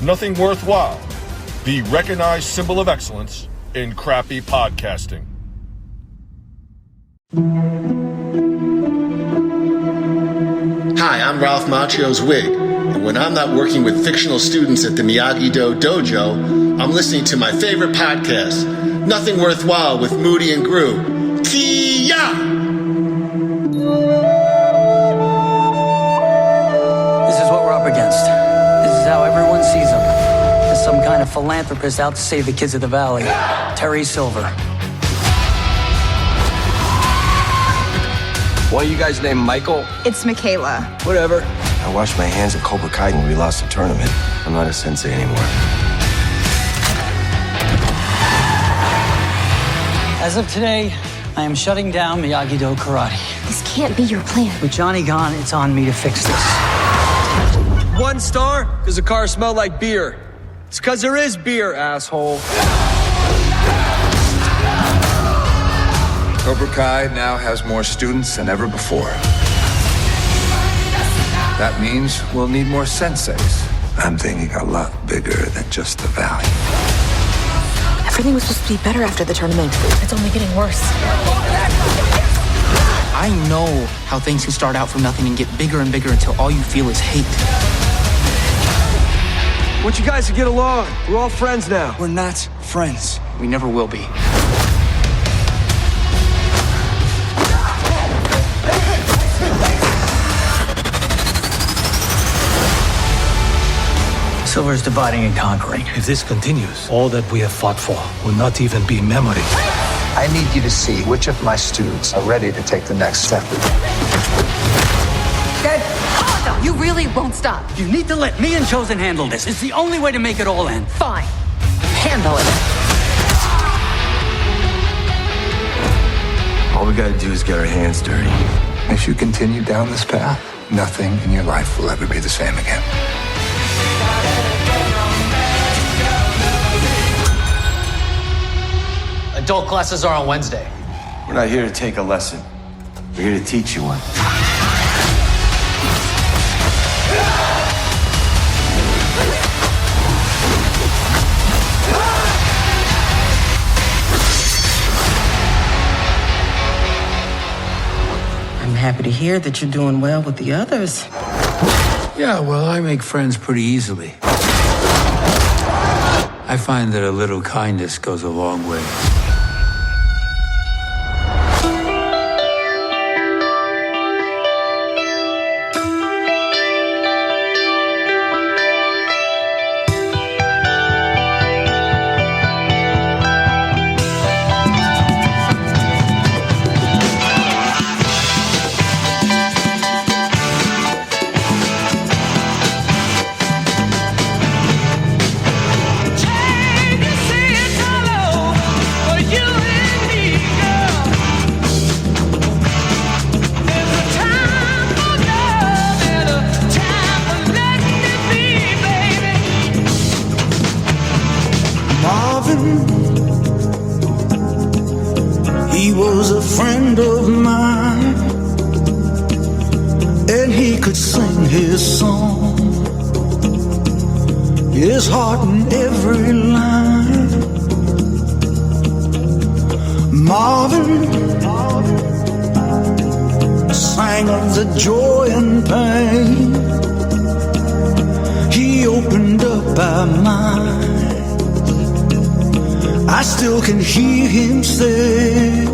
Nothing Worthwhile, the recognized symbol of excellence in crappy podcasting. Hi, I'm Ralph Macchio's Wig, and when I'm not working with fictional students at the Miyagi-Do Dojo, I'm listening to my favorite podcast, Nothing Worthwhile with Moody and Gru. Kia! This is what we're up against. This is how everyone sees him. As some kind of philanthropist out to save the kids of the valley. Terry Silver. Why you guys named Michael? It's Michaela. Whatever. I washed my hands at Cobra Kai when we lost the tournament. I'm not a sensei anymore. As of today, I am shutting down Miyagi-Do Karate. This can't be your plan. With Johnny gone, it's on me to fix this. 1 star? Because the car smelled like beer. It's because there is beer, asshole. Cobra Kai now has more students than ever before. That means we'll need more senseis. I'm thinking a lot bigger than just the valley. Everything was supposed to be better after the tournament. It's only getting worse. I know how things can start out from nothing and get bigger and bigger until all you feel is hate. I want you guys to get along. We're all friends now. We're not friends. We never will be. Silver's dividing and conquering. If this continues, all that we have fought for will not even be memory. I need you to see which of my students are ready to take the next step. Good. You really won't stop. You need to let me and Chosen handle this. It's the only way to make it all end. Fine. Handle it. All we gotta do is get our hands dirty. If you continue down this path, nothing in your life will ever be the same again. Adult classes are on Wednesday. We're not here to take a lesson. We're here to teach you one. I'm happy to hear that you're doing well with the others. Yeah, well, I make friends pretty easily. I find that a little kindness goes a long way. He was a friend of mine, and he could sing his song, his heart in every line. Marvin sang of the joy and pain. He opened up our minds. I still can hear him say,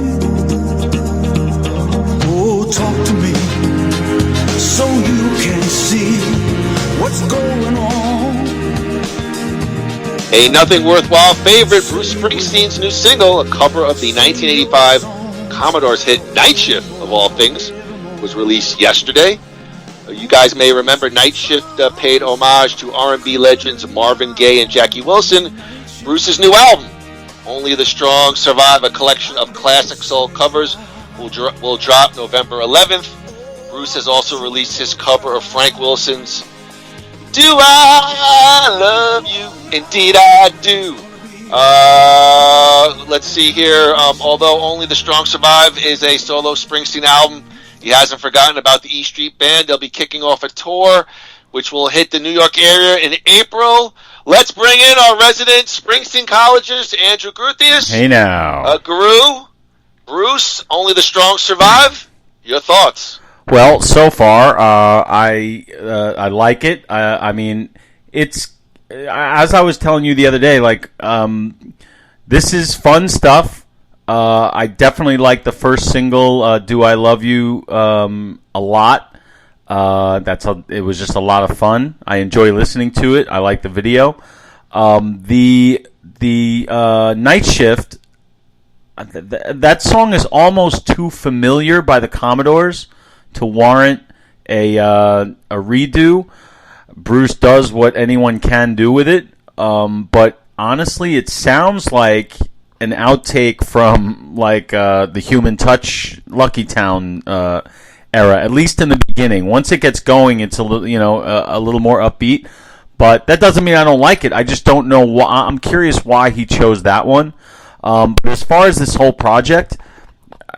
oh, talk to me so you can see what's going on. A Nothing Worthwhile favorite, Bruce Springsteen's new single, a cover of the 1985 Commodore's hit Nightshift, of all things, was released yesterday. You guys may remember Nightshift paid homage to R&B legends Marvin Gaye and Jackie Wilson. Bruce's new album, Only the Strong Survive, a collection of classic soul covers, will drop November 11th. Bruce has also released his cover of Frank Wilson's Do I Love You? Indeed I Do. Let's see here. Although Only the Strong Survive is a solo Springsteen album, he hasn't forgotten about the E Street Band. They'll be kicking off a tour which will hit the New York area in April. Let's bring in our resident Springsteen collegeist, Andrew Gruthius. Hey now. Guru, Bruce, only the strong survive. Your thoughts? Well, so far, I like it. I mean, it's, as I was telling you the other day, like, this is fun stuff. I definitely like the first single, Do I Love You, a lot. It was just a lot of fun. I enjoy listening to it. I like the video. The Nightshift, that song is almost too familiar by the Commodores to warrant a redo. Bruce does what anyone can do with it, but honestly, it sounds like an outtake from like the Human Touch Lucky Town era, at least in the beginning. Once it gets going, it's a little, a little more upbeat. But that doesn't mean I don't like it. I just don't know why. I'm curious why he chose that one. But as far as this whole project,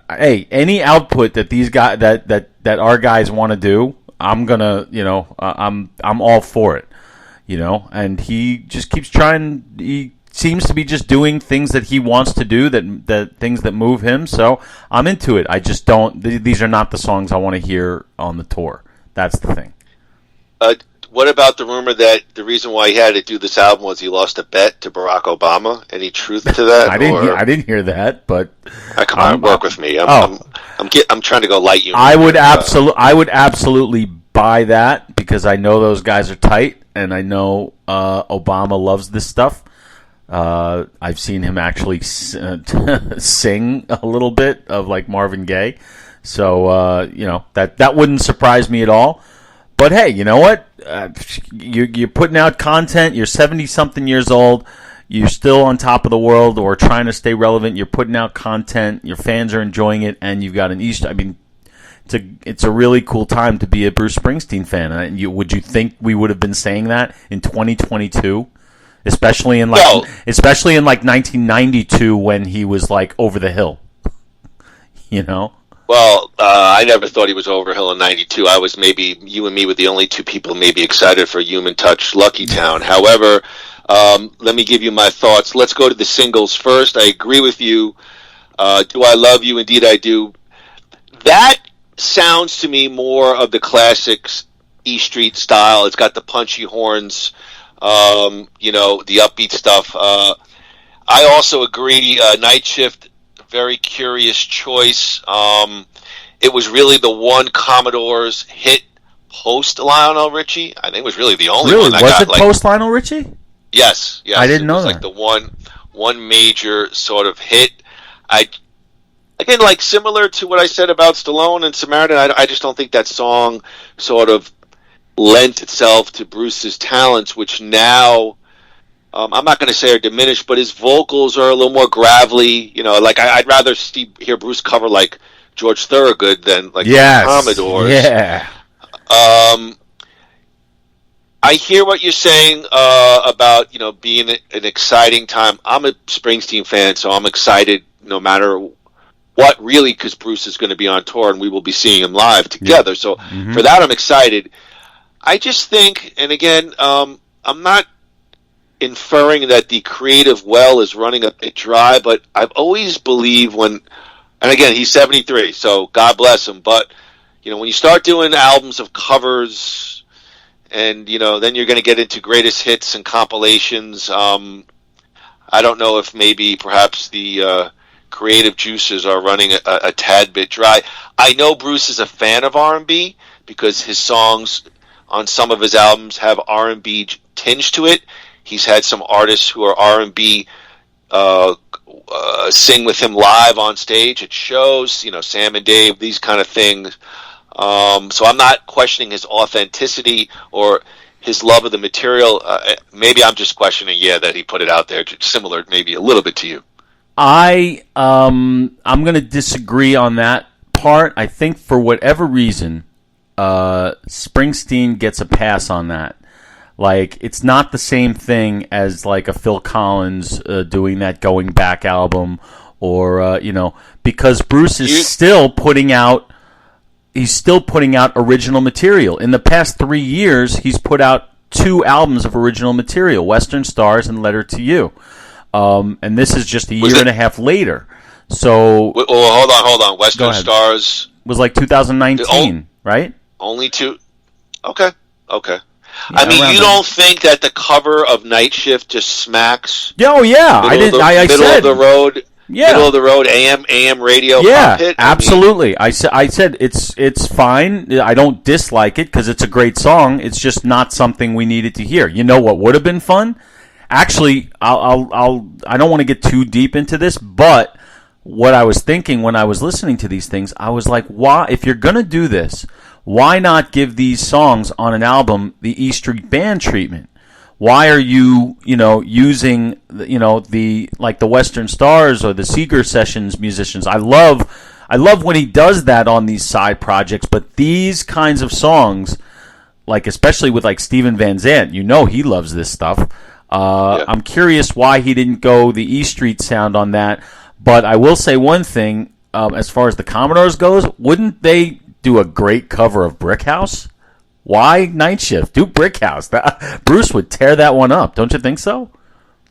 hey, any output that these guys that our guys want to do, I'm gonna, I'm all for it, And he just keeps trying. He seems to be just doing things that he wants to do, that things that move him. So I'm into it. I just don't. These are not the songs I want to hear on the tour. That's the thing. What about the rumor that the reason why he had to do this album was he lost a bet to Barack Obama? Any truth to that? I didn't hear that, but come on, work with me. I'm trying to go light you. I would absolutely buy that because I know those guys are tight, and I know Obama loves this stuff. I've seen him actually sing a little bit of like Marvin Gaye, so that wouldn't surprise me at all. But hey, you know what? You're putting out content. You're 70-something years old. You're still on top of the world or trying to stay relevant. You're putting out content. Your fans are enjoying it, and you've got an Easter. I mean, it's a really cool time to be a Bruce Springsteen fan. Would you think we would have been saying that in 2022? Especially in 1992 when he was like over the hill, Well, I never thought he was over hill in '92. I was maybe you and me were the only two people maybe excited for Human Touch Lucky Town. However, let me give you my thoughts. Let's go to the singles first. I agree with you. Do I Love You? Indeed, I do. That sounds to me more of the classics E Street style. It's got the punchy horns. The upbeat stuff. I also agree, Nightshift, very curious choice. It was really the one Commodore's hit post Lionel Richie. I think it was really the only one that got. Was it post Lionel Richie? Yes. I didn't know that. Like the one major sort of hit. Again, like similar to what I said about Stallone and Samaritan, I just don't think that song sort of lent itself to Bruce's talents, which now I'm not going to say are diminished, but his vocals are a little more gravelly. Like I'd rather hear Bruce cover like George Thorogood than like the Commodores. Yeah. I hear what you're saying about being an exciting time. I'm a Springsteen fan, so I'm excited no matter what, really, because Bruce is going to be on tour and we will be seeing him live together. Yeah. So for that, I'm excited. I just think, and again, I'm not inferring that the creative well is running a bit dry, but I've always believed and again, he's 73, so God bless him, but, when you start doing albums of covers and, then you're going to get into greatest hits and compilations, I don't know if maybe perhaps the creative juices are running a tad bit dry. I know Bruce is a fan of R&B because his songs on some of his albums have R&B tinge to it. He's had some artists who are R&B sing with him live on stage at shows, Sam and Dave, these kind of things. So I'm not questioning his authenticity or his love of the material. Maybe I'm just questioning, that he put it out there, similar maybe a little bit to you. I'm going to disagree on that part. I think for whatever reason, Springsteen gets a pass on that. Like, it's not the same thing as like a Phil Collins doing that Going Back album, or because Bruce is still putting out original material. In the past 3 years, he's put out 2 albums of original material, Western Stars and Letter to You. And this is just a year and a half later. So, well, hold on. Western Stars was like 2019, right? Only 2. Okay. Yeah, I mean, you don't think that the cover of Nightshift just smacks? Oh yeah, I didn't. I middle said of the road. Yeah. Middle of the road, AM radio. Yeah, pop hit. absolutely. I said it's fine. I don't dislike it because it's a great song. It's just not something we needed to hear. You know what would have been fun? Actually, I don't want to get too deep into this, but what I was thinking when I was listening to these things, I was like, why? If you're gonna do this, why not give these songs on an album the E Street Band treatment? Why are you, using, the Western Stars or the Seeger Sessions musicians? I love when he does that on these side projects, but these kinds of songs, especially with Steven Van Zandt, he loves this stuff. I'm curious why he didn't go the E Street sound on that, but I will say one thing, as far as the Commodores goes, wouldn't they do a great cover of Brick House? Why Nightshift? Do Brick House. Bruce would tear that one up. Don't you think so?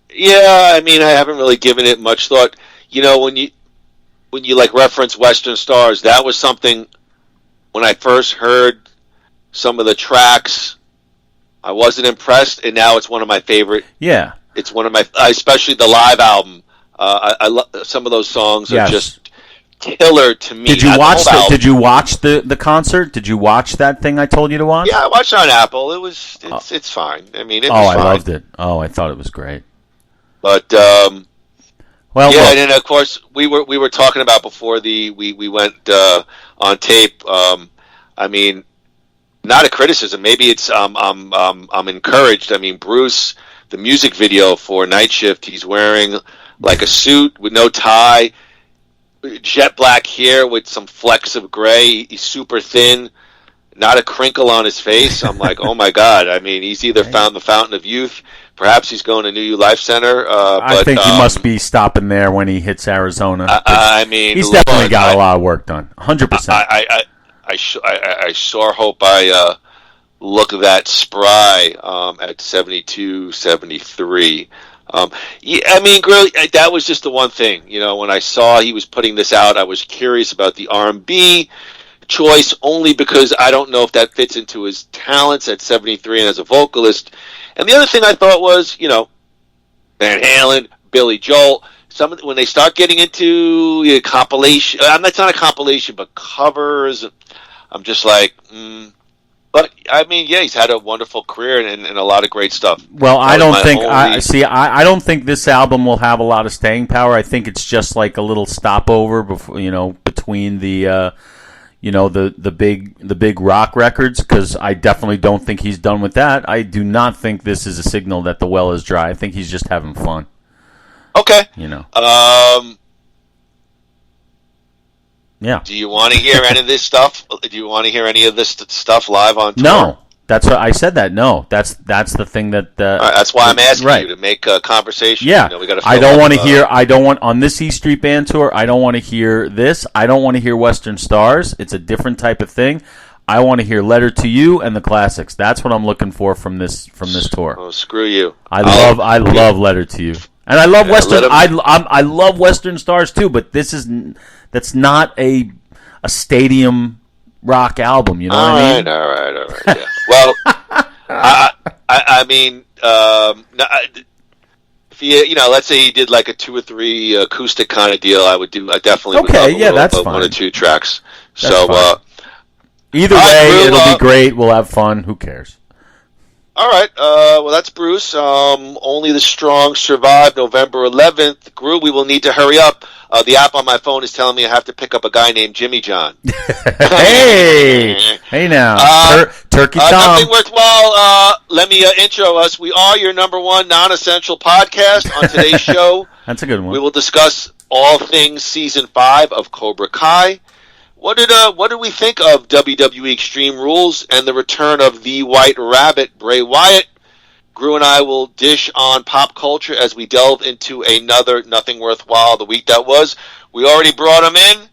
Yeah, I mean, I haven't really given it much thought. When you reference Western Stars, that was something when I first heard some of the tracks, I wasn't impressed, and now it's one of my favorite. Yeah. It's one of my, especially the live album. I love some of those songs are just killer to me. Did you watch the concert? Did you watch that thing I told you to watch? Yeah, I watched it on Apple. It's fine. I mean, it was I fine. loved it. Oh, I thought it was great. But well, yeah, look. and then of course we were talking about before we went on tape. I mean, not a criticism. Maybe it's I'm encouraged. I mean, Bruce, the music video for Nightshift, he's wearing like a suit with no tie. Jet black hair with some flecks of gray. He's super thin, not a crinkle on his face. I'm like, oh my god. I mean, he's either found the fountain of youth, perhaps he's going to New You Life Center. I think he must be stopping there when he hits Arizona. I mean, he's definitely got a lot of work done. 100%. I sure hope I look that spry at 72, 73. Yeah, I mean, really, that was just the one thing. When I saw he was putting this out, I was curious about the R&B choice, only because I don't know if that fits into his talents at 73 and as a vocalist. And the other thing I thought was, Van Halen, Billy Joel, when they start getting into compilation, that's not a compilation, but covers, I'm just like, But I mean, yeah, he's had a wonderful career and a lot of great stuff. Well, I don't think this album will have a lot of staying power. I think it's just like a little stopover before, between the big rock records, because I definitely don't think he's done with that. I do not think this is a signal that the well is dry. I think he's just having fun. Okay. Yeah. Do you want to hear any of this stuff? Do you want to hear any of this stuff live on tour? No. That's what I said. That no. That's the thing that. That's why I'm asking you to make a conversation. Yeah. We gotta I don't want to hear. I don't want on this E Street Band tour. I don't want to hear this. I don't want to hear Western Stars. It's a different type of thing. I want to hear Letter to You and the classics. That's what I'm looking for from this tour. Oh, screw you! I love Letter to You, and I love Western. I love Western Stars too. But that's not a stadium rock album. You know what I mean? All right. Yeah. Well, I mean, if let's say you did like a 2 or 3 acoustic kind of deal, I definitely would love that's fine. 1 or 2 tracks. That's so fine. Either way, it'll be great. We'll have fun. Who cares? All right. Well, that's Bruce. Only the Strong survive. November 11th. Gru, we will need to hurry up. The app on my phone is telling me I have to pick up a guy named Jimmy John. Hey now, Turkey Tom. Nothing worthwhile. Let me intro us. We are your number 1 non-essential podcast. On today's show, that's a good one. We will discuss all things season 5 of Cobra Kai. What did we think of WWE Extreme Rules and the return of the White Rabbit, Bray Wyatt? Gru and I will dish on pop culture as we delve into another Nothing Worthwhile the week that was. We already brought him in.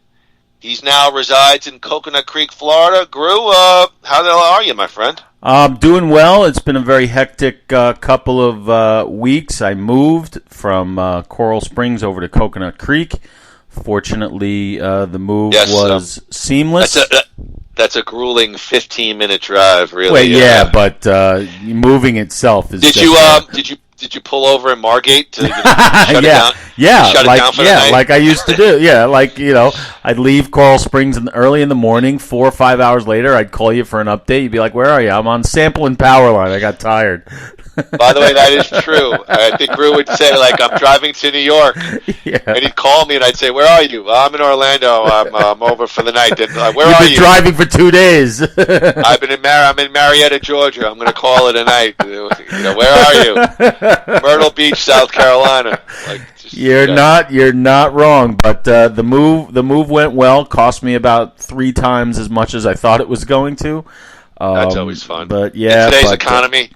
He now resides in Coconut Creek, Florida. Gru, how the hell are you, my friend? I'm doing well. It's been a very hectic couple of weeks. I moved from Coral Springs over to Coconut Creek. Fortunately, the move was seamless. That's a grueling 15-minute drive, really. Well, yeah, but moving itself is. Did you pull over in Margate to shut it down? Shut it down for the night? Like I used to do. Yeah, like I'd leave Coral Springs early in the morning. 4 or 5 hours later, I'd call you for an update. You'd be like, "Where are you?" I'm on Sample and Powerline. I got tired. By the way, that is true. I think Gru would say, like, I'm driving to New York, and he'd call me, and I'd say, "Where are you?" "I'm in Orlando. I'm over for the night." Then, "Where You've are been you?" driving for 2 days. I'm in Marietta, Georgia. I'm going to call it a night. Where are you? Myrtle Beach, South Carolina. You're not wrong, but the move went well. Cost me about 3 times as much as I thought it was going to. That's always fun. But yeah, in today's economy.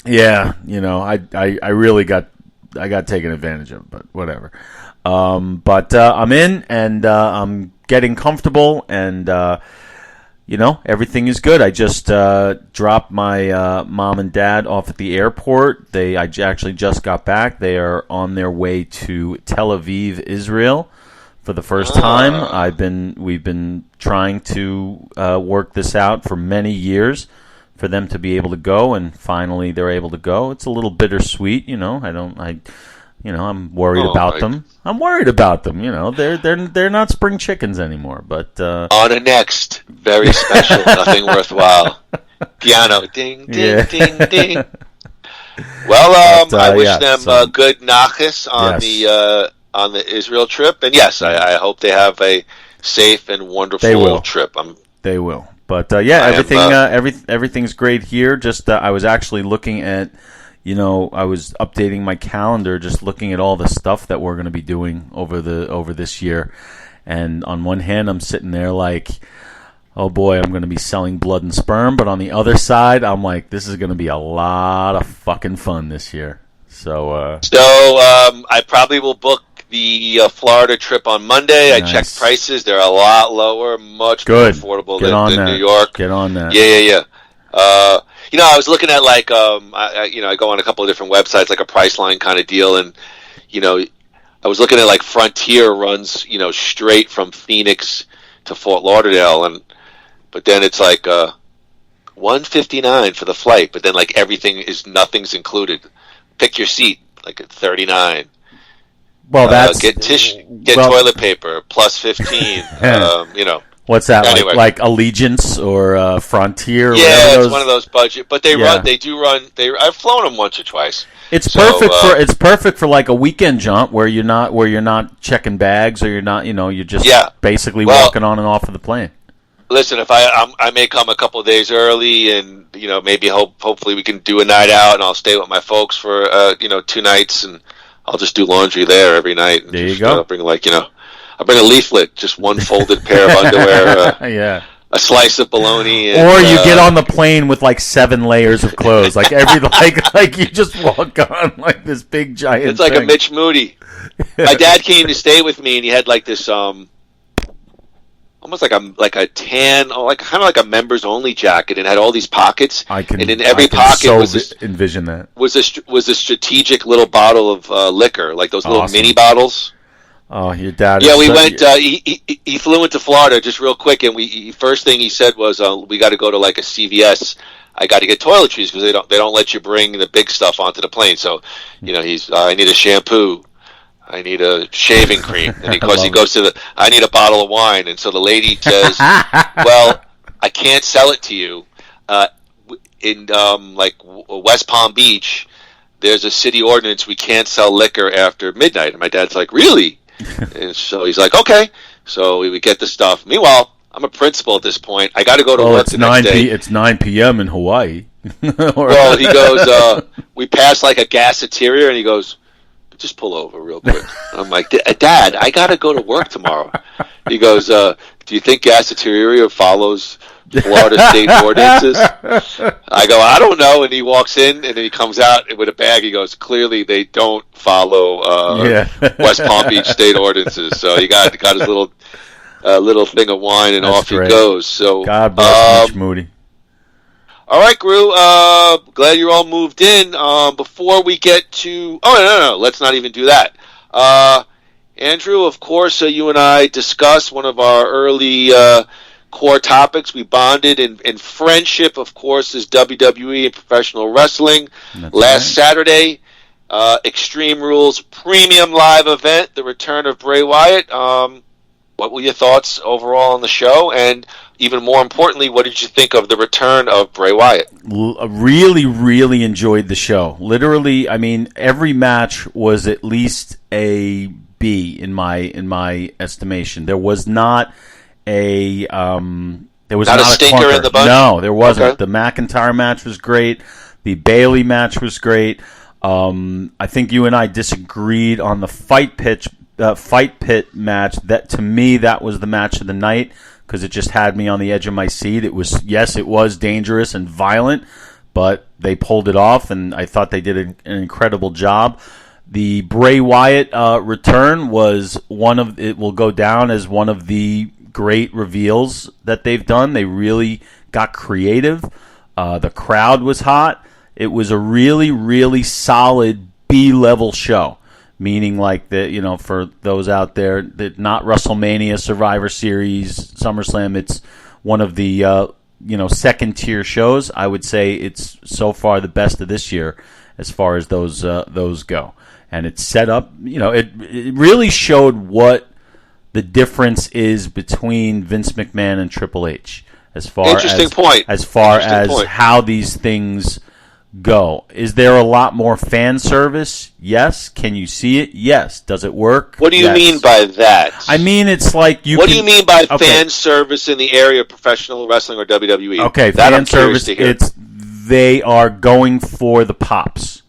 Yeah, I really got taken advantage of, but whatever. But I'm in, and I'm getting comfortable, and everything is good. I just dropped my mom and dad off at the airport. I actually just got back. They are on their way to Tel Aviv, Israel, for the first time. We've been trying to work this out for many years, for them to be able to go, and finally they're able to go. It's a little bittersweet, I'm worried about them. I'm worried about them. They're not spring chickens anymore. But on a next very special, nothing worthwhile piano, ding ding ding ding. Well, I wish them good nachas on the Israel trip, and yes, I hope they have a safe and wonderful trip. They will. But everything's great here. Just I was actually looking at, I was updating my calendar, just looking at all the stuff that we're going to be doing over this year. And on one hand, I'm sitting there like, oh boy, I'm going to be selling blood and sperm. But on the other side, I'm like, this is going to be a lot of fucking fun this year. So I probably will book the Florida trip on Monday. Nice. I checked prices; they're a lot lower, much more affordable than New York. Get on that. Yeah. I was looking at I go on a couple of different websites, like a Priceline kind of deal, and I was looking at like Frontier runs, straight from Phoenix to Fort Lauderdale, but then it's like $159 for the flight, but then like nothing's included. Pick your seat, like at $39. Well, that's get toilet paper plus 15. What's that, anyway. like Allegiance or Frontier? Or it's one of those budget, but they do run. I've flown them once or twice. It's perfect for like a weekend jaunt where you're not checking bags, or you're not you're just basically walking on and off of the plane. Listen, if I may come a couple of days early, and maybe hopefully we can do a night out, and I'll stay with my folks for 2 nights, and I'll just do laundry there every night. There you go. I'll bring I'll bring a leaflet, just one folded pair of underwear, a slice of bologna, or you get on the plane with like 7 layers of clothes, like like you just walk on like this big giant. It's like a Mitch Moody. My dad came to stay with me, and he had like this almost like a tan, kind of like a members only jacket, and had all these pockets. And in every pocket envision that was a strategic little bottle of liquor, like those little mini bottles. Oh, your dad! Yeah, we went. He flew into Florida just real quick, and first thing he said was, "We got to go to like a CVS. I got to get toiletries because they don't let you bring the big stuff onto the plane." So, I need a shampoo. I need a shaving cream. And because he goes to I need a bottle of wine. And so the lady says, well, I can't sell it to you. In West Palm Beach, there's a city ordinance. We can't sell liquor after midnight. And my dad's like, really? And so he's like, okay. So we would get the stuff. Meanwhile, I'm a principal at this point. I got to go to work the next day. It's 9 p.m. in Hawaii. Well, he goes, we pass like a gaseteria, and he goes, just pull over real quick. I'm like, Dad, I got to go to work tomorrow. He goes, do you think gaseteria follows Florida state ordinances? I go, I don't know. And he walks in, and then he comes out with a bag. He goes, clearly they don't follow West Palm Beach state ordinances. So he got his little a little thing of wine, and off great. he goes. So God bless Mitch Moody. All right, Gru. Glad you're all moved in. Before we get to... Oh, no. Let's not even do that. Andrew, of course, you and I discussed one of our early core topics. We bonded in friendship, of course, is WWE and professional wrestling. That's Last right. Saturday, Extreme Rules premium live event, the return of Bray Wyatt. What were your thoughts overall on the show? And even more importantly, what did you think of the return of Bray Wyatt? Really, really enjoyed the show. Literally, I mean, every match was at least a B in my estimation. There was not a not a stinker clunker. in the bunch? No, there wasn't. Okay. The McIntyre match was great. The Bayley match was great. I think you and I disagreed on the Fight Pit match. That, to me, that was the match of the night because it just had me on the edge of my seat. It was dangerous and violent, but they pulled it off, and I thought they did an incredible job. The Bray Wyatt return was it will go down as one of the great reveals that they've done. They really got creative. The crowd was hot. It was a really, really solid B-level show. Meaning, like, for those out there, that not WrestleMania, Survivor Series, SummerSlam, it's one of the, second-tier shows. I would say it's so far the best of this year as far as those go. And it's set up, it really showed what the difference is between Vince McMahon and Triple H as far Interesting point. As far as how these things go. Is there a lot more fan service? Yes. Can you see it? Yes. Does it work? What do you mean by that? I mean, it's like What do you mean by fan service in the area of professional wrestling or WWE? Okay, that fan I'm curious service, to hear. they are going for the pops.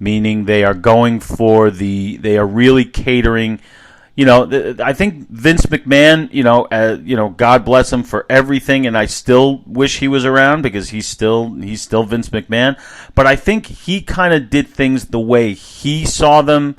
Meaning they are going for they are really catering. I think Vince McMahon, God bless him for everything, and I still wish he was around because he's still Vince McMahon. But I think he kind of did things the way he saw them,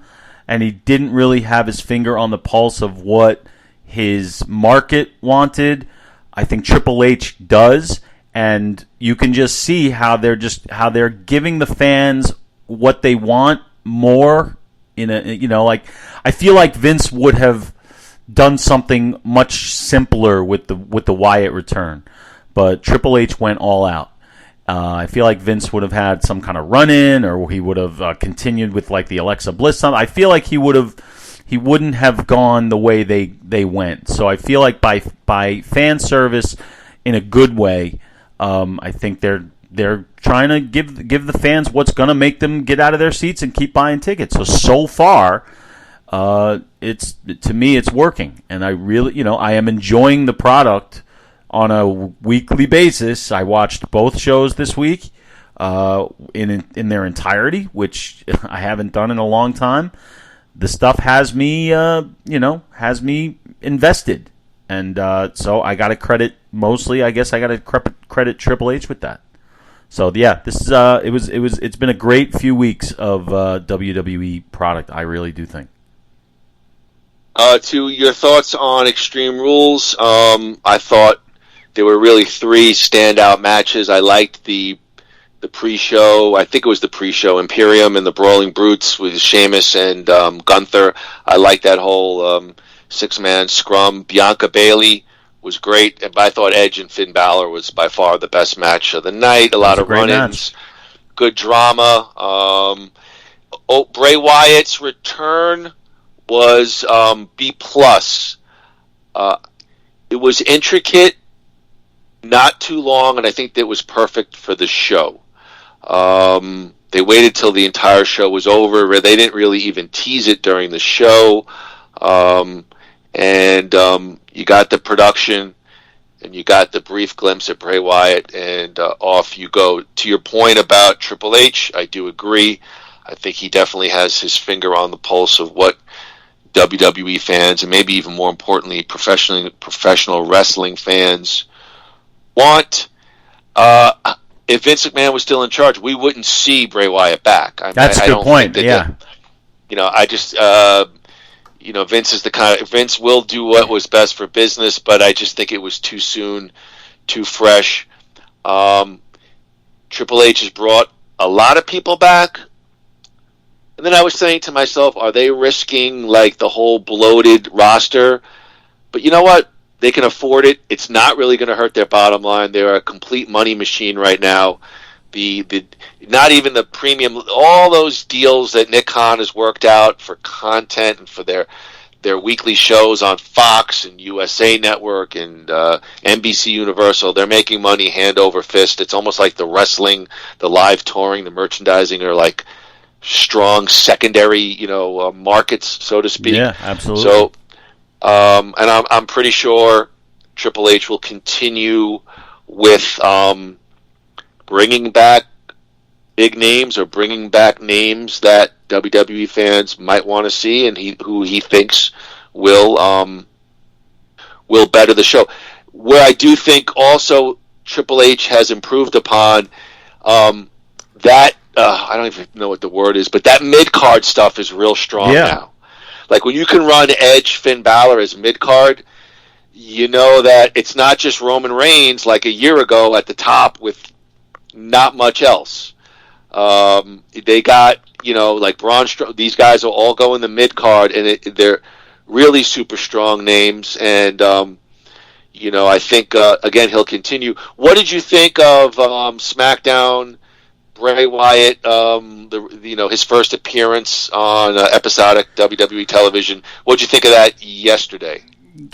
and he didn't really have his finger on the pulse of what his market wanted. I think Triple H does, and you can just see how they're giving the fans what they want more. I feel like Vince would have done something much simpler with the Wyatt return, but Triple H went all out. I feel like Vince would have had some kind of run-in, or he would have continued with like the Alexa Bliss. I feel like he wouldn't have gone the way they went. So I feel like by fan service in a good way, I think they're trying to give the fans what's going to make them get out of their seats and keep buying tickets. So far, to me it's working, and I really, I am enjoying the product on a weekly basis. I watched both shows this week in their entirety, which I haven't done in a long time. The stuff has me, invested, and so I got to credit mostly. I guess I got to credit Triple H with that. So yeah, this is it's been a great few weeks of WWE product. I really do think. To your thoughts on Extreme Rules, I thought there were really three standout matches. I liked the pre-show. I think it was the pre-show Imperium and the Brawling Brutes with Sheamus and Gunther. I liked that whole six-man scrum. Bianca Bayley was great, but I thought Edge and Finn Balor was by far the best match of the night. A lot of run-ins, good drama. Bray Wyatt's return was B+. It was intricate, not too long, and I think that was perfect for the show. They waited till the entire show was over. They didn't really even tease it during the show. You got the production, and you got the brief glimpse at Bray Wyatt, and off you go. To your point about Triple H, I do agree. I think he definitely has his finger on the pulse of what WWE fans, and maybe even more importantly, professional wrestling fans want. If Vince McMahon was still in charge, we wouldn't see Bray Wyatt back. That's a good point. Yeah. Vince will do what was best for business, but I just think it was too soon, too fresh. Triple H has brought a lot of people back. And then I was saying to myself, are they risking like the whole bloated roster? But you know what? They can afford it. It's not really going to hurt their bottom line. They're a complete money machine right now. Not even the premium, all those deals that Nick Khan has worked out for content and for their weekly shows on Fox and USA Network and NBC Universal. They're making money hand over fist. It's almost like the wrestling, the live touring, the merchandising are like strong secondary, markets, so to speak. Yeah, absolutely. So, and I'm pretty sure Triple H will continue with bringing back big names or bringing back names that WWE fans might want to see, and who he thinks will better the show. Where I do think also Triple H has improved upon that. I don't even know what the word is, but that mid-card stuff is real strong now. Like when you can run Edge, Finn Balor as mid-card, you know that it's not just Roman Reigns like a year ago at the top with not much else. They got, like Braun Strowman. These guys will all go in the mid-card, and they're really super strong names. And, I think, again, he'll continue. What did you think of SmackDown, Bray Wyatt, his first appearance on episodic WWE television? What did you think of that yesterday?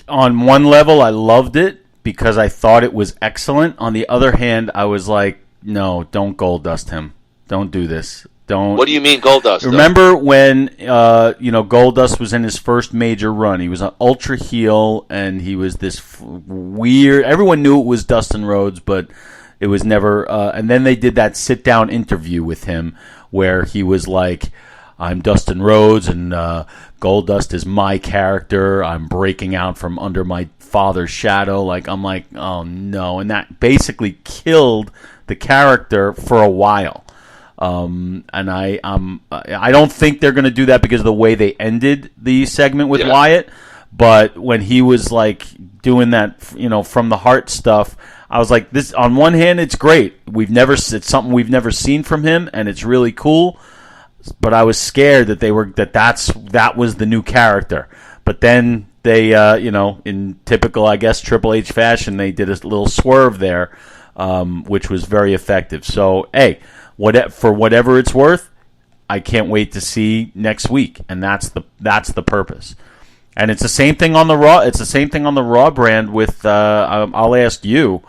On one level, I loved it because I thought it was excellent. On the other hand, I was like, no, don't Goldust him. Don't do this. Don't. What do you mean Goldust? Remember when Goldust was in his first major run? He was an ultra heel, and he was this weird. Everyone knew it was Dustin Rhodes, but it was never. And then they did that sit-down interview with him where he was like, "I'm Dustin Rhodes, and Goldust is my character. I'm breaking out from under my father's shadow." I'm like, oh no, and that basically killed the character for a while. And I don't think they're going to do that because of the way they ended the segment with Wyatt. But when he was like doing that, from the heart stuff, I was like, this. On one hand, it's great. It's something we've never seen from him, and it's really cool. But I was scared that that was the new character. But then they, in typical, I guess, Triple H fashion, they did a little swerve there, which was very effective. So, hey. For whatever it's worth, I can't wait to see next week, and that's the purpose. And it's the same thing on the Raw. It's the same thing on the Raw brand. With I'll ask you,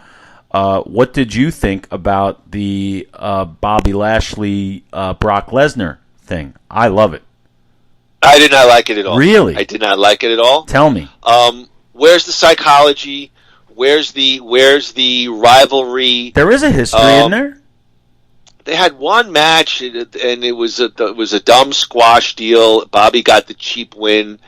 what did you think about the Bobby Lashley Brock Lesnar thing? I love it. I did not like it at all. Really, I did not like it at all. Tell me. Where's the psychology? Where's the rivalry? There is a history in there. They had one match, and it was a dumb squash deal. Bobby got the cheap win.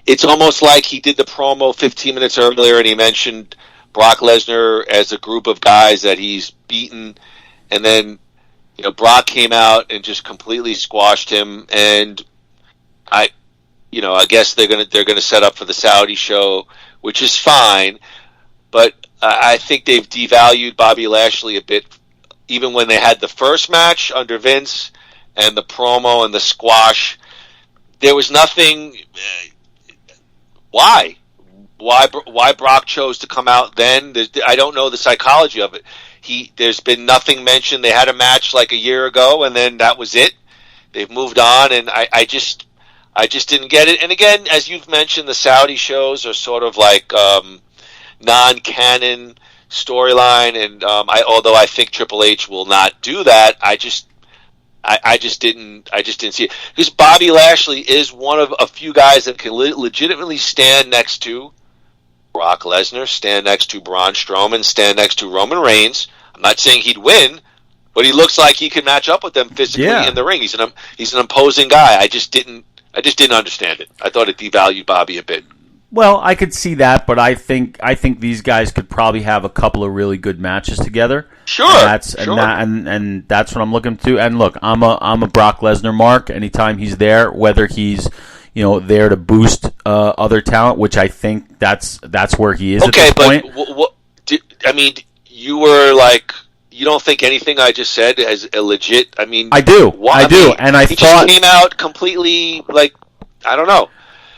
It's almost like he did the promo 15 minutes earlier, and he mentioned Brock Lesnar as a group of guys that he's beaten, and then Brock came out and just completely squashed him. And I guess they're gonna set up for the Saudi show, which is fine, but I think they've devalued Bobby Lashley a bit. Even when they had the first match under Vince and the promo and the squash, there was nothing. Why Brock chose to come out then? I don't know the psychology of it. There's been nothing mentioned. They had a match like a year ago, and then that was it. They've moved on, and I just didn't get it. And again, as you've mentioned, the Saudi shows are sort of like non-canon storyline, and although I think Triple H will not do that, I just didn't see it, because Bobby Lashley is one of a few guys that can legitimately stand next to Brock Lesnar, stand next to Braun Strowman, stand next to Roman Reigns. I'm not saying he'd win, but he looks like he can match up with them physically in the ring. He's an imposing guy. I just didn't understand it. I thought it devalued Bobby a bit. Well, I could see that, but I think these guys could probably have a couple of really good matches together. Sure, and that's what I'm looking to. And look, I'm a Brock Lesnar mark. Anytime he's there, whether he's there to boost other talent, which I think that's where he is at this point. You were like, you don't think anything I just said is a legit? I mean, I do, and I he thought just came out completely like, I don't know.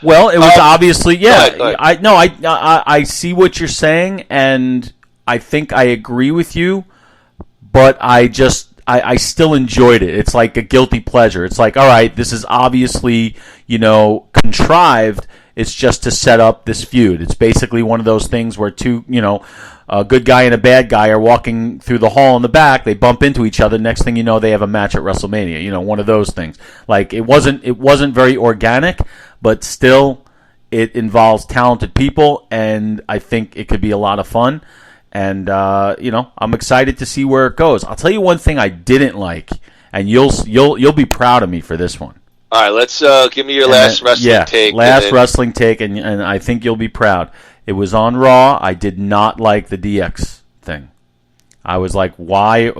Well, it was obviously, yeah. Go ahead. I see what you're saying, and I think I agree with you, but I still enjoyed it. It's like a guilty pleasure. It's like, all right, this is obviously, contrived. It's just to set up this feud. It's basically one of those things where two, a good guy and a bad guy are walking through the hall in the back. They bump into each other. Next thing you know, they have a match at WrestleMania. One of those things. Like it wasn't very organic, but still, it involves talented people, and I think it could be a lot of fun. And I'm excited to see where it goes. I'll tell you one thing I didn't like, and you'll be proud of me for this one. All right, let's give me your last wrestling take. Wrestling take, and I think you'll be proud. It was on Raw. I did not like the DX thing. I was like, why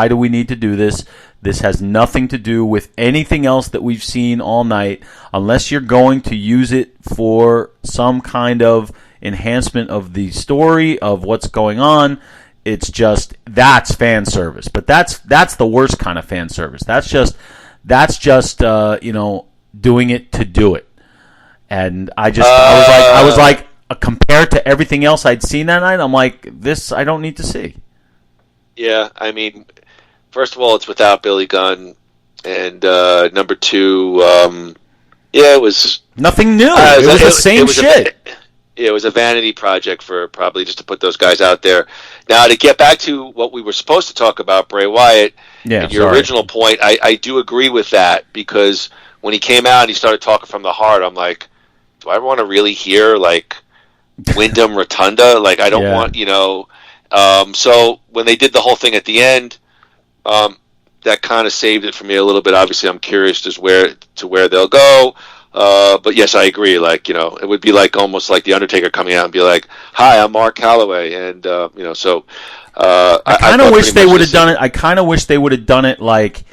do we need to do this? This has nothing to do with anything else that we've seen all night, unless you're going to use it for some kind of enhancement of the story of what's going on. It's just, that's fan service. But that's the worst kind of fan service. That's just doing it to do it. And I was like, compared to everything else I'd seen that night, I'm like, this I don't need to see. Yeah, I mean, first of all, it's without Billy Gunn, and number two, it was nothing new. It was the same shit. It was a vanity project for probably just to put those guys out there. Now, to get back to what we were supposed to talk about, Bray Wyatt, and your original point, I do agree with that, because when he came out and he started talking from the heart, I'm like, do I want to really hear, like, Wyndham Rotunda? Like, I don't want, so when they did the whole thing at the end, that kind of saved it for me a little bit. Obviously, I'm curious to where they'll go. But yes, I agree. Like, it would be like almost like the Undertaker coming out and be like, "Hi, I'm Mark Calloway," and so I kind of wish they would have done it. I kind of wish they would have done it like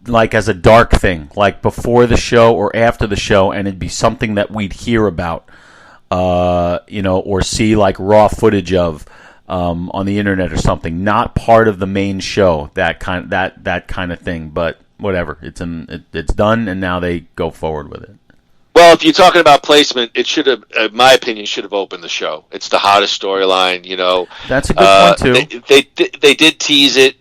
as a dark thing, like before the show or after the show, and it'd be something that we'd hear about, or see like raw footage of on the internet or something. Not part of the main show. That kind of thing, but. Whatever, it's done, and now they go forward with it. Well, if you're talking about placement, it should have, in my opinion, should have opened the show. It's the hottest storyline, That's a good point too. They did tease it,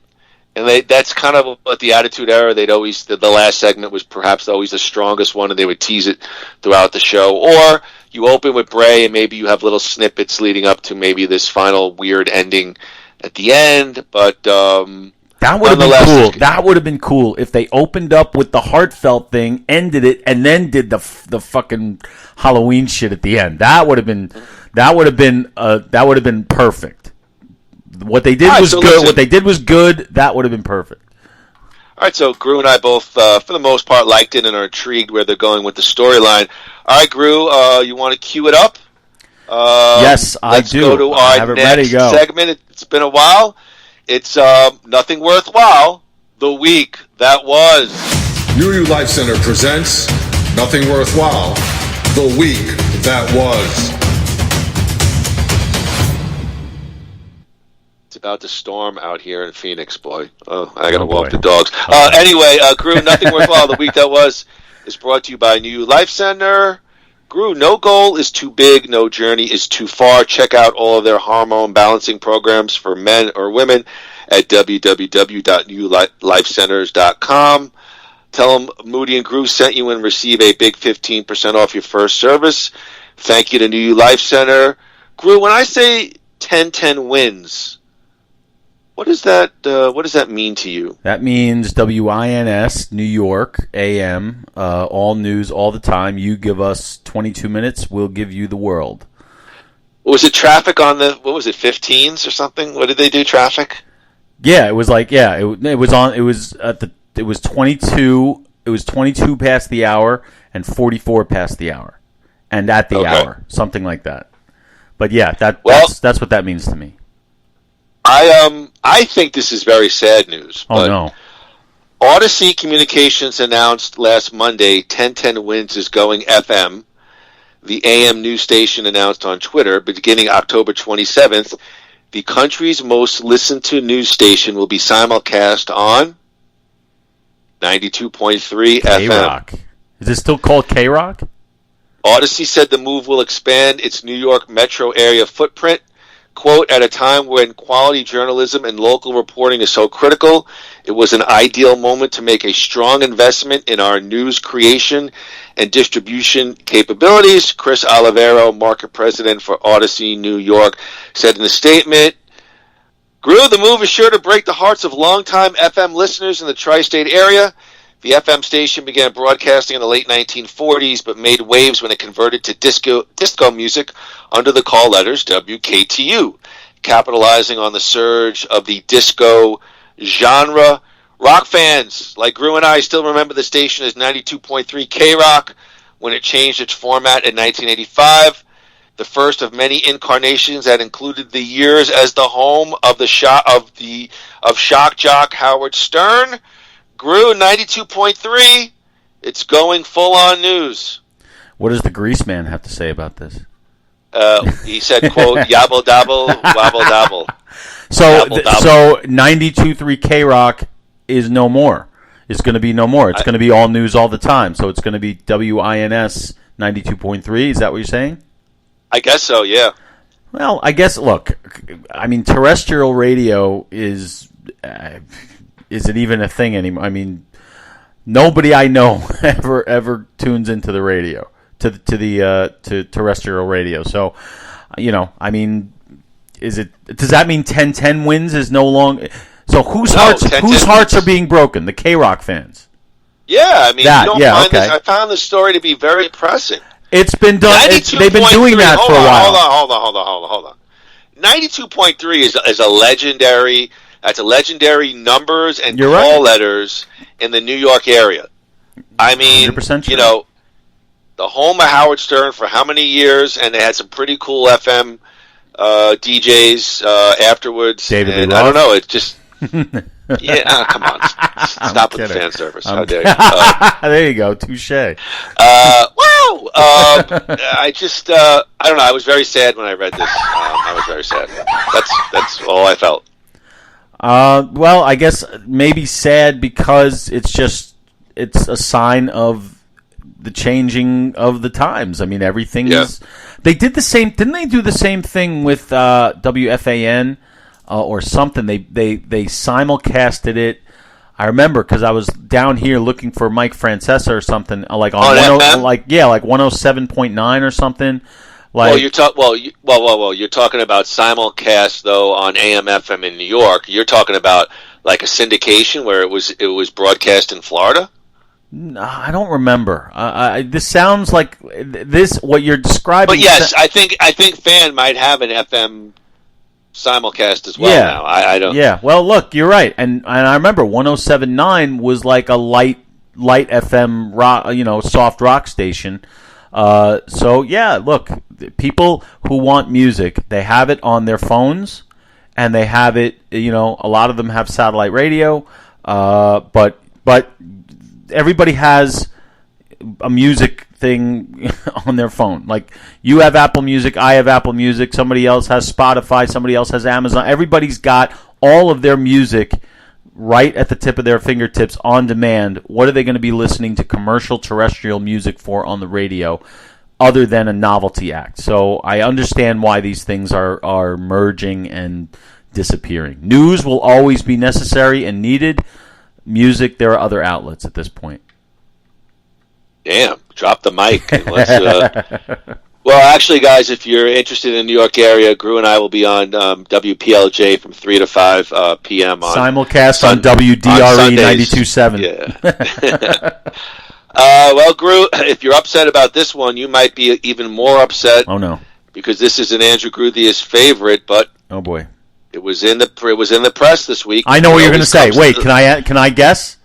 and that's kind of what the Attitude Era. The last segment was perhaps always the strongest one, and they would tease it throughout the show. Or you open with Bray, and maybe you have little snippets leading up to maybe this final weird ending at the end, but. That would have been cool. That would have been cool if they opened up with the heartfelt thing, ended it, and then did the fucking Halloween shit at the end. That would have been perfect. What they did was good. Listen. What they did was good. That would have been perfect. All right, so Gru and I both, for the most part, liked it and are intrigued where they're going with the storyline. All right, Gru, you want to cue it up? Yes, I do. Let's go to our next segment. It's been a while. It's Nothing Worthwhile, the week that was. New Life Center presents Nothing Worthwhile, the week that was. It's about to storm out here in Phoenix, boy. Oh, I got to walk the dogs. Anyway, Gru, Nothing Worthwhile, the week that was, is brought to you by New Life Center. Gru, no goal is too big, no journey is too far. Check out all of their hormone balancing programs for men or women at www.newlifecenters.com. Tell them Moody and Gru sent you and receive a big 15% off your first service. Thank you to New Life Center. Gru, when I say 10-10 wins, what does that mean to you? That means WINS, New York, AM, all news all the time. You give us 22 minutes, we'll give you the world. Was it traffic on the, 15s or something? What did they do, traffic? Yeah, it was like, it was 22 past the hour and 44 past the hour. And at the hour, something like that. But yeah, that's what that means to me. I think this is very sad news. Oh, no. Odyssey Communications announced last Monday 1010 Wins is going FM. The AM news station announced on Twitter, beginning October 27th, the country's most listened to news station will be simulcast on 92.3 FM. KRock. Is it still called KRock? Odyssey said the move will expand its New York metro area footprint. Quote, at a time when quality journalism and local reporting is so critical, it was an ideal moment to make a strong investment in our news creation and distribution capabilities, Chris Olivero, market president for Odyssey New York, said in a statement. Grew, the move is sure to break the hearts of longtime FM listeners in the tri-state area. The FM station began broadcasting in the late 1940s, but made waves when it converted to disco music under the call letters WKTU, capitalizing on the surge of the disco genre. Rock fans like Gru and I still remember the station as 92.3 KRock when it changed its format in 1985. The first of many incarnations that included the years as the home of shock jock Howard Stern. Grew 92.3. It's going full on news. What does the Grease Man have to say about this? He said, quote, yabble dabble, wabble dabble. So 92.3 KRock is no more. It's going to be no more. It's going to be all news all the time. So it's going to be WINS 92.3. Is that what you're saying? I guess so, yeah. Well, I guess, look, I mean, terrestrial radio is it even a thing anymore? I mean, nobody I know ever tunes into the radio, to terrestrial radio. So, I mean, does that mean 1010 Wins is no longer? So whose hearts are being broken? The KRock fans. Yeah, I mean, this. I found the story to be very pressing. It's been done. They've been doing that for a while. Hold on. 92.3 is a legendary. That's a legendary numbers and call letters in the New York area. I mean, the home of Howard Stern for how many years, and they had some pretty cool FM DJs afterwards. David Lee and Roth. I don't know. It's just come on, stop with the fan service. How dare you? There you go, touche. Wow. I don't know. I was very sad when I read this. I was very sad. That's all I felt. Well, I guess maybe sad because it's a sign of the changing of the times. I mean, everything is. They did the same. Didn't they do the same thing with WFAN or something? They simulcasted it. I remember because I was down here looking for Mike Francesa or something, like on 107.9 or something. Like, you're talking about simulcast though on AM/FM in New York. You're talking about like a syndication where it was broadcast in Florida. I don't remember. This sounds like what you're describing. But yes, I think Fan might have an FM simulcast as well now. I don't. Yeah. Well, look, you're right, and I remember 107.9 was like a light FM rock, soft rock station. So yeah, look, people who want music, they have it on their phones, and they have it. A lot of them have satellite radio, but everybody has a music thing on their phone. Like, you have Apple Music, I have Apple Music, somebody else has Spotify, somebody else has Amazon. Everybody's got all of their music right at the tip of their fingertips on demand. What are they going to be listening to commercial terrestrial music for on the radio other than a novelty act? So I understand why these things are merging and disappearing. News will always be necessary and needed. Music, there are other outlets at this point. Damn, drop the mic. Well, actually, guys, if you're interested in the New York area, Gru and I will be on WPLJ from 3 to 5 p.m. on simulcast on WDRE 92.7. Yeah. Well, Gru, if you're upset about this one, you might be even more upset. Oh no, because this is an Andrew Gruthius favorite, but oh boy. It was in the press this week. I know what you're going to say. Wait, can I guess?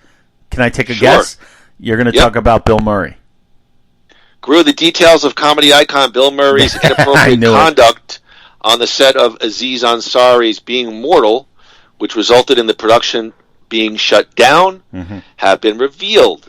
Can I take a guess? You're going to talk about Bill Murray. Grew the details of comedy icon Bill Murray's inappropriate conduct on the set of Aziz Ansari's Being Mortal, which resulted in the production being shut down have been revealed.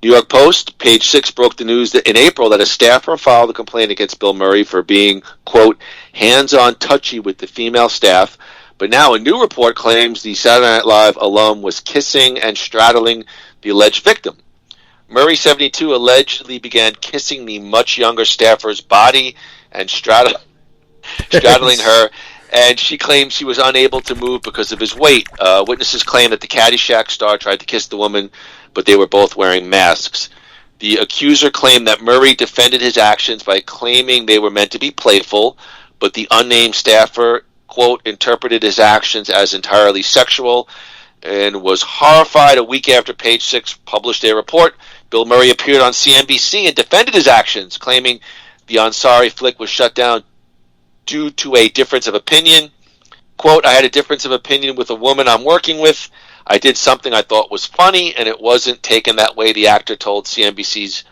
New York Post, page 6, broke the news that in April that a staffer filed a complaint against Bill Murray for being, quote, hands-on touchy with the female staff. But now a new report claims the Saturday Night Live alum was kissing and straddling the alleged victim. Murray, 72, allegedly began kissing the much younger staffer's body and straddling her, and she claims she was unable to move because of his weight. Witnesses claim that the Caddyshack star tried to kiss the woman, but they were both wearing masks. The accuser claimed that Murray defended his actions by claiming they were meant to be playful, but the unnamed staffer, quote, interpreted his actions as entirely sexual and was horrified. A week after Page 6 published their report, Bill Murray appeared on CNBC and defended his actions, claiming the Ansari flick was shut down due to a difference of opinion. Quote, I had a difference of opinion with a woman I'm working with. I did something I thought was funny, and it wasn't taken that way, the actor told CNBC's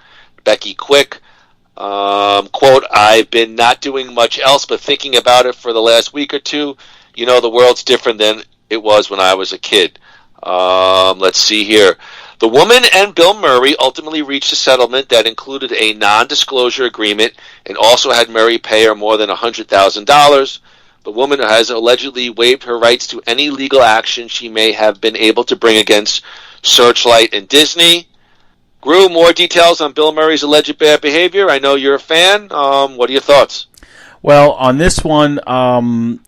Becky Quick. Quote, I've been not doing much else but thinking about it for the last week or two. You know, the world's different than it was when I was a kid. Let's see here. The woman and Bill Murray ultimately reached a settlement that included a non-disclosure agreement and also had Murray pay her more than $100,000. The woman has allegedly waived her rights to any legal action she may have been able to bring against Searchlight and Disney. Gru, more details on Bill Murray's alleged bad behavior. I know you're a fan. What are your thoughts? Well, on this one, I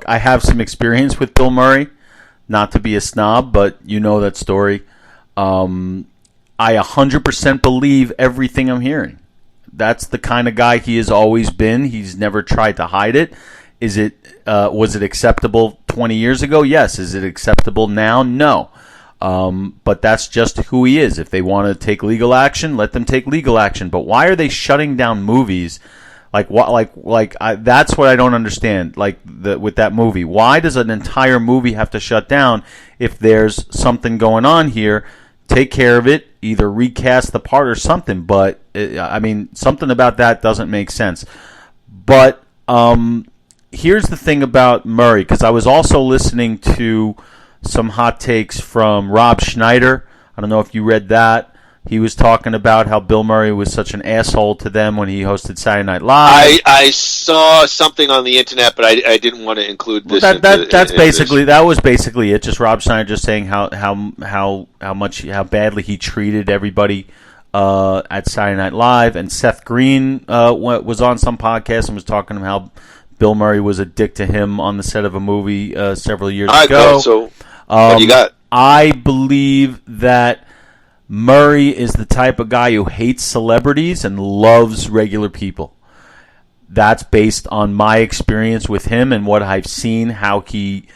have some experience with Bill Murray. Not to be a snob, but you know that story. I 100% believe everything I'm hearing. That's the kind of guy he has always been. He's never tried to hide it. Was it acceptable 20 years ago? Yes. Is it acceptable now? No. But that's just who he is. If they want to take legal action, let them take legal action. But why are they shutting down movies? That's what I don't understand. With that movie, why does an entire movie have to shut down if there's something going on here? Take care of it. Either recast the part or something. But something about that doesn't make sense. But here's the thing about Murray, because I was also listening to some hot takes from Rob Schneider. I don't know if you read that. He was talking about how Bill Murray was such an asshole to them when he hosted Saturday Night Live. I saw something on the internet, but I didn't want to include this. That was basically it. Just Rob Schneider just saying how badly he treated everybody at Saturday Night Live. And Seth Green was on some podcast and was talking about how Bill Murray was a dick to him on the set of a movie several years ago. So what do you got? I believe that Murray is the type of guy who hates celebrities and loves regular people. That's based on my experience with him and what I've seen, how he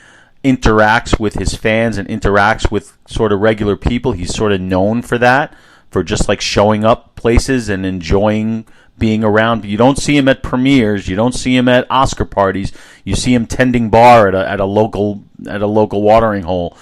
interacts with his fans and interacts with sort of regular people. He's sort of known for that, for just like showing up places and enjoying being around. You don't see him at premieres. You don't see him at Oscar parties. You see him tending bar at a local watering hole.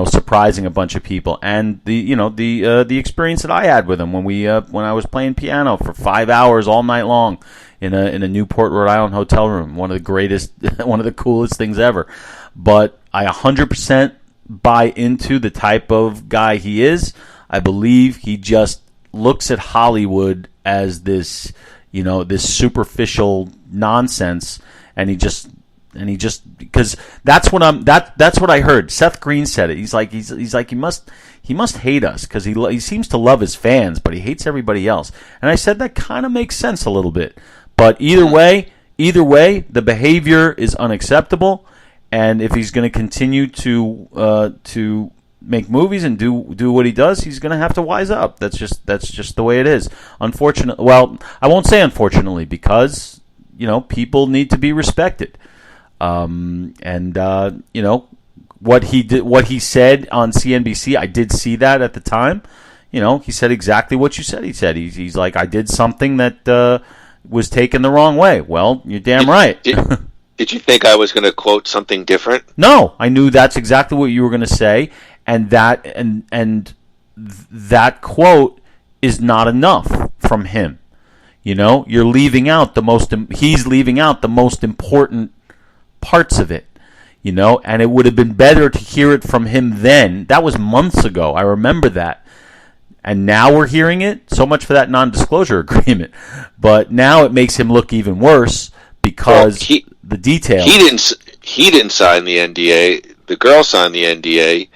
Surprising a bunch of people, and the experience that I had with him when I was playing piano for 5 hours all night long in a Newport, Rhode Island hotel room, one of the coolest things ever. But I 100% buy into the type of guy he is. I believe he just looks at Hollywood as this superficial nonsense, and he just because that's what I heard. Seth Green said it. He's like he must hate us because he seems to love his fans, but he hates everybody else. And I said that kind of makes sense a little bit. But either way, the behavior is unacceptable. And if he's going to continue to make movies and do what he does, he's going to have to wise up. That's just the way it is. Unfortunately, well, I won't say unfortunately, because people need to be respected. What he said on CNBC, I did see that at the time. He said exactly what you said. He said he's like, I did something that was taken the wrong way. Well, you're damn right. Did you think I was going to quote something different? No, I knew that's exactly what you were going to say, and that quote is not enough from him. You're leaving out he's leaving out the most important parts of it, you know, and it would have been better to hear it from him then. That was months ago. I remember that. And now we're hearing it. So much for that non-disclosure agreement. But now it makes him look even worse because the details. He didn't sign the NDA. The girl signed the NDA.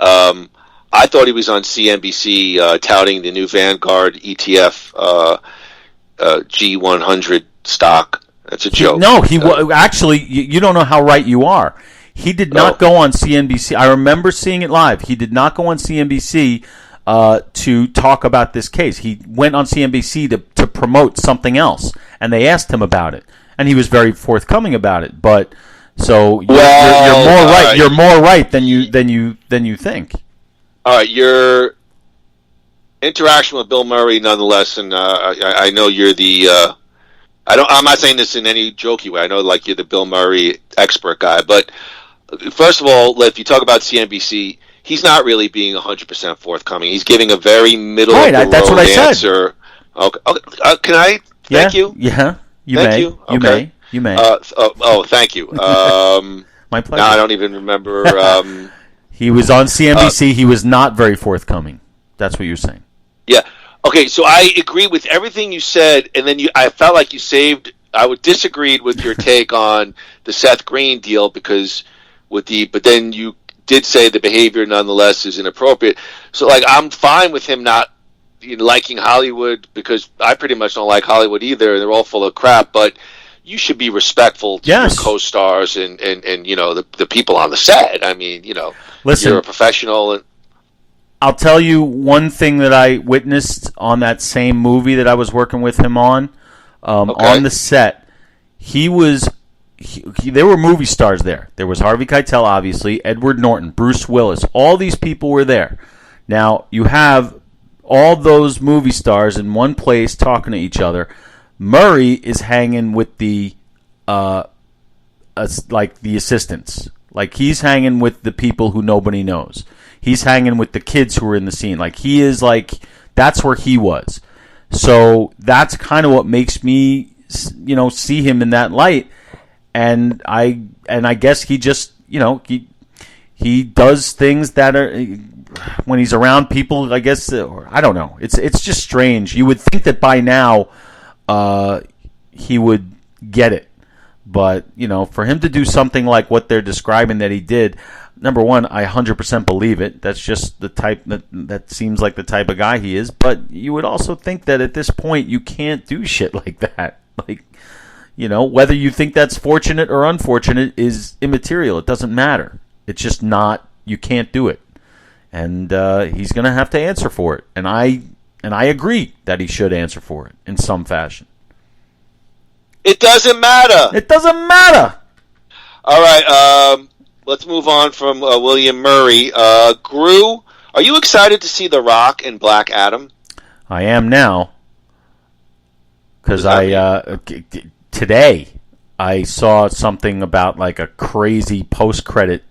I thought he was on CNBC touting the new Vanguard ETF G100 stock. That's a joke. Actually, you don't know how right you are. He did not go on CNBC. I remember seeing it live. He did not go on CNBC to talk about this case. He went on CNBC to promote something else, and they asked him about it, and he was very forthcoming about it. But so you're more right. You're more right than you think. All right, your interaction with Bill Murray, nonetheless, and I know you're the. I'm not saying this in any jokey way. I know, like, you're the Bill Murray expert guy, but first of all, if you talk about CNBC, he's not really being 100% forthcoming. He's giving a very middle of the road that's what I answer. Okay. Can I? Thank you. Yeah. You thank may. You. You okay. may. You may. Thank you. My pleasure. Now I don't even remember. He was on CNBC. He was not very forthcoming. That's what you're saying. Yeah. Okay. So I agree with everything you said, and then I felt like you saved. I would disagreed with your take on the Seth Green deal but then you did say the behavior nonetheless is inappropriate. So, like, I'm fine with him not liking Hollywood because I pretty much don't like Hollywood either. They're all full of crap, but you should be respectful to your co-stars and you know, the people on the set. I mean, you know, listen, you're a professional. And I'll tell you one thing that I witnessed on that same movie that I was working with him on the set. There were movie stars there. There was Harvey Keitel, obviously, Edward Norton, Bruce Willis. All these people were there. Now, you have all those movie stars in one place talking to each other. Murray is hanging with the assistants. Like, he's hanging with the people who nobody knows. He's hanging with the kids who are in the scene. Like, he is like, that's where he was. So that's kind of what makes me, you know, see him in that light. And I guess he just, you know, he does things that are, when he's around people, I guess, I don't know. It's just strange. You would think that by now he would get it. But, you know, for him to do something like what they're describing that he did, number one, I 100% believe it. That's just the type that seems like the type of guy he is. But you would also think that at this point you can't do shit like that. Like, you know, whether you think that's fortunate or unfortunate is immaterial. It doesn't matter. It's just not, you can't do it. And he's going to have to answer for it. And I agree that he should answer for it in some fashion. It doesn't matter. It doesn't matter. All right, let's move on from William Murray. Gru, are you excited to see The Rock and Black Adam? I am now. Because today I saw something about like a crazy post-credit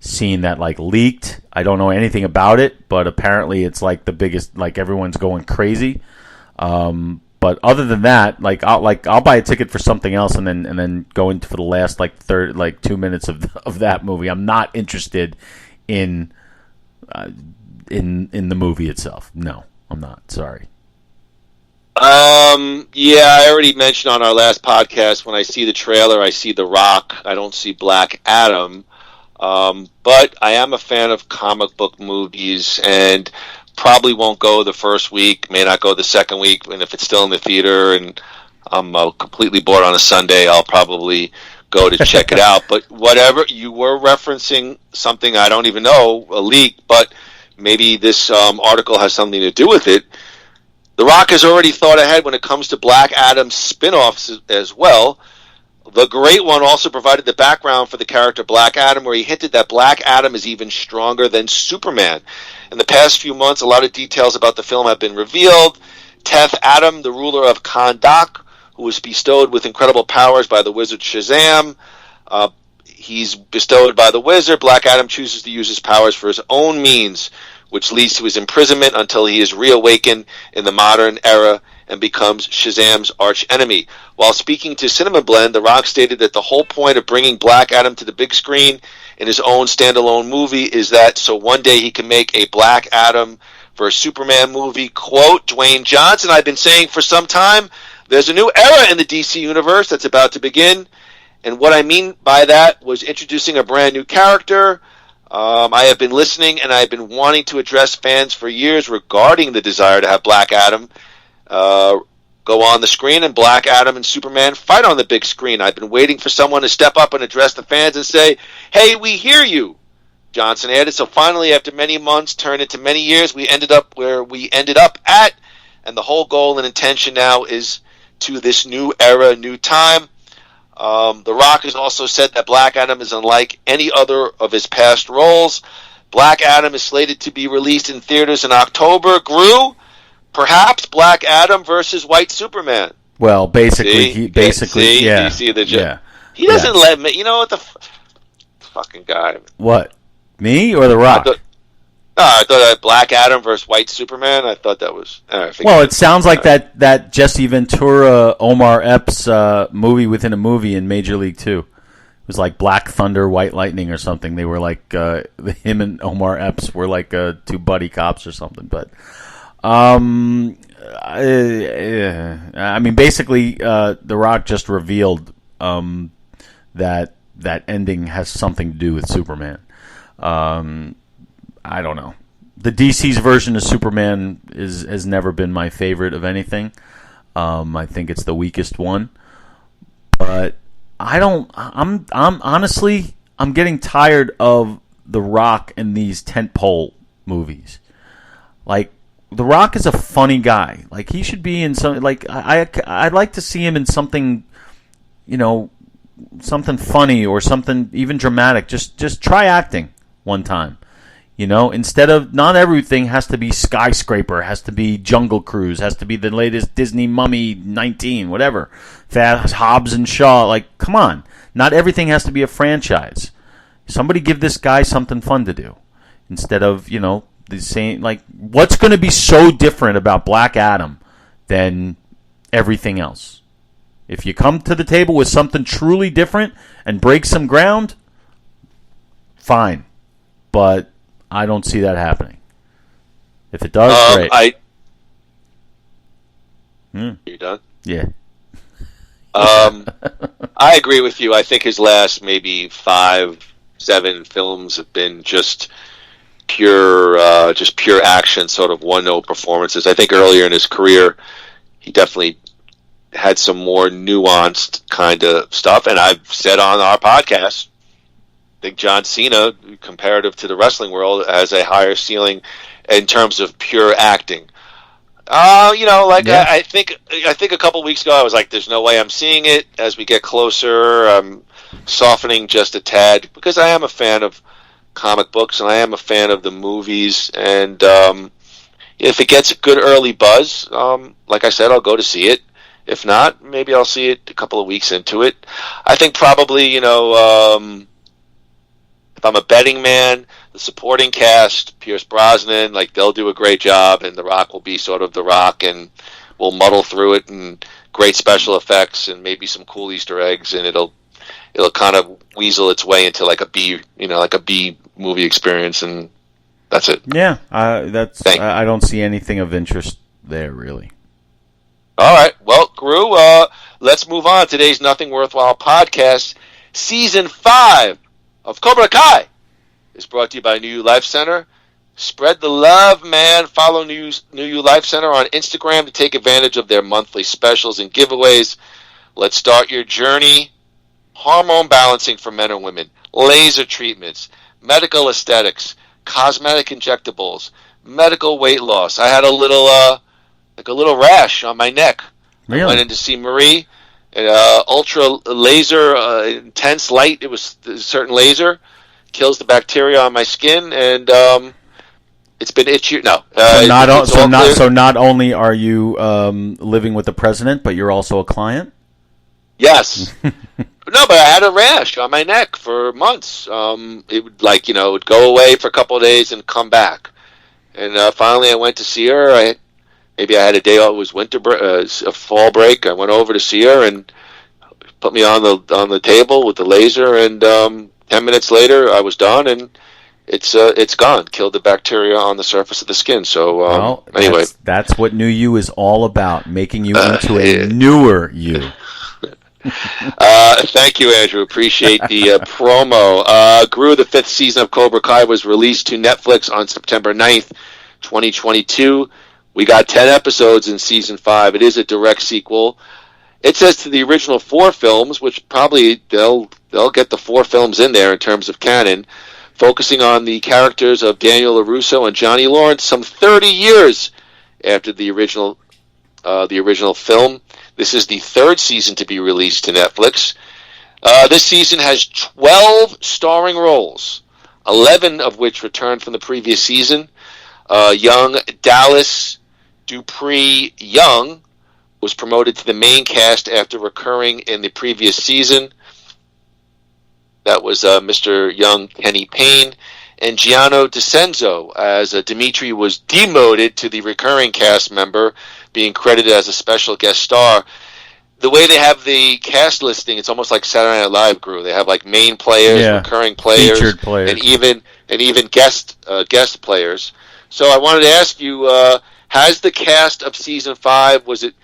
scene that like leaked. I don't know anything about it, but apparently it's like the biggest, like everyone's going crazy. But other than that, I'll buy a ticket for something else and then go into for the last 2 minutes of that movie. I'm not interested in the movie itself. No, I'm not. Sorry. Yeah, I already mentioned on our last podcast, when I see the trailer, I see The Rock. I don't see Black Adam. But I am a fan of comic book movies and probably won't go the first week, may not go the second week, and if it's still in the theater and I'm completely bored on a Sunday, I'll probably go to check it out. But whatever, you were referencing something I don't even know, a leak, but maybe this article has something to do with it. The Rock has already thought ahead when it comes to Black Adam's spin-offs as well. The Great One also provided the background for the character Black Adam, where he hinted that Black Adam is even stronger than Superman. In the past few months, a lot of details about the film have been revealed. Teth Adam, the ruler of Kahndaq, who was bestowed with incredible powers by the wizard Shazam. He's bestowed by the wizard. Black Adam chooses to use his powers for his own means, which leads to his imprisonment until he is reawakened in the modern era and becomes Shazam's arch-enemy. While speaking to Cinema Blend, The Rock stated that the whole point of bringing Black Adam to the big screen in his own standalone movie is that so one day he can make a Black Adam versus Superman movie. Quote, Dwayne Johnson, I've been saying for some time, there's a new era in the DC universe that's about to begin. And what I mean by that was introducing a brand new character. I have been listening and I've been wanting to address fans for years regarding the desire to have Black Adam go on the screen and Black Adam and Superman fight on the big screen. I've been waiting for someone to step up and address the fans and say, hey, we hear you. Johnson added, so finally, after many months, turned into many years, we ended up where we ended up at, and the whole goal and intention now is to this new era, new time. The Rock has also said that Black Adam is unlike any other of his past roles. Black Adam is slated to be released in theaters in October. Gru, perhaps Black Adam versus White Superman. Well, basically, yeah. You see the joke? Yeah. He doesn't let me. You know what the fucking guy? What? Me or The Rock? I thought that Black Adam versus White Superman. I thought that was. Well, it sounds like that Jesse Ventura, Omar Epps movie within a movie in Major League 2. It was like Black Thunder, White Lightning or something. They were like him and Omar Epps were like two buddy cops or something. But I mean, basically, The Rock just revealed that ending has something to do with Superman. I don't know. The DC's version of Superman has never been my favorite of anything. I think it's the weakest one. But I'm honestly getting tired of The Rock in these tentpole movies. Like, The Rock is a funny guy. Like, he should be in some, like, I'd like to see him in something, something funny or something even dramatic. Just try acting one time. Instead of, not everything has to be Skyscraper, has to be Jungle Cruise, has to be the latest Disney Mummy 19, whatever. Hobbs and Shaw, like, come on. Not everything has to be a franchise. Somebody give this guy something fun to do. Instead of, the same, like, what's going to be so different about Black Adam than everything else? If you come to the table with something truly different and break some ground, fine. But I don't see that happening. If it does, great. You done? Yeah. I agree with you. I think his last maybe 5-7 films have been just pure action, sort of one-note performances. I think earlier in his career, he definitely had some more nuanced kind of stuff. And I've said on our podcast, I think John Cena, comparative to the wrestling world, has a higher ceiling in terms of pure acting. I think a couple weeks ago I was like, "There's no way I'm seeing it." As we get closer, I'm softening just a tad because I am a fan of comic books and I am a fan of the movies. And if it gets a good early buzz, like I said, I'll go to see it. If not, maybe I'll see it a couple of weeks into it. I think probably, if I'm a betting man, the supporting cast, Pierce Brosnan, like, they'll do a great job, and The Rock will be sort of The Rock, and we'll muddle through it, and great special effects, and maybe some cool Easter eggs, and it'll kind of weasel its way into like a B movie experience, and that's it. Yeah, I don't see anything of interest there, really. All right, well, Gru, let's move on. Today's Nothing Worthwhile podcast, Season 5 of Cobra Kai is brought to you by New You Life Center. Spread the love, man. Follow New You Life Center on Instagram to take advantage of their monthly specials and giveaways. Let's start your journey. Hormone balancing for men and women, laser treatments, medical aesthetics, cosmetic injectables, medical weight loss. I had a little rash on my neck. Really? I went in to see Marie. Ultra laser, intense light. It was a certain laser, kills the bacteria on my skin, and it's been itchy. No, so not only are you living with the president, but you're also a client. Yes. No, but I had a rash on my neck for months. It would it would go away for a couple of days and come back. And finally, I went to see her. Maybe I had a day off. It was a fall break. I went over to see her and put me on the table with the laser. And 10 minutes later, I was done, and it's gone. Killed the bacteria on the surface of the skin. So anyway, that's what New You is all about, making you into a newer you. Thank you, Andrew. Appreciate the promo. Gru, the 5th season of Cobra Kai was released to Netflix on September 9th, 2022. We got 10 episodes in season 5. It is a direct sequel. It says to the original 4 films, which probably they'll get the 4 films in there in terms of canon, focusing on the characters of Daniel LaRusso and Johnny Lawrence some 30 years after the original film. This is the 3rd season to be released to Netflix. This season has 12 starring roles, 11 of which returned from the previous season. Young Dallas Dupree Young was promoted to the main cast after recurring in the previous season. That was Mr. Young Kenny Payne. And Gianno DiCenzo as Dimitri was demoted to the recurring cast member, being credited as a special guest star. The way they have the cast listing, it's almost like Saturday Night Live Gru. They have like main players, recurring players, featured players, and even guest players. So I wanted to ask you, has the cast of season 5, was it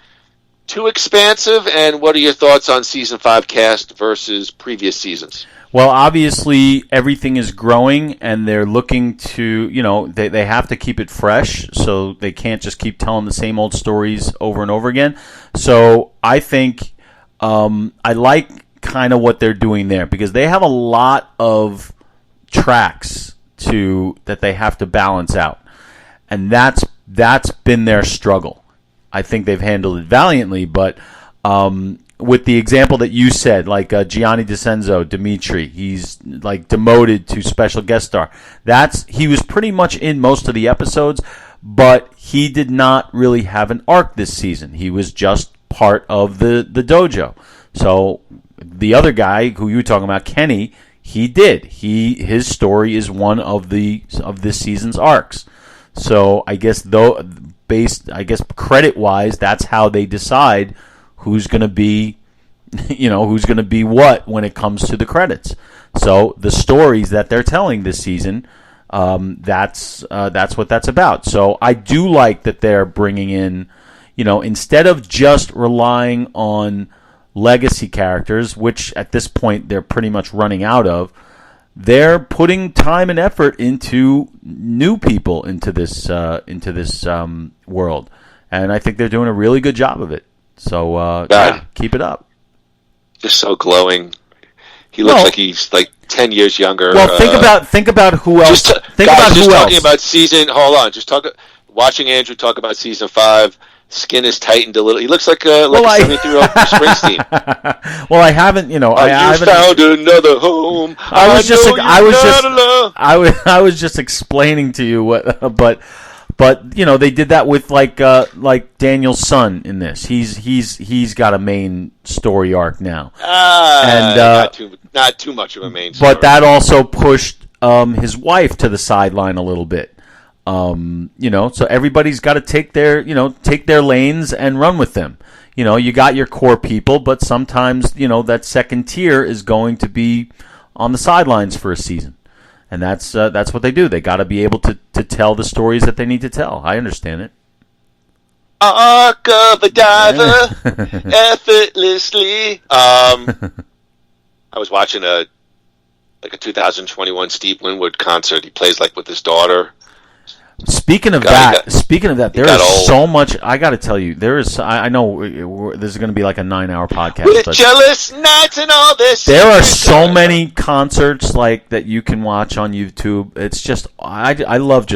too expansive? And what are your thoughts on season 5 cast versus previous seasons? Well, obviously everything is growing, and they're looking to, they have to keep it fresh, so they can't just keep telling the same old stories over and over again. So I think I like kind of what they're doing there, because they have a lot of tracks that they have to balance out, and that's been their struggle. I think they've handled it valiantly, but with the example that you said, like Gianni DiCenzo, Dimitri, he's like demoted to special guest star. He was pretty much in most of the episodes, but he did not really have an arc this season. He was just part of the dojo. So the other guy who you were talking about, Kenny, he did. His story is one of this season's arcs. So I guess credit wise, that's how they decide who's going to be, who's going to be what when it comes to the credits. So the stories that they're telling this season, that's what that's about. So I do like that they're bringing in, instead of just relying on legacy characters, which at this point they're pretty much running out of, they're putting time and effort into new people into this world, and I think they're doing a really good job of it. So keep it up. Just so glowing. He looks like he's like 10 years younger. Well, think about who else. Talking about season. Hold on. Watching Andrew talk about season 5. Skin is tightened a little. He looks like a 73-year-old Springsteen. Well, I haven't. I haven't found another home. I was just explaining to you what, but they did that with like Daniel's son in this. He's got a main story arc now, and not too much of a main story. But that also pushed his wife to the sideline a little bit. So everybody's got to take their lanes and run with them. You got your core people, but sometimes that second tier is going to be on the sidelines for a season. And that's what they do. They got to be able to tell the stories that they need to tell. I understand it. Arc of a diver, effortlessly. I was watching a 2021 Steve Winwood concert. He plays with his daughter. Speaking of that, there is so much. I got to tell you, there is. I know this is going to be like a 9-hour podcast. With jealous nights and all this. There are so many concerts that you can watch on YouTube. It's just I love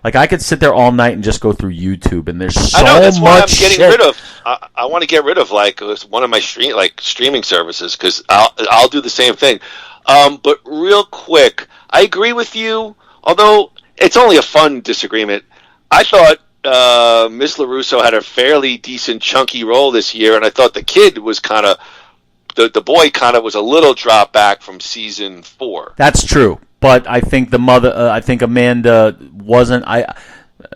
I could sit there all night and just go through YouTube, and there's so much. I know, that's why I'm getting rid of. I want to get rid of one of my streaming services, because I'll do the same thing. But real quick, I agree with you, although. It's only a fun disagreement. I thought Miss LaRusso had a fairly decent, chunky role this year, and I thought the kid was kind of the boy kind of was a little drop back from season 4. That's true, but I think the mother, I think Amanda wasn't.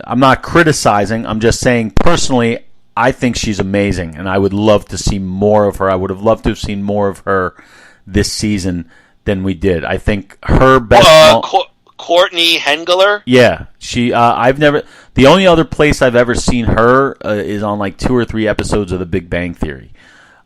I'm not criticizing. I'm just saying personally, I think she's amazing, and I would love to see more of her. I would have loved to have seen more of her this season than we did. I think her best. Courtney Hengler. Yeah, she. I've never. The only other place I've ever seen her is on like 2 or 3 episodes of The Big Bang Theory.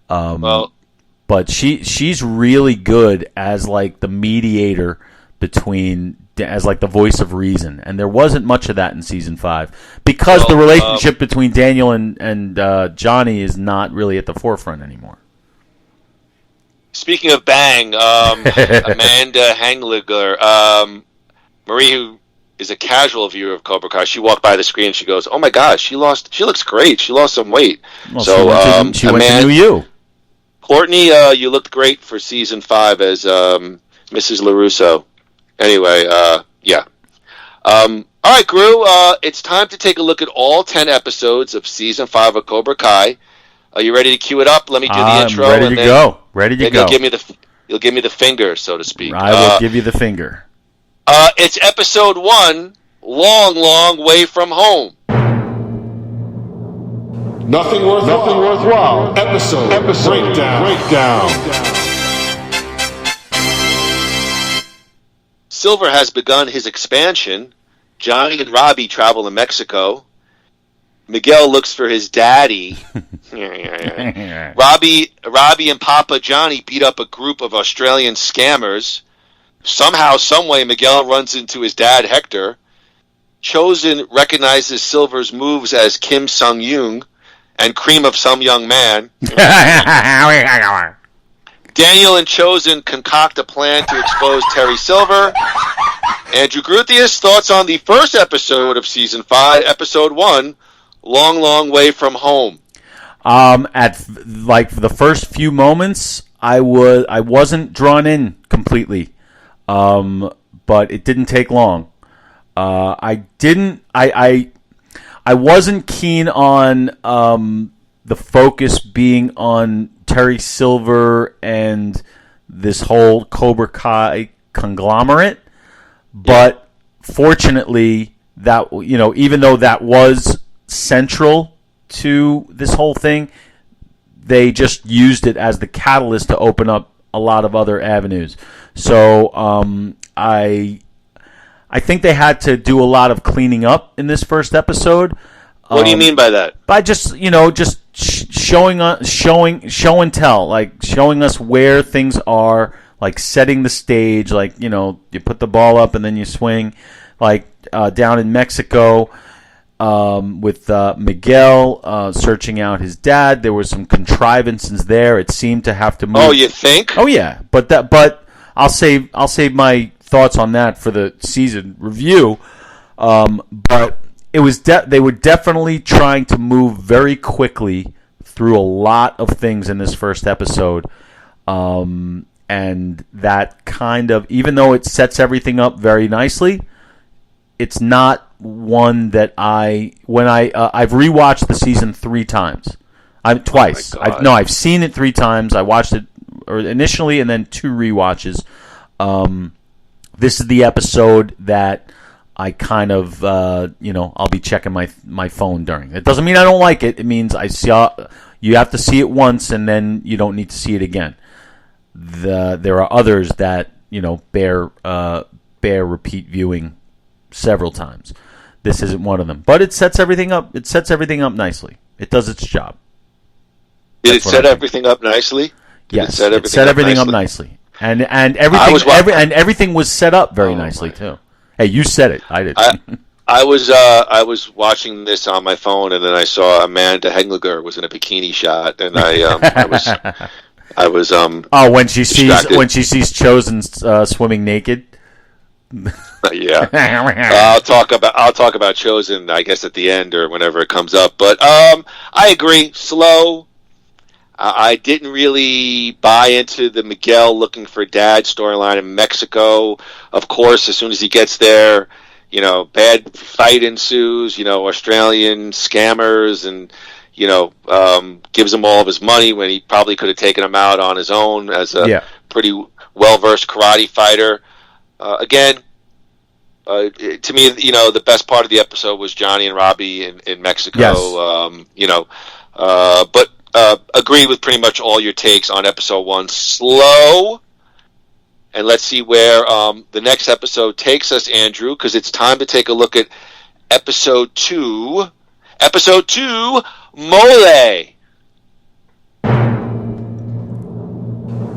But she's really good as like the mediator between, as like the voice of reason, and there wasn't much of that in season 5 because the relationship between Daniel and Johnny is not really at the forefront anymore. Speaking of Bang, Amanda Hengler, Marie, who is a casual viewer of Cobra Kai, she walked by the screen and she goes, "Oh my gosh, she looks great. She lost some weight." Well, she went to New You. Courtney, you looked great for season 5 as Mrs. LaRusso. Anyway, yeah. All right, Gru, it's time to take a look at all 10 episodes of season 5 of Cobra Kai. Are you ready to cue it up? Let me do the intro. Ready to go. Ready to go. You'll give me the finger, so to speak. I will give you the finger. It's episode 1, Long, Long Way From Home. Nothing worthwhile. Episode breakdown. Silver has begun his expansion. Johnny and Robbie travel to Mexico. Miguel looks for his daddy. Robbie and Papa Johnny beat up a group of Australian scammers. Somehow, someway, Miguel runs into his dad, Hector. Chosen recognizes Silver's moves as Kim Sung-young and cream of some young man. Daniel and Chosen concoct a plan to expose Terry Silver. Andrew Gruthius, thoughts on the first episode of season 5, episode 1, Long, Long Way From Home. At like the first few moments, I wasn't drawn in completely, but it didn't take long. I wasn't keen on the focus being on Terry Silver and this whole Cobra Kai conglomerate, but fortunately, that even though that was central to this whole thing, they just used it as the catalyst to open up a lot of other avenues. So I think they had to do a lot of cleaning up in this first episode. What do you mean by that? By just showing show and tell, like showing us where things are, like setting the stage, like you put the ball up and then you swing, like down in Mexico. With Miguel searching out his dad, there were some contrivances there. It seemed to have to move. Oh, you think? Oh, yeah. But I'll save my thoughts on that for the season review. But it was they were definitely trying to move very quickly through a lot of things in this first episode, and that kind of, even though it sets everything up very nicely, it's not one that I've rewatched the season 3 times. Twice. I've seen it 3 times. I watched it initially and then 2 rewatches. This is the episode that I kind of I'll be checking my phone during. It doesn't mean I don't like it. It means you have to see it once and then you don't need to see it again. There are others that bear repeat viewing several times. This isn't one of them, but it sets everything up. It sets everything up nicely. It does its job. Did it set everything up nicely? Yes, it set everything up nicely, and everything was set up very nicely too. Hey, you said it. I did. I was watching this on my phone, and then I saw Amanda Hengler was in a bikini shot, and I was oh, when she sees Chosen swimming naked. Yeah, I'll talk about Chosen, I guess, at the end or whenever it comes up. But I agree, slow. I didn't really buy into the Miguel looking for dad storyline in Mexico. Of course, as soon as he gets there, bad fight ensues. Australian scammers, and gives him all of his money when he probably could have taken him out on his own as a pretty well-versed karate fighter. Again, To me, the best part of the episode was Johnny and Robbie in Mexico. Yes. But agree with pretty much all your takes on episode 1. Slow. And let's see where the next episode takes us, Andrew, because it's time to take a look at episode 2. Episode 2, Mole.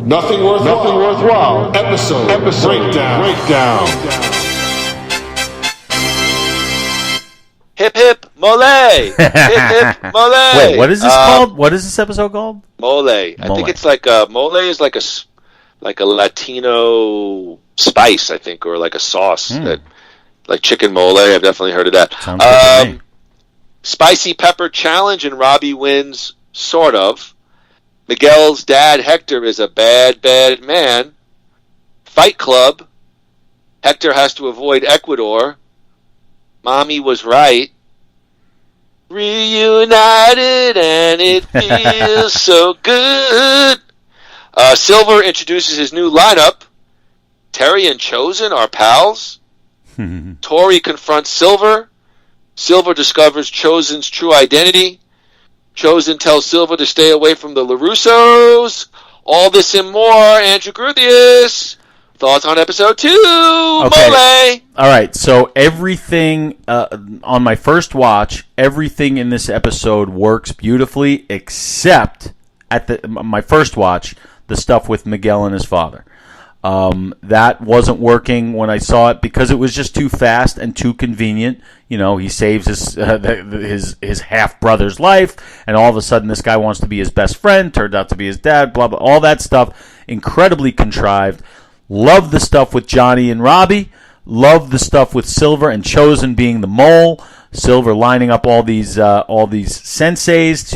Nothing worthwhile. Episode breakdown. Hip hip mole. Hip hip mole. Wait, what is this called? What is this episode called? Mole. I think it's like mole is like a Latino spice, I think, or like a sauce that, like chicken mole. I've definitely heard of that. Sounds good to me. Spicy pepper challenge, and Robbie wins, sort of. Miguel's dad, Hector, is a bad, bad man. Fight Club. Hector has to avoid Ecuador. Mommy was right. Reunited, and it feels so good. Silver introduces his new lineup. Terry and Chosen are pals. Tori confronts Silver. Silver discovers Chosen's true identity. Chosen tells Silver to stay away from the LaRussos. All this and more. Andrew Gruthius. Thoughts on episode 2? Okay. Mole. All right. So everything on my first watch, everything in this episode works beautifully, except at my first watch, the stuff with Miguel and his father. That wasn't working when I saw it because it was just too fast and too convenient. He saves his half brother's life, and all of a sudden this guy wants to be his best friend. Turned out to be his dad. Blah blah. All that stuff, incredibly contrived. Love the stuff with Johnny and Robbie. Love the stuff with Silver and Chosen being the mole. Silver lining up all these senseis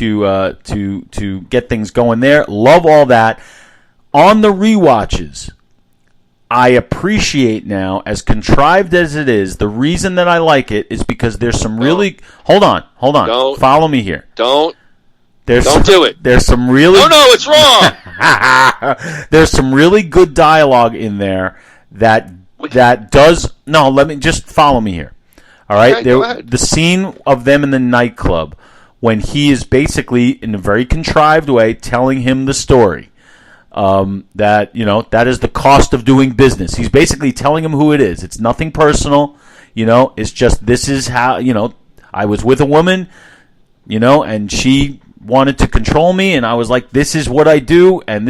to get things going there. Love all that. On the rewatches, I appreciate now, as contrived as it is, the reason that I like it is because there's some really... Hold on. Don't. Follow me here. Don't Don't do it. There's some really... No, it's wrong. There's some really good dialogue in there that does... No, let me... Just follow me here. All right? Okay, go ahead. The scene of them in the nightclub when he is basically, in a very contrived way, telling him the story. That is the cost of doing business. He's basically telling him who it is. It's nothing personal, it's just, this is how, I was with a woman, and she wanted to control me, and I was like, this is what I do, and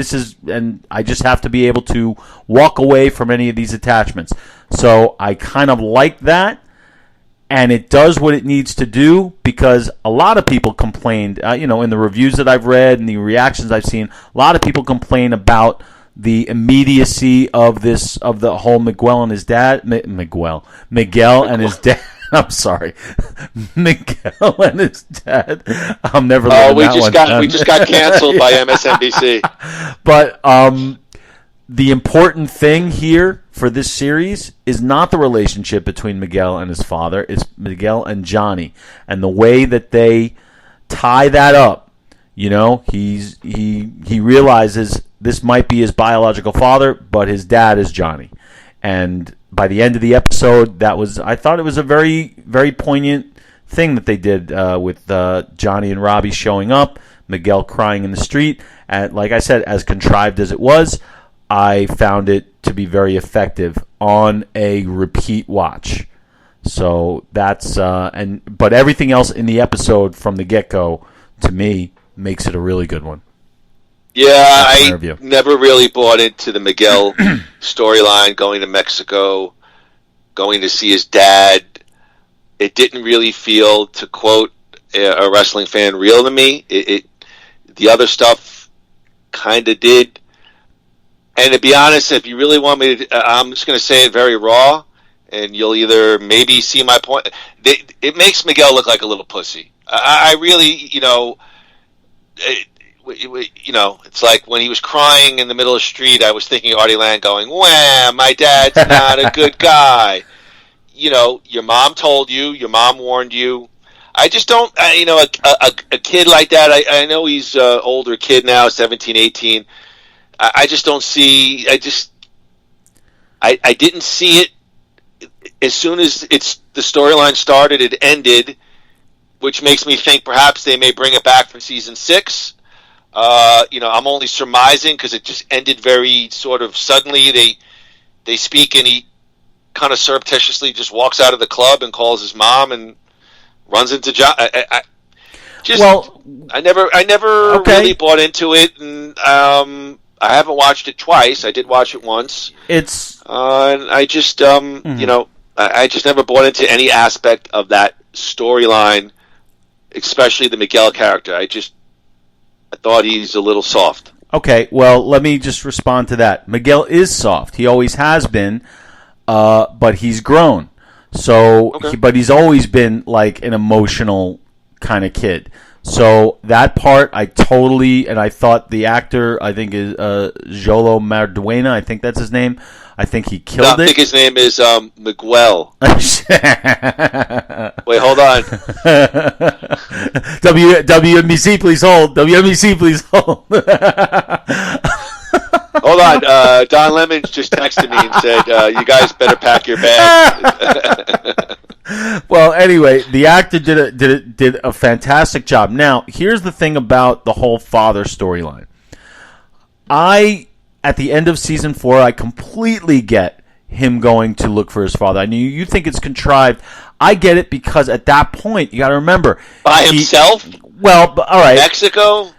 I just have to be able to walk away from any of these attachments. So I kind of like that. And it does what it needs to do, because a lot of people complained, in the reviews that I've read and the reactions I've seen, a lot of people complain about the immediacy of the whole Miguel and his dad. Miguel and his dad. I'm sorry, Miguel and his dad. I'm never. We just got canceled by MSNBC. But the important thing here for this series is not the relationship between Miguel and his father. It's Miguel and Johnny, and the way that they tie that up. He realizes this might be his biological father, but his dad is Johnny. And by the end of the episode, I thought it was a very, very poignant thing that they did with Johnny and Robbie showing up, Miguel crying in the street. And like I said, as contrived as it was, I found it to be very effective on a repeat watch. So that's but everything else in the episode from the get-go, to me, makes it a really good one. Yeah, I never really bought into the Miguel storyline, going to Mexico, going to see his dad. It didn't really feel, to quote a wrestling fan, real to me. The other stuff kind of did. And to be honest, if you really want me to, I'm just going to say it very raw, and you'll either maybe see my point. It makes Miguel look like a little pussy. I really, it's like when he was crying in the middle of the street, I was thinking of Artie Lang going, "Wham, my dad's not a good guy." Your mom told you, your mom warned you. I just don't, a kid like that, I know he's an older kid now, 17, 18. I just don't see, I didn't see it. as soon as the storyline started, it ended, which makes me think perhaps they may bring it back for season 6. I'm only surmising because it just ended very sort of suddenly. They speak and he kind of surreptitiously just walks out of the club and calls his mom and runs into John. I never really bought into it, and I haven't watched it twice. I did watch it once. And I just I just never bought into any aspect of that storyline, especially the Miguel character. I thought he's a little soft. Okay, well, let me just respond to that. Miguel is soft. He always has been, but he's grown. So, but he's always been like an emotional kind of kid. So that part, I thought the actor, I think is Jolo Marduena, I think that's his name. I think he killed it. I think his name is Migwell. Wait, hold on. WMBC, please hold. WMBC, please hold. Hold on. Don Lemons just texted me and said, you guys better pack your bags. Well, anyway, the actor did a fantastic job. Now, here's the thing about the whole father storyline. At the end of season 4, I completely get him going to look for his father. I know you think it's contrived. I get it because at that point, you got to remember. By himself? Well, all right. Mexico? All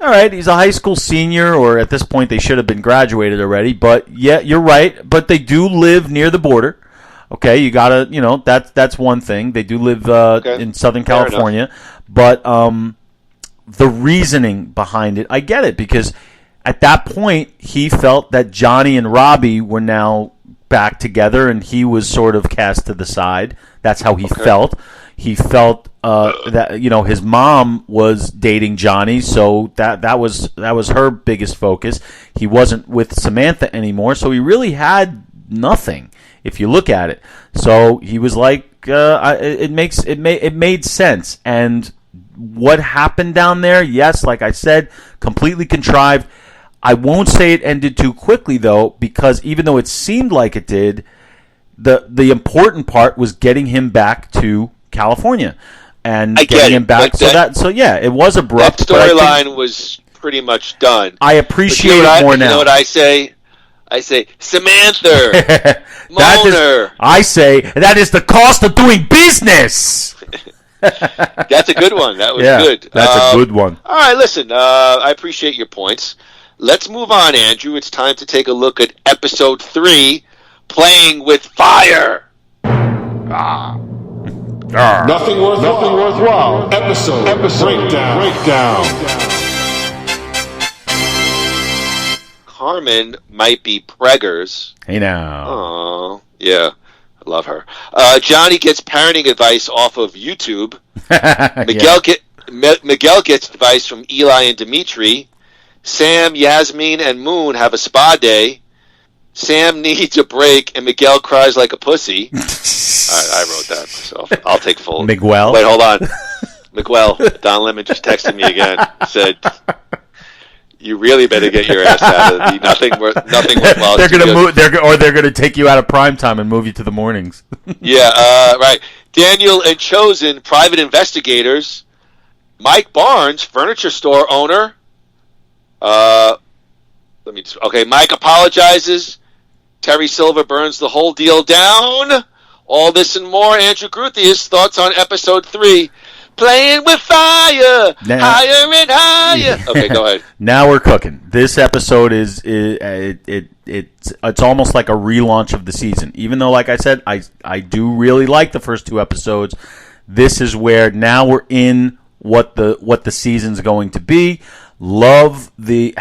right, he's a high school senior, or at this point they should have been graduated already. But yeah, you're right. But they do live near the border. Okay, you gotta, that's one thing. They do live in Southern California. But the reasoning behind it, I get it, because at that point he felt that Johnny and Robbie were now back together, and he was sort of cast to the side. That's how he felt. He felt that his mom was dating Johnny, so that was her biggest focus. He wasn't with Samantha anymore, so he really had nothing if you look at it. So he was like, it made sense. And what happened down there? Yes, like I said, completely contrived. I won't say it ended too quickly though, because even though it seemed like it did, the important part was getting him back to California and getting him back. It was abrupt. That storyline was pretty much done. I appreciate it more now. You know what I say? I say, Samantha, Moaner. I say, that is the cost of doing business. That's a good one. That was good. That's a good one. All right, listen, I appreciate your points. Let's move on, Andrew. It's time to take a look at episode 3, Playing with Fire. Nothing worthwhile. Episode breakdown. Carmen might be preggers. Hey now. Oh, yeah. I love her. Johnny gets parenting advice off of YouTube. Miguel gets advice from Eli and Dimitri. Sam, Yasmin, and Moon have a spa day. Sam needs a break, and Miguel cries like a pussy. I wrote that myself. I'll take full. Migwell. Wait, hold on. Migwell. Don Lemon just texted me again. Said, "You really better get your ass out of the nothing worthwhile." They're gonna move. They're gonna take you out of prime time and move you to the mornings. Yeah. Right. Daniel and Chosen, private investigators. Mike Barnes, furniture store owner. Mike apologizes. Terry Silver burns the whole deal down. All this and more. Andrew Gruthius, thoughts on episode 3. Playing with fire, higher and higher. Okay, go ahead. Now we're cooking. This episode it's almost like a relaunch of the season. Even though, like I said, I do really like the first 2 episodes. This is where now we're in what the season's going to be. Love the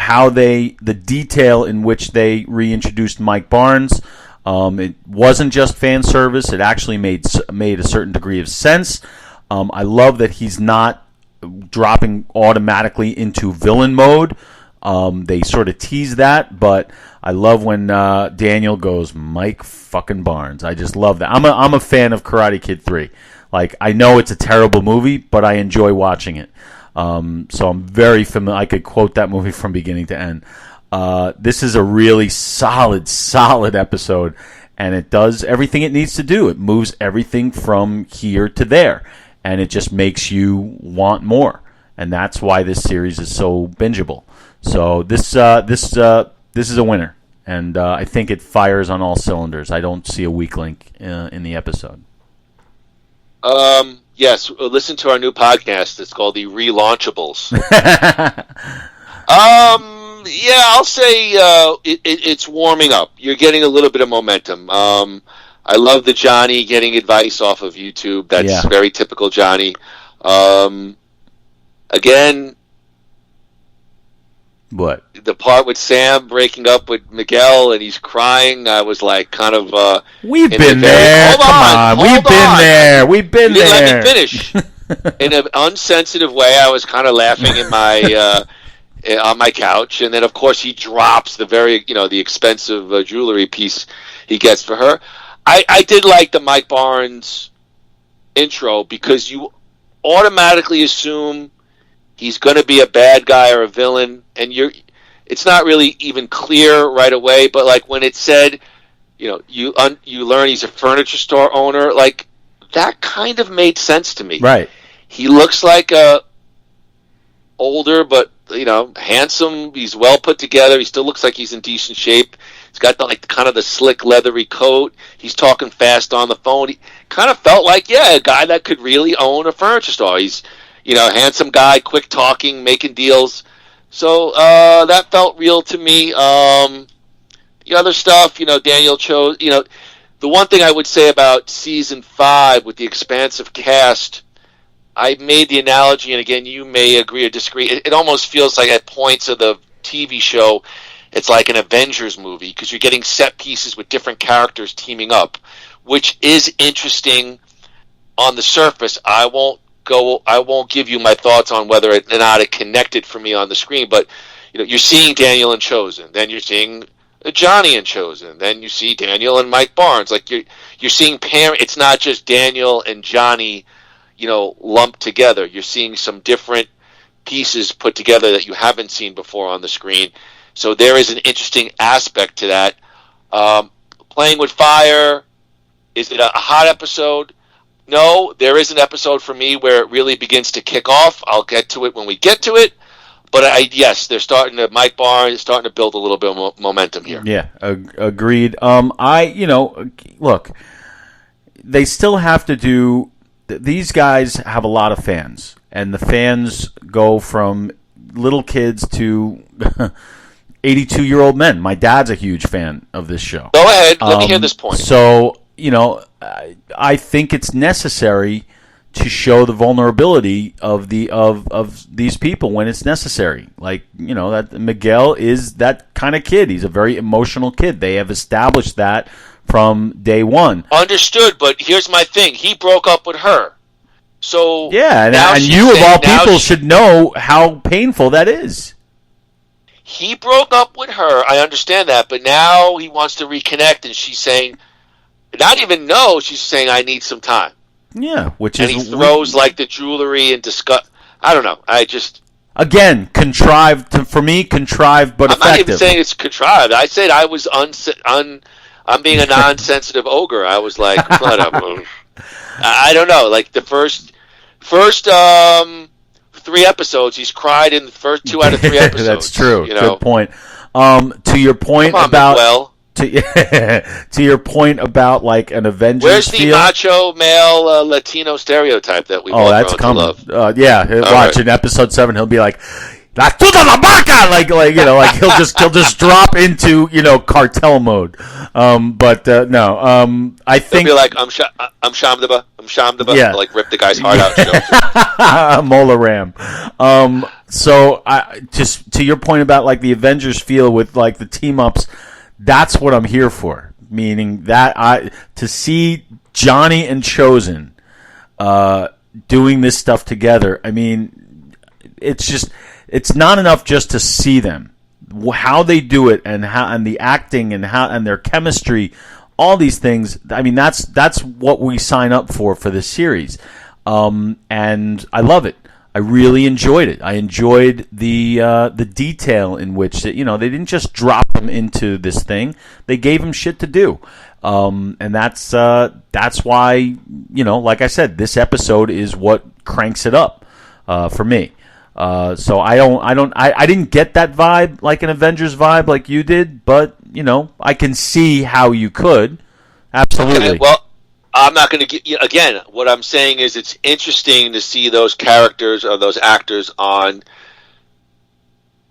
detail in which they reintroduced Mike Barnes. It wasn't just fan service; it actually made a certain degree of sense. I love that he's not dropping automatically into villain mode. They sort of tease that, but I love when Daniel goes Mike fucking Barnes. I just love that. I'm a fan of Karate Kid 3. Like, I know it's a terrible movie, but I enjoy watching it. So I'm very familiar. I could quote that movie from beginning to end. This is a really solid episode. and it does everything it needs to do. It moves everything from here to there, and it just makes you want more. And that's why this series is so bingeable. So this is a winner, and I think it fires on all cylinders. I don't see a weak link in the episode. Yes, listen to our new podcast. It's called the Relaunchables. Yeah, I'll say it's warming up. You're getting a little bit of momentum. I love the Johnny getting advice off of YouTube. That's very typical Johnny. Again, what? The part with Sam breaking up with Miguel and he's crying, I was like kind of... We've been there. Come on. We've been there. We've been there. Let me finish. In an unsensitive way, I was kind of laughing in my... on my couch, and then of course he drops the the expensive jewelry piece he gets for her. I did like the Mike Barnes intro because you automatically assume he's going to be a bad guy or a villain, and it's not really even clear right away. But like when it said, you learn he's a furniture store owner, like that kind of made sense to me. Right. He looks like a older but handsome. He's well put together. He still looks like he's in decent shape. He's got the slick leathery coat. He's talking fast on the phone. He kind of felt like a guy that could really own a furniture store. He's handsome guy, quick talking, making deals. So that felt real to me. The other stuff, Daniel chose. The one thing I would say about season 5 with the expansive cast. I made the analogy, and again, you may agree or disagree. It almost feels like at points of the TV show, it's like an Avengers movie because you're getting set pieces with different characters teaming up, which is interesting on the surface. I won't give you my thoughts on whether or not it connected for me on the screen, but you're seeing Daniel and Chosen, then you're seeing Johnny and Chosen, then you see Daniel and Mike Barnes. Like you're seeing it's not just Daniel and Johnny lumped together. You're seeing some different pieces put together that you haven't seen before on the screen. So there is an interesting aspect to that. Playing with fire, is it a hot episode? No, there is an episode for me where it really begins to kick off. I'll get to it when we get to it. But Mike Barnes is starting to build a little bit of momentum here. Yeah, agreed. Look, they still have to do... These guys have a lot of fans, and the fans go from little kids to 82-year-old men. My dad's a huge fan of this show. Go ahead. Let me hear this point. So, I think it's necessary to show the vulnerability of these people when it's necessary. Like, that Miguel is that kind of kid. He's a very emotional kid. They have established that from day one. Understood, but here's my thing. He broke up with her. So yeah, and you of all people should know how painful that is. He broke up with her. I understand that, but now he wants to reconnect, and she's saying, she's saying, I need some time. Yeah, and he throws the jewelry and discuss. I don't know. I just again contrived but effective. I'm not even saying it's contrived. I said I was I'm being a non-sensitive ogre. I was like, whatever. I don't know. Like the first 3 episodes, he's cried in the first 2 out of 3 episodes. That's true. Good point. To your point about to your point about like an Avengers. Where's the macho male Latino stereotype that we all that's coming. Love? Watch in episode 7. He'll be like, "La tuta la vaca!" Like he'll just drop into cartel mode. I think he'll be like, I'm Shamdaba. Yeah. Like rip the guy's heart out. Mola Ram. So just to your point about like the Avengers feel with like the team ups, that's what I'm here for. Meaning that to see Johnny and Chosen doing this stuff together. I mean, it's not enough just to see them. How they do it and the acting and their chemistry, all these things. I mean, that's what we sign up for this series, and I love it. I really enjoyed it. I enjoyed the detail in which they didn't just drop him into this thing. They gave him shit to do. And that's why, like I said, this episode is what cranks it up for me. So I didn't get that vibe, like an Avengers vibe like you did, but I can see how you could. Absolutely. Okay, well, I'm not going to get, again, what I'm saying is it's interesting to see those characters or those actors on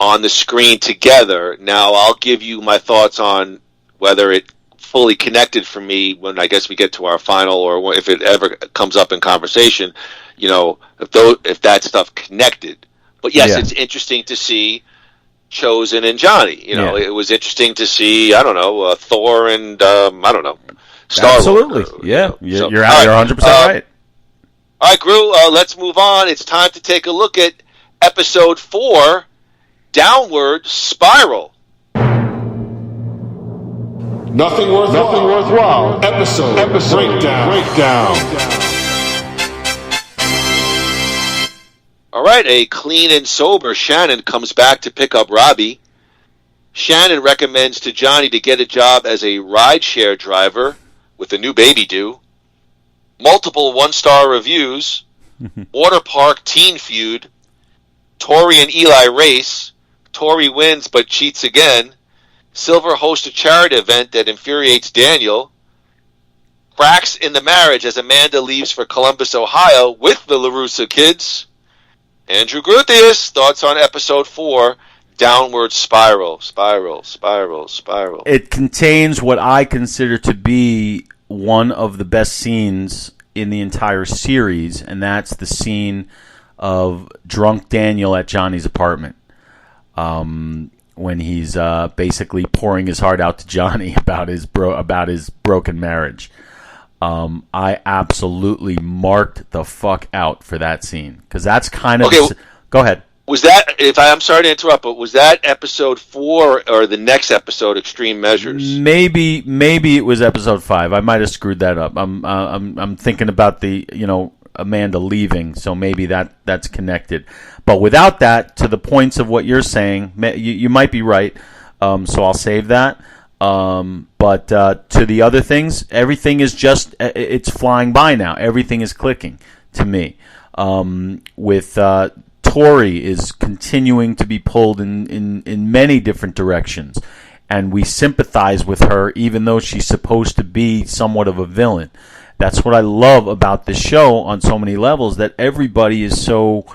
the screen together. Now, I'll give you my thoughts on whether it fully connected for me when I guess we get to our final, or if it ever comes up in conversation, if that stuff connected. But yes, It's interesting to see Chosen and Johnny. It was interesting to see, Thor and, Star-Lord. Absolutely. You're 100% right. All right, Gru, let's move on. It's time to take a look at episode 4, Downward Spiral. Nothing worthwhile. Episode breakdown. All right, a clean and sober Shannon comes back to pick up Robbie. Shannon recommends to Johnny to get a job as a rideshare driver with a new baby due. Multiple 1-star reviews. Water Park Teen Feud. Tori and Eli race. Tori wins but cheats again. Silver hosts a charity event that infuriates Daniel. Cracks in the marriage as Amanda leaves for Columbus, Ohio with the LaRusso kids. Andrew Gruthius, thoughts on episode 4, Downward Spiral. It contains what I consider to be one of the best scenes in the entire series, and that's the scene of drunk Daniel at Johnny's apartment. When he's basically pouring his heart out to Johnny about his broken marriage. I absolutely marked the fuck out for that scene, because that's kind of... Okay, go ahead. Was that, I'm sorry to interrupt, but was that episode 4 or the next episode, Extreme Measures? Maybe it was episode 5. I might have screwed that up. I'm thinking about the Amanda leaving, so maybe that's connected. But without that, to the points of what you're saying, you might be right. So I'll save that. But to the other things, everything is just, it's flying by now. Everything is clicking to me. With Tori is continuing to be pulled in many different directions, and we sympathize with her even though she's supposed to be somewhat of a villain. That's what I love about this show on so many levels, that everybody is so,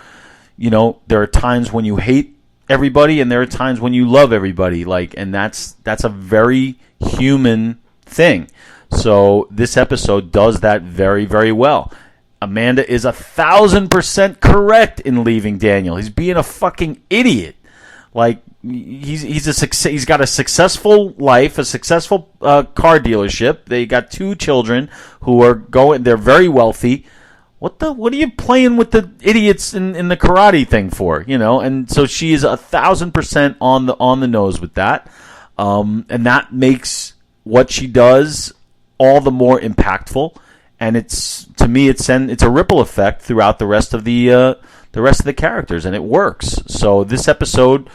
there are times when you hate everybody and there are times when you love everybody, and that's a very human thing. So this episode does that very, very well. Amanda is 1,000% correct in leaving Daniel. He's being a fucking idiot. He's got a successful life, a successful car dealership. They got 2 children who are they're very wealthy. What are you playing with the idiots in the karate thing for? And so she is 1,000% on the nose with that, and that makes what she does all the more impactful. And it's a ripple effect throughout the rest of the characters, and it works. So this episode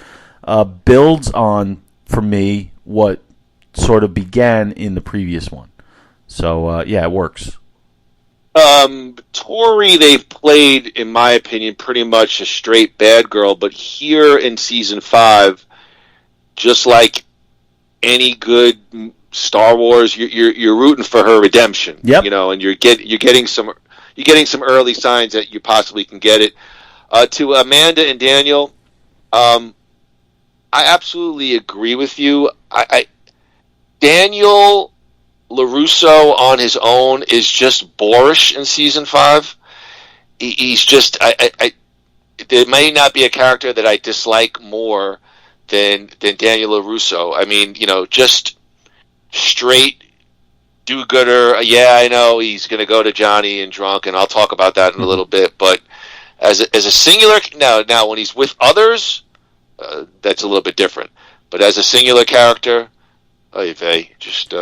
builds on, for me, what sort of began in the previous one. So it works. Tori, they've played, in my opinion, pretty much a straight bad girl, but here in season 5, just like any good Star Wars, you're rooting for her redemption. Yep. And you're getting some early signs that you possibly can get it. To Amanda and Daniel, I absolutely agree with you. Daniel LaRusso on his own is just boorish in season 5. He's just there may not be a character that I dislike more than Daniel LaRusso. I mean, just straight do-gooder. Yeah, I know he's going to go to Johnny and drunk, and I'll talk about that in a little bit. But as a singular, now when he's with others, that's a little bit different. But as a singular character, just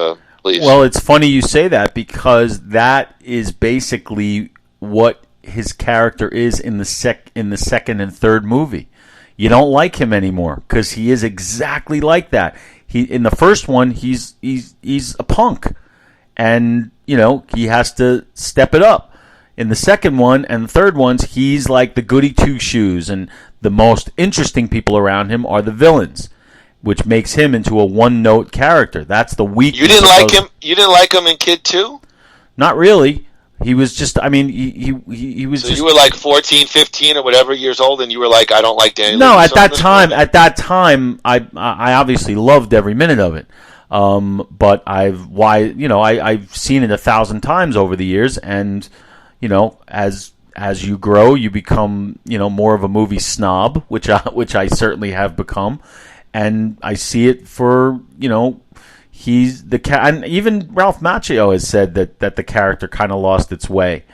please. Well, it's funny you say that, because that is basically what his character is in the second and third movie. You don't like him anymore because he is exactly like that. In the first one, he's a punk. and he has to step it up. In the second one and the third ones, he's like the goody two-shoes, and the most interesting people around him are the villains, which makes him into a one-note character. That's the weakness. You didn't like him? You didn't like him in Kid 2? Not really. He was just, he was so just... you were like 14, 15 or whatever years old, and you were like, I don't like Daniel. No, at that time, I obviously loved every minute of it. But I've seen it 1,000 times over the years, and, as you grow, you become, more of a movie snob, which I certainly have become. And I see it for, he's the and even Ralph Macchio has said that the character kind of lost its way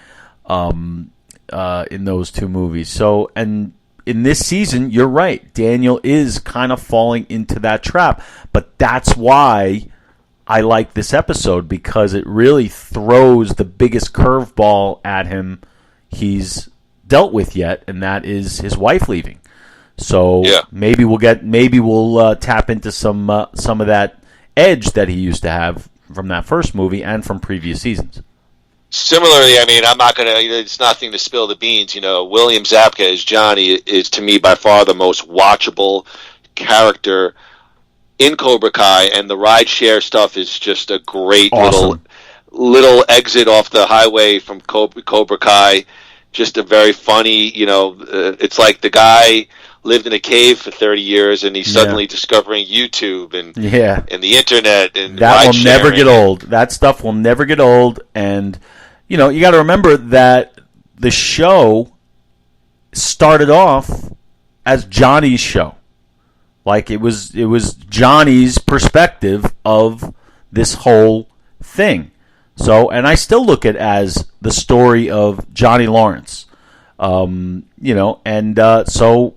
in those two movies. So, and in this season, you're right. Daniel is kind of falling into that trap. But that's why I like this episode, because it really throws the biggest curveball at him he's dealt with yet, and that is his wife leaving. So maybe we'll tap into some of that edge that he used to have from that first movie and from previous seasons. Similarly, I'm not going to, it's nothing to spill the beans. William Zabka as Johnny is, to me, by far the most watchable character in Cobra Kai, and the rideshare stuff is just a great little exit off the highway from Cobra Kai. Just a very funny, it's like the guy lived in a cave for 30 years and he's suddenly discovering YouTube and the internet, and that will never get old. That stuff will never get old. And you got to remember that the show started off as Johnny's show. Like it was Johnny's perspective of this whole thing. So, and I still look at it as the story of Johnny Lawrence. So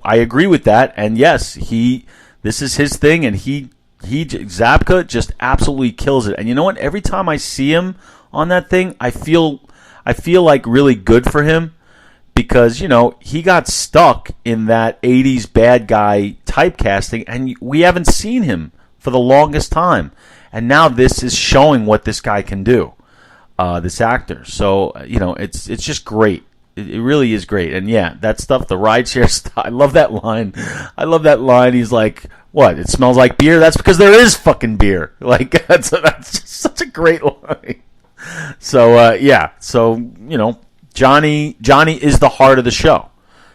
I agree with that. And yes, this is his thing, and Zabka just absolutely kills it. And you know what? Every time I see him on that thing, I feel like really good for him, because he got stuck in that 80s bad guy typecasting, and we haven't seen him for the longest time. And now this is showing what this guy can do, this actor. So it's just great. It really is great. And yeah, that stuff, the rideshare stuff, I love that line. He's like, what? It smells like beer? That's because there is fucking beer. Like, that's just such a great line. So, Johnny is the heart of the show.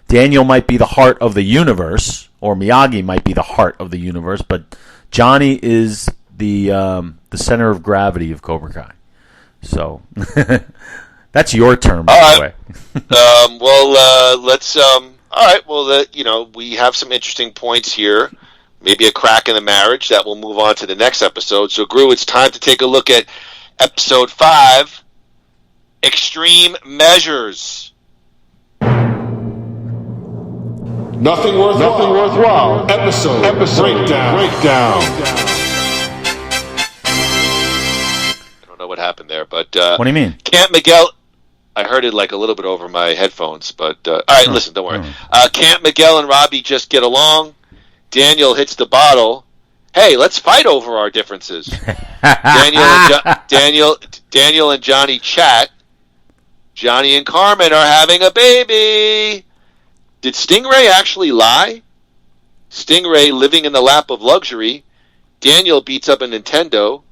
Daniel might be the heart of the universe, or Miyagi might be the heart of the universe, but Johnny is the center of gravity of Cobra Kai. So... That's your term, by the way. Let's. All right. Well, we have some interesting points here. Maybe a crack in the marriage that we'll move on to the next episode. So, Gru, it's time to take a look at episode 5, Extreme Measures. Nothing worthwhile. Episode breakdown. I don't know what happened there, but what do you mean? Can't Miguel? I heard it like a little bit over my headphones, but all right, listen, don't worry. Can't Miguel and Robbie just get along? Daniel hits the bottle. Hey, let's fight over our differences. Daniel and Johnny chat. Johnny and Carmen are having a baby. Did Stingray actually lie? Stingray living in the lap of luxury. Daniel beats up a Nintendo.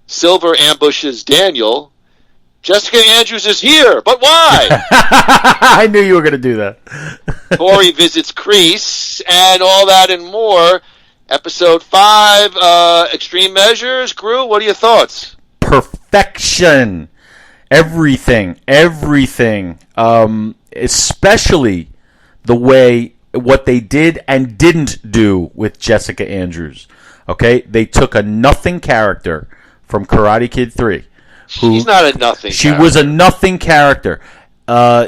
Silver ambushes Daniel. Jessica Andrews is here, but why? I knew you were going to do that. Corey visits Kreese, and all that and more. Episode 5, Extreme Measures. Gru, what are your thoughts? Perfection. Everything. Especially what they did and didn't do with Jessica Andrews. Okay? They took a nothing character from Karate Kid 3. She's not a nothing character. She was a nothing character.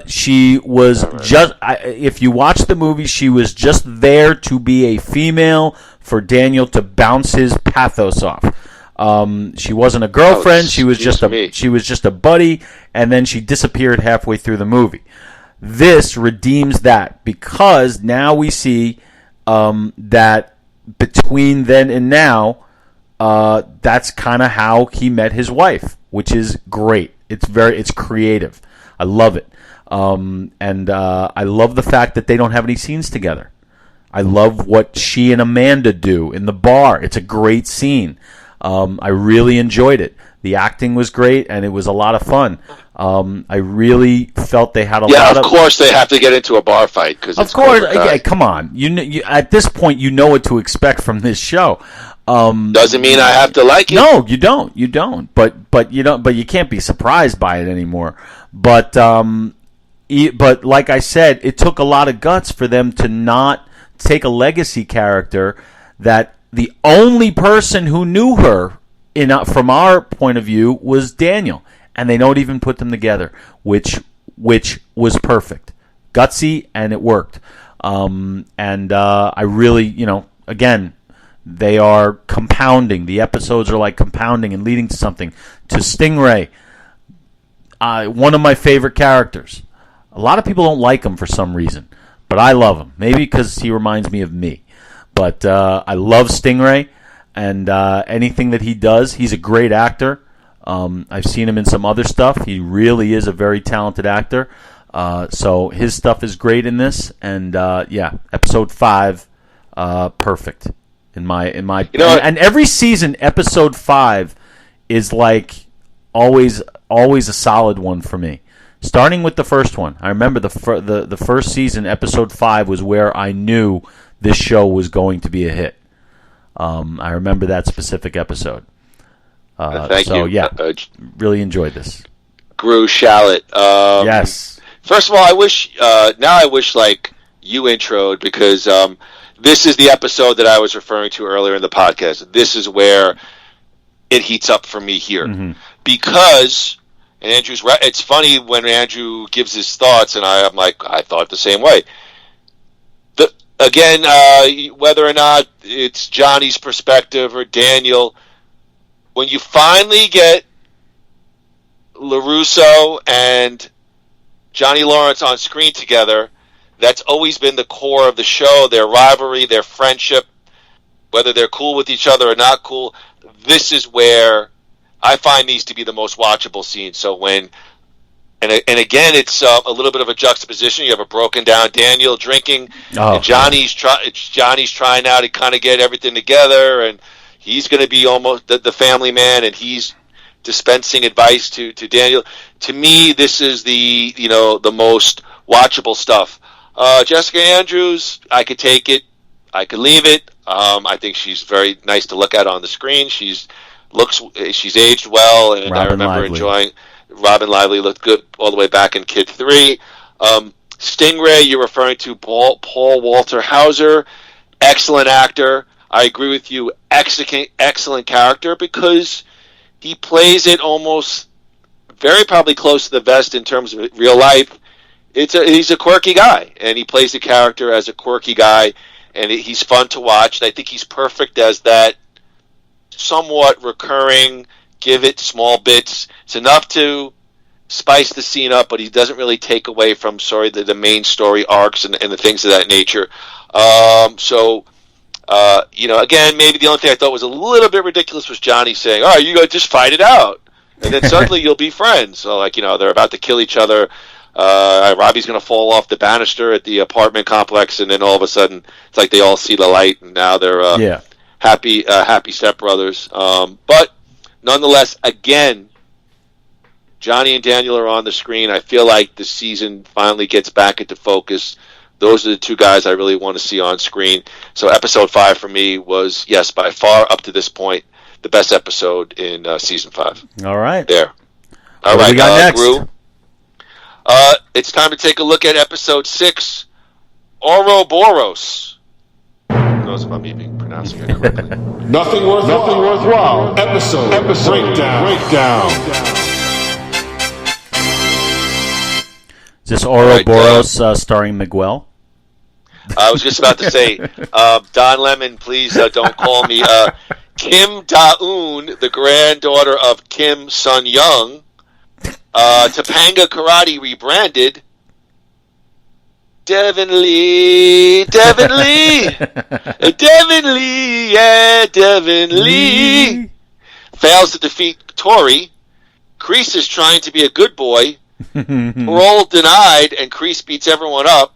She was if you watch the movie, she was just there to be a female for Daniel to bounce his pathos off. She wasn't a girlfriend. She was just a buddy, and then she disappeared halfway through the movie. This redeems that, because now we see that between then and now, that's kind of how he met his wife, which is great. It's creative. I love it. And I love the fact that they don't have any scenes together. I love what she and Amanda do in the bar. It's a great scene. I really enjoyed it. The acting was great, and it was a lot of fun. I really felt they had a lot of... Yeah, of course they have to get into a bar fight. Cause of course, yeah, come on. You, at this point, you know what to expect from this show. Doesn't mean I have to like it. No, you don't. You don't. But you can't be surprised by it anymore. But like I said, it took a lot of guts for them to not take a legacy character that the only person who knew her, from our point of view, was Daniel, and they don't even put them together, which was perfect, gutsy, and it worked. I really, again, they are compounding. The episodes are like compounding and leading to something. To Stingray, one of my favorite characters. A lot of people don't like him for some reason, but I love him. Maybe because he reminds me of me. But I love Stingray, and anything that he does, he's a great actor. I've seen him in some other stuff. He really is a very talented actor. So his stuff is great in this, and episode 5, perfect in my. And every season, episode 5 is like always a solid one for me. Starting with the first one, I remember the first season, episode 5 was where I knew this show was going to be a hit. I remember that specific episode. Thank you. Yeah, really enjoyed this. Gru Shallot. Yes. First of all, I wish like you introed, because this is the episode that I was referring to earlier in the podcast. This is where it heats up for me here, because. And Andrew's right. It's funny when Andrew gives his thoughts, and I'm like, I thought the same way. Whether or not it's Johnny's perspective or Daniel, when you finally get LaRusso and Johnny Lawrence on screen together, that's always been the core of the show, their rivalry, their friendship, whether they're cool with each other or not cool. This is where I find these to be the most watchable scenes. So and again, it's a little bit of a juxtaposition. You have a broken down Daniel drinking, and Johnny's trying now to kind of get everything together, and he's going to be almost the family man, and he's dispensing advice to Daniel. To me, this is the most watchable stuff. Jessica Andrews, I could take it, I could leave it. I think she's very nice to look at on the screen. She's aged well, and I remember enjoying. Robin Lively looked good all the way back in Kid 3. Stingray, you're referring to Paul Walter Hauser, excellent actor. I agree with you, excellent character, because he plays it almost very probably close to the vest in terms of real life. He's a quirky guy, and he plays the character as a quirky guy, and he's fun to watch. And I think he's perfect as that somewhat recurring, give it small bits. It's enough to spice the scene up, but he doesn't really take away from the main story arcs and the things of that nature. Again, maybe the only thing I thought was a little bit ridiculous was Johnny saying, "All right, you go, just fight it out, and then suddenly you'll be friends." So, they're about to kill each other. Robbie's going to fall off the banister at the apartment complex, and then all of a sudden, it's like they all see the light, and now they're happy stepbrothers. But nonetheless, again, Johnny and Daniel are on the screen. I feel like the season finally gets back into focus. Those are the two guys I really want to see on screen. So episode 5 for me was, yes, by far up to this point, the best episode in season 5. All right. There. All right, we got next? Gru. It's time to take a look at episode 6, Ouroboros. Who knows if I'm even pronouncing it correctly. Nothing worthwhile. Episode breakdown. Is this Ouroboros starring Migwell? I was just about to say, Don Lemon, please don't call me. Kim Da-eun, the granddaughter of Kim Sun-young, Topanga Karate rebranded. Devin Lee, Devin Lee, Devin Lee, yeah, Devin Lee. Fails to defeat Tori. Kreese is trying to be a good boy. Parole denied, and Kreese beats everyone up.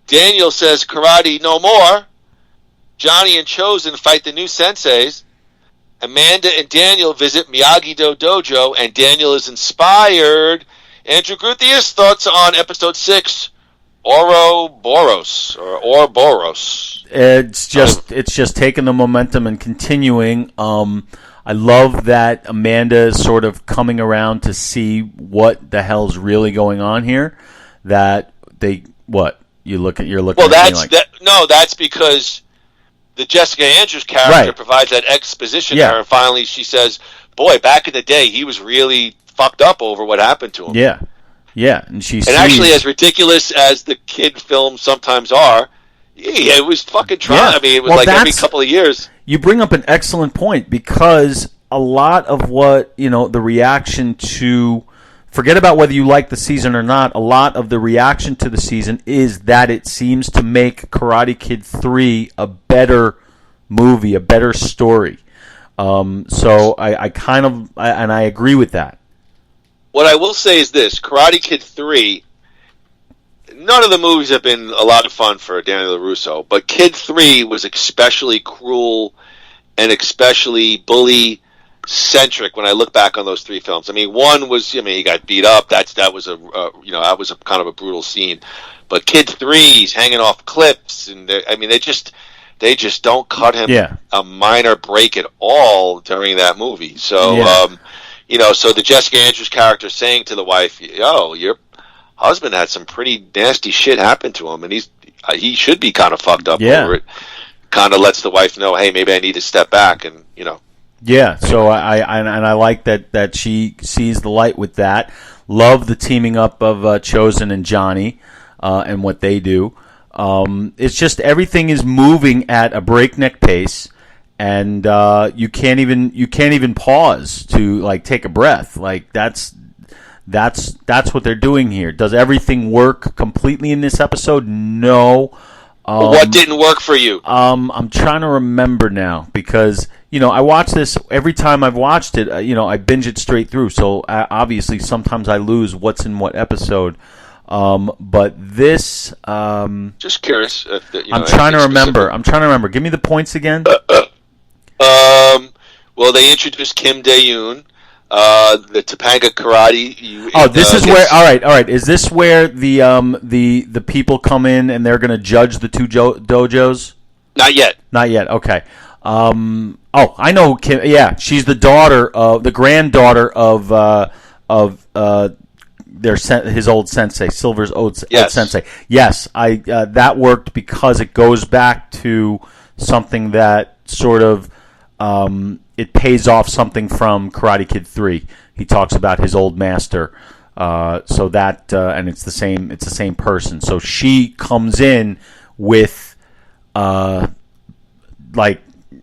Daniel says karate no more. Johnny and Chosen fight the new senseis. Amanda and Daniel visit Miyagi-Do Dojo, and Daniel is inspired. Andrew Guthius, thoughts on episode 6, Ouroboros, or Ouroboros? It's just taking the momentum and continuing. I love that Amanda is sort of coming around to see what the hell's really going on here. That you're looking. Well, that's because the Jessica Andrews character provides that exposition to her, and finally she says, "Boy, back in the day, he was really fucked up over what happened to him." Yeah, and actually, as ridiculous as the kid films sometimes are, it was fucking trying. I mean, it was every couple of years. You bring up an excellent point, because a lot of what, the reaction to, forget about whether you like the season or not, a lot of the reaction to the season is that it seems to make Karate Kid 3 a better movie, a better story. So I agree with that. What I will say is this: Karate Kid 3, none of the movies have been a lot of fun for Daniel LaRusso, but Kid 3 was especially cruel and especially bully-centric when I look back on those 3 films. I mean, one was, he got beat up. That was a kind of a brutal scene. But Kid 3's hanging off cliffs, and they just don't cut him a minor break at all during that movie. So, so the Jessica Andrews character saying to the wife, "Yo, your husband had some pretty nasty shit happen to him, and he should be kind of fucked up over it." Kind of lets the wife know, "Hey, maybe I need to step back," and Yeah, so I like that she sees the light with that. Love the teaming up of Chosen and Johnny and what they do. It's just everything is moving at a breakneck pace, and you can't even pause to take a breath. That's what they're doing here. Does everything work completely in this episode? No. What didn't work for you? I'm trying to remember now, because I watch this every time I've watched it. I binge it straight through, so obviously sometimes I lose what's in what episode. But this, just curious. I'm trying to remember. Give me the points again. Well, they introduced Kim Dae-yoon. The Topanga Karate. This is where. All right. Is this where the people come in and they're going to judge the 2 dojos? Not yet. Okay. I know Kim. Yeah, she's the granddaughter of his old sensei, Silver's old sensei. Yes, that worked because it goes back to something that sort of. It pays off something from Karate Kid 3. He talks about his old master, so that and it's the same person. So she comes in with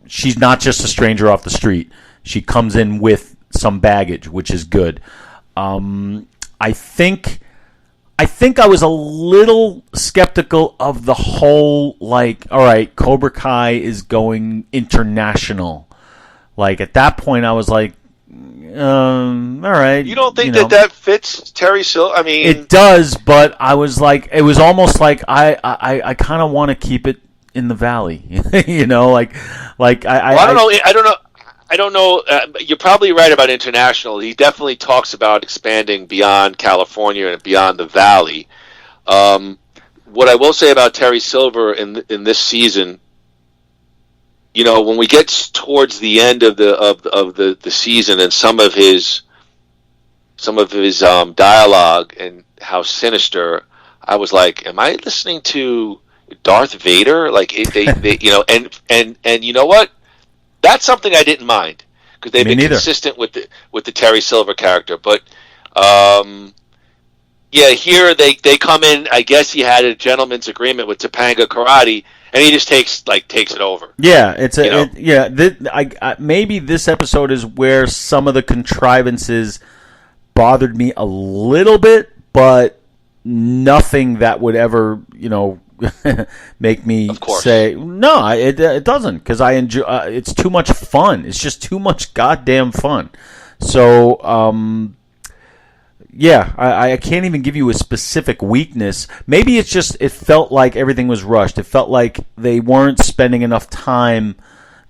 she's not just a stranger off the street. She comes in with some baggage, which is good. I think I was a little skeptical of the whole, all right, Cobra Kai is going international. At that point, I was like, all right. You don't think that fits Terry Silver? I mean, it does, but I was like, it was almost like I kind of want to keep it in the valley. I don't know. I don't know. You're probably right about international. He definitely talks about expanding beyond California and beyond the valley. What I will say about Terry Silver in this season, when we get towards the end of the season and some of his dialogue and how sinister, I was like, am I listening to Darth Vader? And you know what? That's something I didn't mind, because they've been consistent with the Terry Silver character. But here they come in. I guess he had a gentleman's agreement with Topanga Karate, and he just takes it over. Yeah, maybe this episode is where some of the contrivances bothered me a little bit, but nothing that would ever, make me say no. It doesn't, because I enjoy. It's too much fun. It's just too much goddamn fun. So, I can't even give you a specific weakness. Maybe it's just it felt like everything was rushed. It felt like they weren't spending enough time.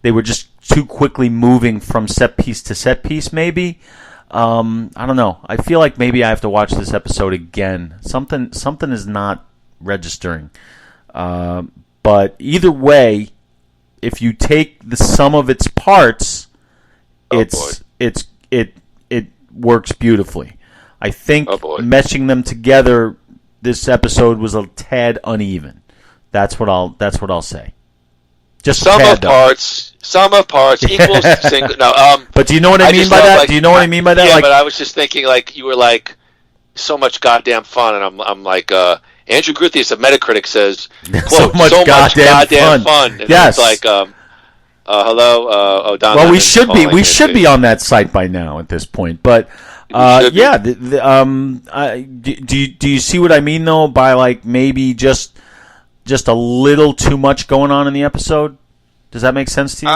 They were just too quickly moving from set piece to set piece. Maybe. I don't know. I feel like maybe I have to watch this episode again. Something is not registering. But either way, if you take the sum of its parts, it works beautifully. I think meshing them together, this episode was a tad uneven. That's what I'll say. Just sum of parts equals single. No, but do you know what I mean by that? Do you know what I mean by that? Yeah, but I was just thinking, like, you were like, so much goddamn fun, and I'm like, Andrew Gruthius of Metacritic says, quote, so much goddamn fun. And yes. It's like, hello, Don. Well, we should be on that site by now at this point, but. Do you see what I mean though by like maybe just a little too much going on in the episode? Does that make sense to you?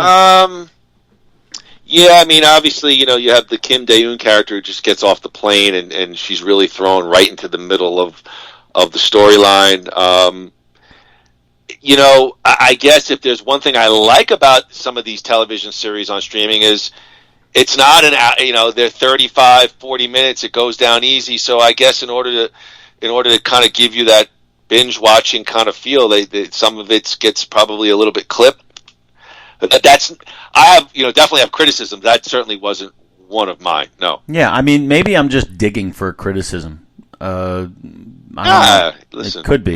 Yeah, I mean, obviously, you have the Kim Dae-eun character who just gets off the plane and she's really thrown right into the middle of the storyline. I guess if there's one thing I like about some of these television series on streaming is it's not they're 35, 40 minutes. It goes down easy. So I guess in order to kind of give you that binge watching kind of feel, some of it gets probably a little bit clipped. But I definitely have criticism. That certainly wasn't one of mine. No. Yeah, I mean, maybe I'm just digging for criticism. Listen, it could be.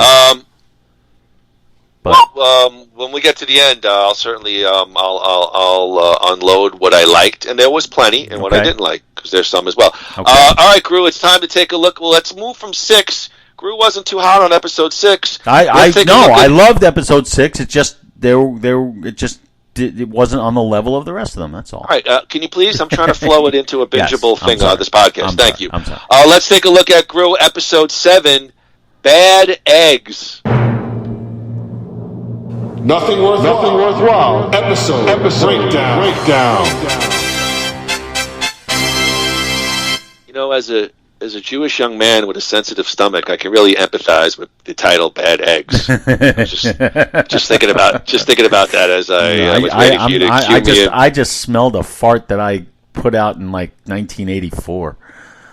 When we get to the end, I'll certainly I'll unload what I liked, and there was plenty, and what I didn't like, because there's some as well. Okay. All right, Gru, it's time to take a look. Well, let's move from 6. Gru wasn't too hot on episode 6. I loved episode 6. It just it wasn't on the level of the rest of them. That's all. All right, can you please? I'm trying to flow it into a bingeable thing on this podcast. Thank you. I'm sorry. Let's take a look at Gru episode 7, Bad Eggs. Nothing worthwhile. Episode breakdown. As a Jewish young man with a sensitive stomach, I can really empathize with the title "Bad Eggs." I was just thinking about that as I was waiting for you to cue me in. I just smelled a fart that I put out in like 1984.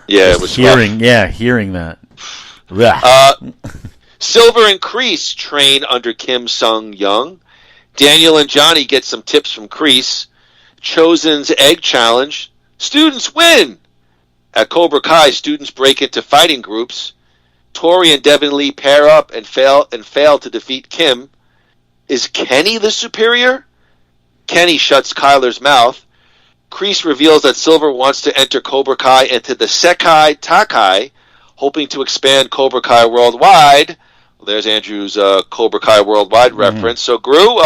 Yeah, it was hearing that. Silver and Kreese train under Kim Sung-young. Daniel and Johnny get some tips from Kreese. Chosen's egg challenge. Students win! At Cobra Kai, students break into fighting groups. Tori and Devin Lee pair up and fail to defeat Kim. Is Kenny the superior? Kenny shuts Kyler's mouth. Kreese reveals that Silver wants to enter Cobra Kai into the Sekai Takai, hoping to expand Cobra Kai worldwide. Well, there's Andrew's Cobra Kai worldwide reference. So, Gru,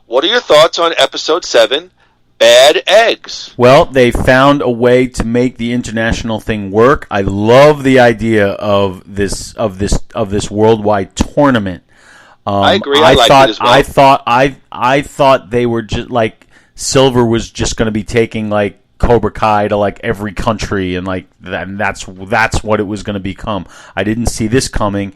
what are your thoughts on episode 7, Bad Eggs? Well, they found a way to make the international thing work. I love the idea of this worldwide tournament. I agree. I liked it as well. I thought they were just like Silver was just going to be taking like Cobra Kai to like every country and like that's what it was going to become. I didn't see this coming.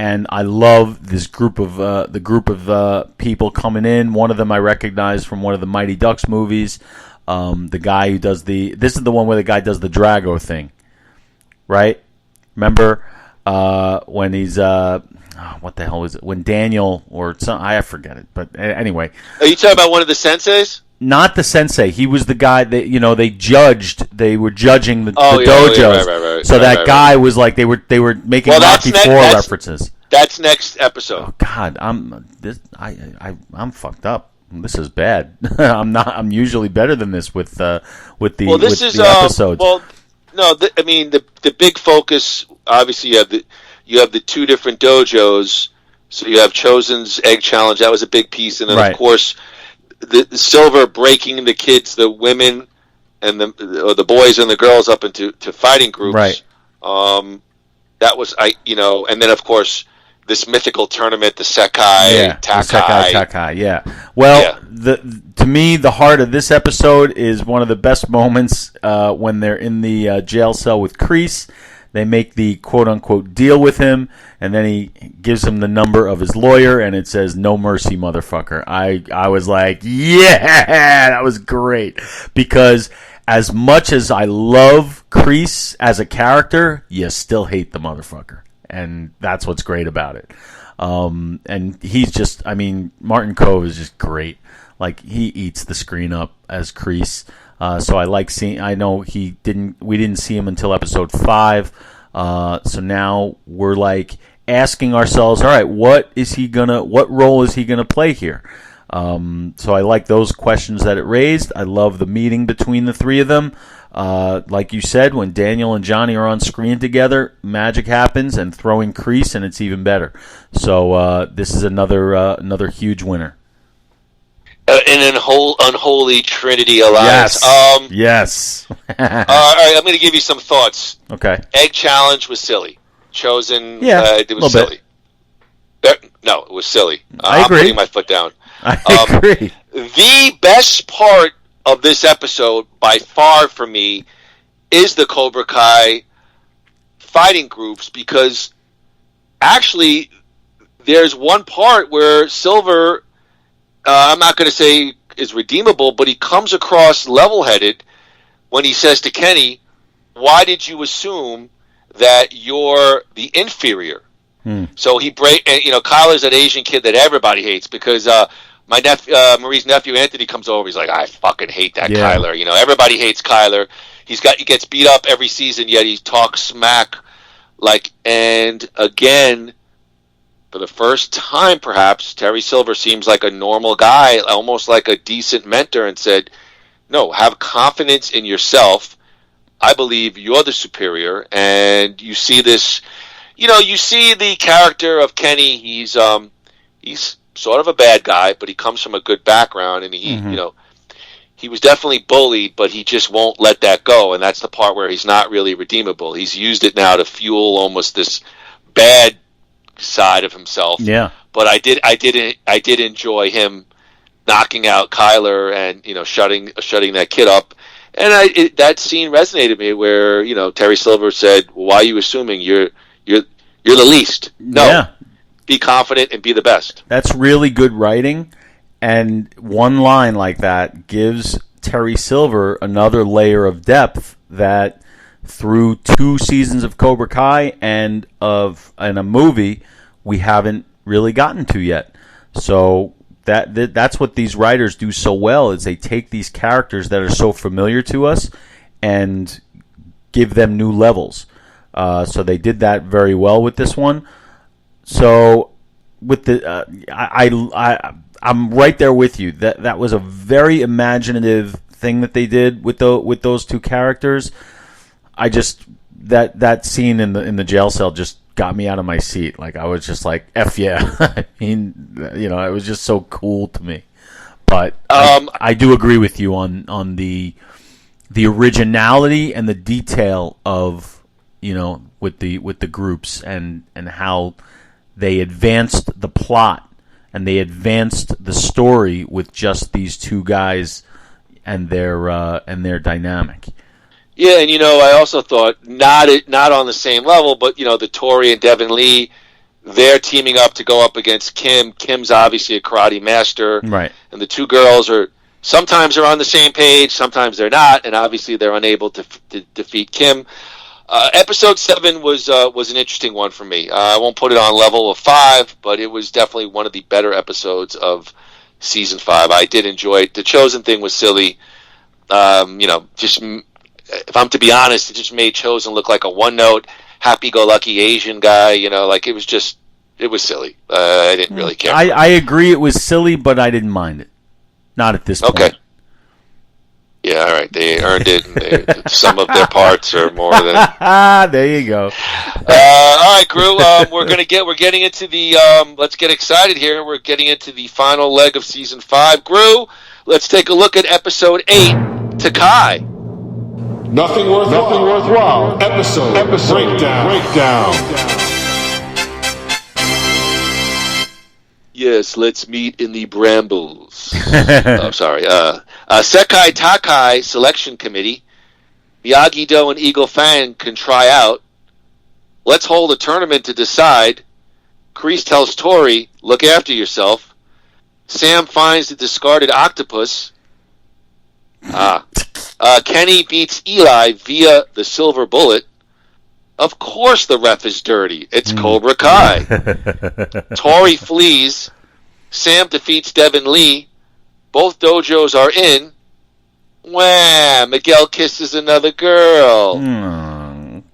And I love this group of people coming in. One of them I recognize from one of the Mighty Ducks movies. The guy who does this is the one where the guy does the Drago thing, right? Remember when he's what the hell is it? When Daniel or some, I forget it. But anyway, are you talking about one of the senseis? Not the sensei. He was the guy that they judged. They were judging the dojos. Right. So that guy was like they were making Rocky 4 references. That's next episode. Oh God, I'm fucked up. This is bad. I'm usually better than this with the episodes. Well, no, I mean the big focus. Obviously, you have the two different dojos. So you have Chosen's egg challenge. That was a big piece, and then of course. The Silver breaking the kids, the women, and the boys and the girls up into fighting groups. Right. That was and then of course this mythical tournament, the Sekai Takai. Yeah. Well, to me, the heart of this episode is one of the best moments when they're in the jail cell with Kreese. They make the quote-unquote deal with him, and then he gives him the number of his lawyer, and it says, "No mercy, motherfucker." I was like, yeah, that was great. Because as much as I love Kreese as a character, you still hate the motherfucker. And that's what's great about it. And he's just, Martin Kove is just great. Like, he eats the screen up as Kreese. So I like seeing, I know we didn't see him until episode 5. So now we're like asking ourselves, all right, what role is he gonna play here? So I like those questions that it raised. I love the meeting between the three of them. Like you said, when Daniel and Johnny are on screen together, magic happens, and throwing Kreese, and it's even better. So this is another huge winner. An unholy trinity alliance. Yes. All right, I'm going to give you some thoughts. Okay. Egg challenge was silly. Chosen. It was silly. No, it was silly. I agree. I'm putting my foot down. I agree. The best part of this episode, by far for me, is the Cobra Kai fighting groups, because actually there's one part where Silver, I'm not going to say is redeemable, but he comes across level-headed when he says to Kenny, "Why did you assume that you're the inferior?" So Kyler's that Asian kid that everybody hates, because my Marie's nephew Anthony comes over. He's like, "I fucking hate that Kyler." Everybody hates Kyler. He gets beat up every season, yet he talks smack. And again, for the first time, perhaps, Terry Silver seems like a normal guy, almost like a decent mentor, and said, "No, have confidence in yourself. I believe you're the superior." And you see this, you see the character of Kenny. He's sort of a bad guy, but he comes from a good background, and he was definitely bullied, but he just won't let that go, and that's the part where he's not really redeemable. He's used it now to fuel almost this bad side of himself. Yeah. But I did enjoy him knocking out Kyler and shutting that kid up. And that scene resonated with me, where Terry Silver said, "Why are you assuming you're the least?" No. Yeah. Be confident and be the best. That's really good writing, and one line like that gives Terry Silver another layer of depth that through 2 seasons of Cobra Kai and a movie we haven't really gotten to yet. So that's what these writers do so well, is they take these characters that are so familiar to us and give them new levels. So they did that very well with this one. So with the I'm right there with you. That was a very imaginative thing that they did with those 2 characters. I just that scene in the jail cell just got me out of my seat. Like, I was just like, F yeah. It was just so cool to me. But I do agree with you on the originality and the detail of with the groups and how they advanced the plot and they advanced the story with just these 2 guys and their dynamic. Yeah, and I also thought not on the same level, but the Tori and Devin Lee, they're teaming up to go up against Kim. Kim's obviously a karate master, right? And the 2 girls sometimes are on the same page, sometimes they're not, and obviously they're unable to defeat Kim. Episode 7 was an interesting one for me. I won't put it on level of 5, but it was definitely one of the better episodes of season 5. I did enjoy it. The Chosen thing was silly. Just, if I'm to be honest, it just made Chosen look like a one-note, happy-go-lucky Asian guy. It was silly. I didn't really care. I agree it was silly, but I didn't mind it. Not at this point. Okay. Yeah, all right. They earned it. And some of their parts are more than. There you go. All right, Gru. We're getting into the. Let's get excited here. We're getting into the final leg of season 5. Gru, let's take a look at episode 8, Takai. Nothing worthwhile. Episode breakdown. Yes, let's meet in the brambles. Oh, sorry. Sekai Takai Selection Committee. Miyagi-Do and Eagle Fang can try out. Let's hold a tournament to decide. Kreese tells Tori, look after yourself. Sam finds the discarded octopus. Kenny beats Eli via the silver bullet. Of course the ref is dirty. It's Cobra Kai. Tori flees. Sam defeats Devin Lee. Both dojos are in. Wham! Miguel kisses another girl.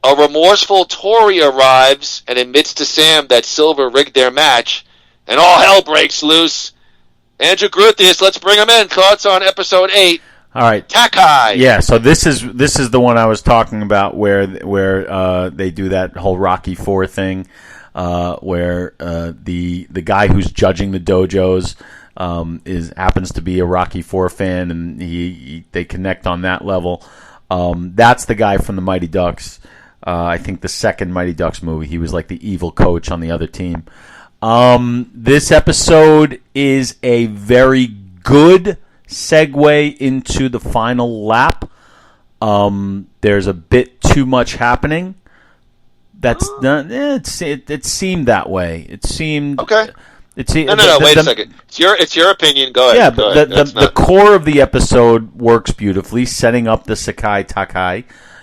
A remorseful Tori arrives and admits to Sam that Silver rigged their match, and all hell breaks loose. Andrew Gruthius, let's bring him in. Thoughts on episode 8. All right, Takai. Yeah, so this is the one I was talking about where they do that whole Rocky IV thing, where the guy who's judging the dojos happens to be a Rocky IV fan, and they connect on that level. That's the guy from the Mighty Ducks. I think the second Mighty Ducks movie. He was like the evil coach on the other team. This episode is a very good segue into the final lap. There's a bit too much happening. That's not. It seemed that way. It seemed okay. No. Wait a second. It's your opinion. Go ahead. Yeah, but the core of the episode works beautifully, setting up the Sekai Takai.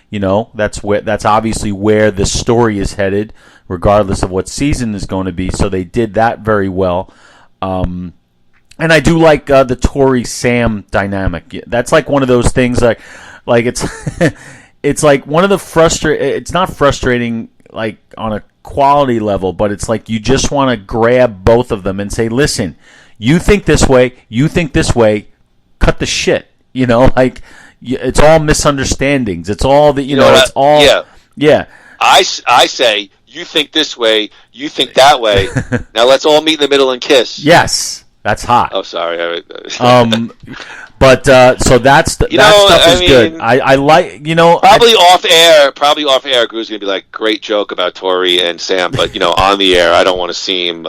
You know, that's obviously where the story is headed, regardless of what season is going to be. So they did that very well. And I do like the Tori Sam dynamic. That's like one of those things like it's it's like one of the it's not frustrating like on a quality level, but it's like you just want to grab both of them and say, listen, you think this way, cut the shit. You know, like it's all misunderstandings. It's all that it's all yeah. I say you think this way, you think that way. Now let's all meet in the middle and kiss. Yes. That's hot. Oh, sorry. But so that stuff is good. I like probably off air. Gru's gonna be like, great joke about Tori and Sam, but on the air, I don't want to seem.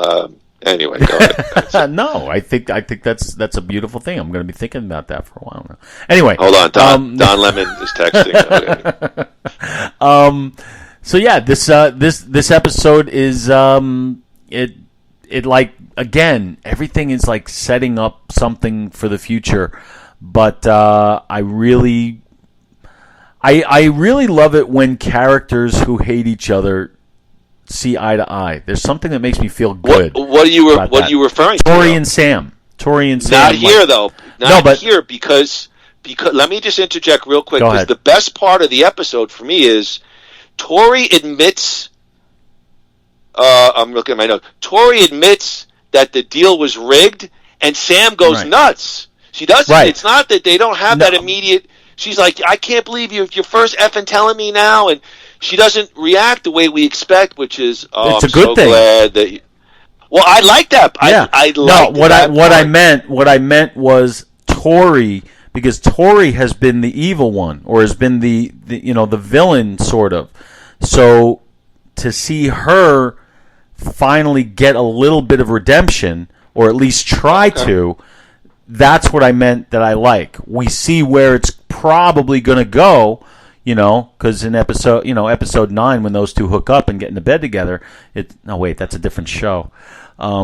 Anyway, go ahead. No, I think that's a beautiful thing. I'm going to be thinking about that for a while now. Anyway, hold on, Don Lemon is texting. Okay. So yeah, this episode is it like, again, everything is like setting up something for the future, but I really love it when characters who hate each other see eye to eye. There's something that makes me feel good. What are you referring to? Tori and Sam. Not here though. Not here because let me just interject real quick, because the best part of the episode for me is Tori admits. I'm looking at my notes. Tori admits that the deal was rigged, and Sam goes nuts. She doesn't. Right. It's not that they don't have that immediate. She's like, I can't believe you're first effing telling me now, and she doesn't react the way we expect, which is, it's I'm a good so thing. Glad that. Well, I like that. Yeah. What I meant was Tori, because Tori has been the evil one, or has been the villain sort of. So to see her finally get a little bit of redemption, or at least try to, that's what I meant that I like. We see where it's probably going to go, because in episode 9, when those two hook up and get into bed together, that's a different show. I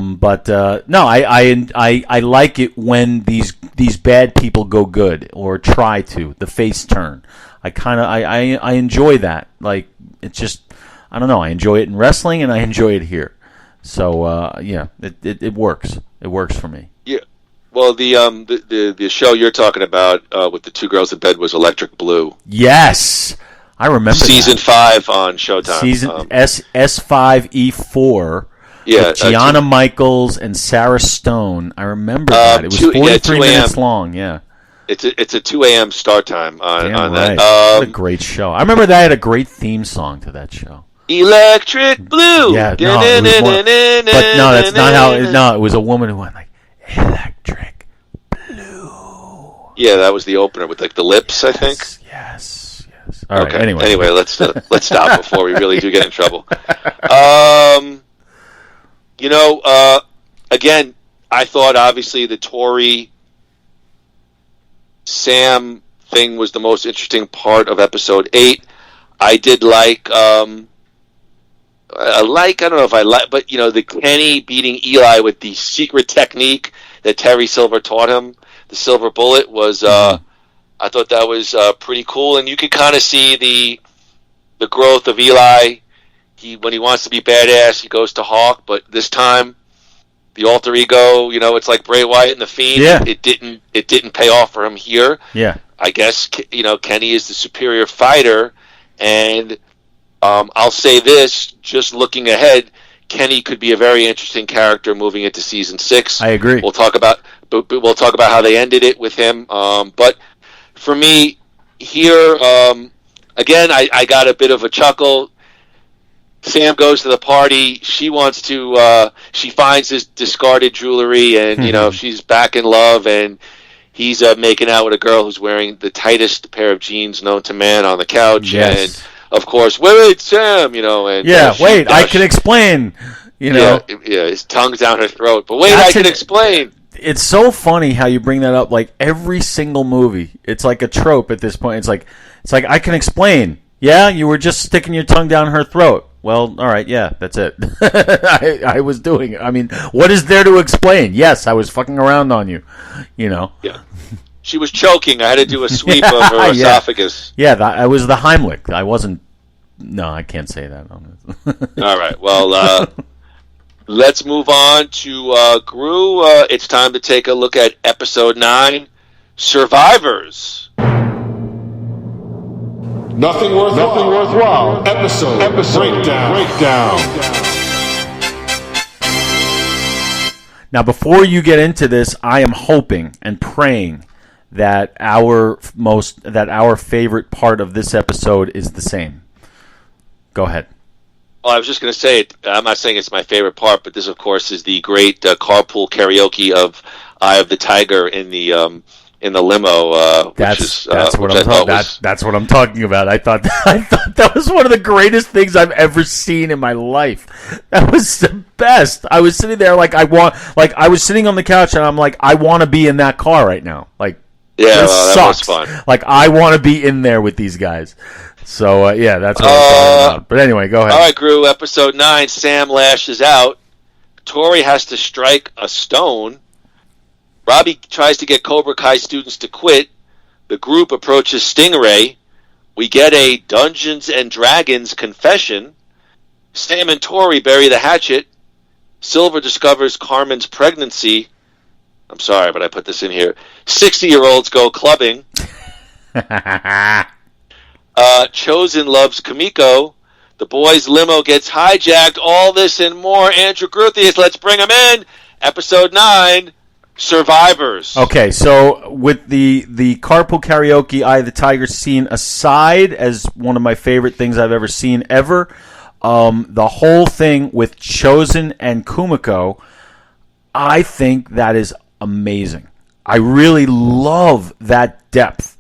like it when these bad people go good, or try to, the face turn. I enjoy that. Like, it's just, I don't know, I enjoy it in wrestling, and I enjoy it here. So it works. It works for me. Yeah. Well, the show you're talking about with the two girls in bed was Electric Blue. Yes, I remember season 5 on Showtime. Season S5E4. Yeah, with Gianna Michaels and Sarah Stone. I remember that. It was 43 minutes long. Yeah. It's a 2 a.m. start time on right. that. What a great show! I remember that had a great theme song to that show. Electric Blue. Yeah, but no, that's not how. No, it was a woman who went like Electric Blue. Yeah, that was the opener with like the lips, I think. Yes. All right. Anyway, let's stop before we really do get in trouble. Again, I thought obviously the Tori Sam thing was the most interesting part of episode 8. I did like, I don't know if I like, but the Kenny beating Eli with the secret technique that Terry Silver taught him, the silver bullet, was, I thought that was pretty cool. And you could kind of see the growth of Eli. When he wants to be badass, he goes to Hawk, but this time, the alter ego, it's like Bray Wyatt and the Fiend. Yeah. It didn't pay off for him here. Yeah. I guess Kenny is the superior fighter, and I'll say this: just looking ahead, Kenny could be a very interesting character moving into season 6. I agree. We'll talk about how they ended it with him. But for me here, again, I got a bit of a chuckle. Sam goes to the party. She wants to. She finds his discarded jewelry, and she's back in love. And he's making out with a girl who's wearing the tightest pair of jeans known to man on the couch. Yes. And of course, wait, Sam. And I can explain. his tongue's down her throat. But wait, I can explain. It's so funny how you bring that up. Like every single movie, it's like a trope at this point. It's like I can explain. Yeah, you were just sticking your tongue down her throat. Well, all right, yeah, that's it. I was doing it. I mean, what is there to explain? Yes, I was fucking around on you, Yeah. She was choking. I had to do a sweep of her esophagus. Yeah, I was the Heimlich. I wasn't... No, I can't say that. All right, well, let's move on to Gru. It's time to take a look at Episode 9, Survivors. Nothing worthwhile. Episode breakdown. Now, before you get into this, I am hoping and praying that our favorite part of this episode is the same. Go ahead. Well, I was just going to say, I'm not saying it's my favorite part, but this, of course, is the great carpool karaoke of Eye of the Tiger in the limo. That's what I'm talking about. I thought that was one of the greatest things I've ever seen in my life. That was the best. I was sitting there I was sitting on the couch and I'm like, I want to be in that car right now. This sucks. That was fun. I want to be in there with these guys. So that's what I'm talking about. But anyway, go ahead. All right, Gru. Episode 9. Sam lashes out. Tori has to strike a stone. Robbie tries to get Cobra Kai students to quit. The group approaches Stingray. We get a Dungeons and Dragons confession. Sam and Tori bury the hatchet. Silver discovers Carmen's pregnancy. I'm sorry, but I put this in here. 60-year-olds go clubbing. Chosen loves Kamiko. The boys' limo gets hijacked. All this and more. Andrew Gruthius, let's bring him in. Episode 9. Survivors. Okay, so with the carpool karaoke Eye of the Tiger scene aside, as one of my favorite things I've ever seen ever, the whole thing with Chosen and Kumiko, I think that is amazing. I really love that depth.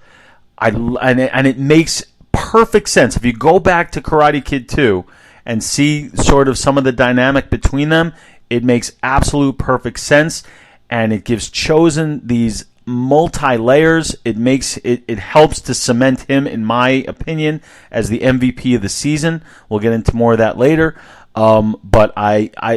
And it makes perfect sense. If you go back to Karate Kid 2 and see sort of some of the dynamic between them, it makes absolute perfect sense. And it gives Chosen these multi-layers. It helps to cement him, in my opinion, as the MVP of the season. We'll get into more of that later. But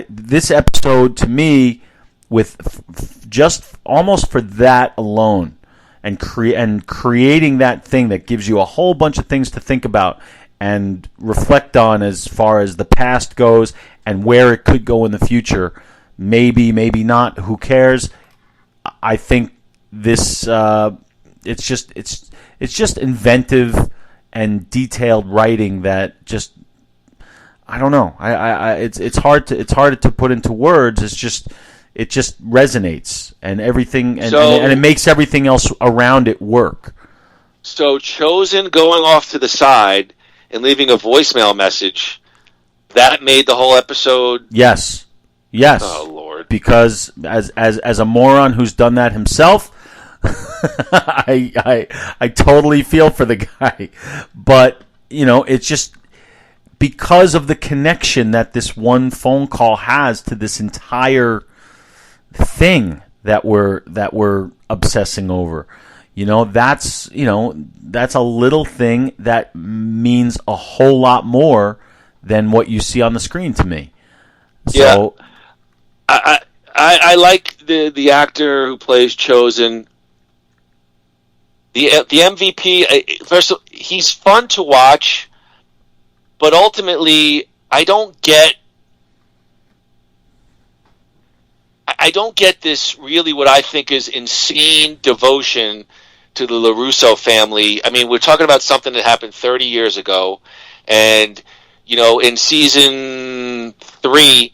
this episode, to me, with just almost for that alone, and creating that thing that gives you a whole bunch of things to think about and reflect on as far as the past goes and where it could go in the future. Maybe not. Who cares? I think this it's just inventive and detailed writing that just I don't know. It's hard to put into words. It just resonates and everything and it makes everything else around it work. So Chosen going off to the side and leaving a voicemail message, that made the whole episode. Yes. Oh Lord! Because as a moron who's done that himself, I totally feel for the guy, but it's just because of the connection that this one phone call has to this entire thing that we're obsessing over. That's a little thing that means a whole lot more than what you see on the screen to me. So, yeah, I like the actor who plays Chosen. The MVP. First, he's fun to watch, but ultimately, I don't get this really what I think is insane devotion to the LaRusso family. I mean, we're talking about something that happened 30 years ago, and in season 3,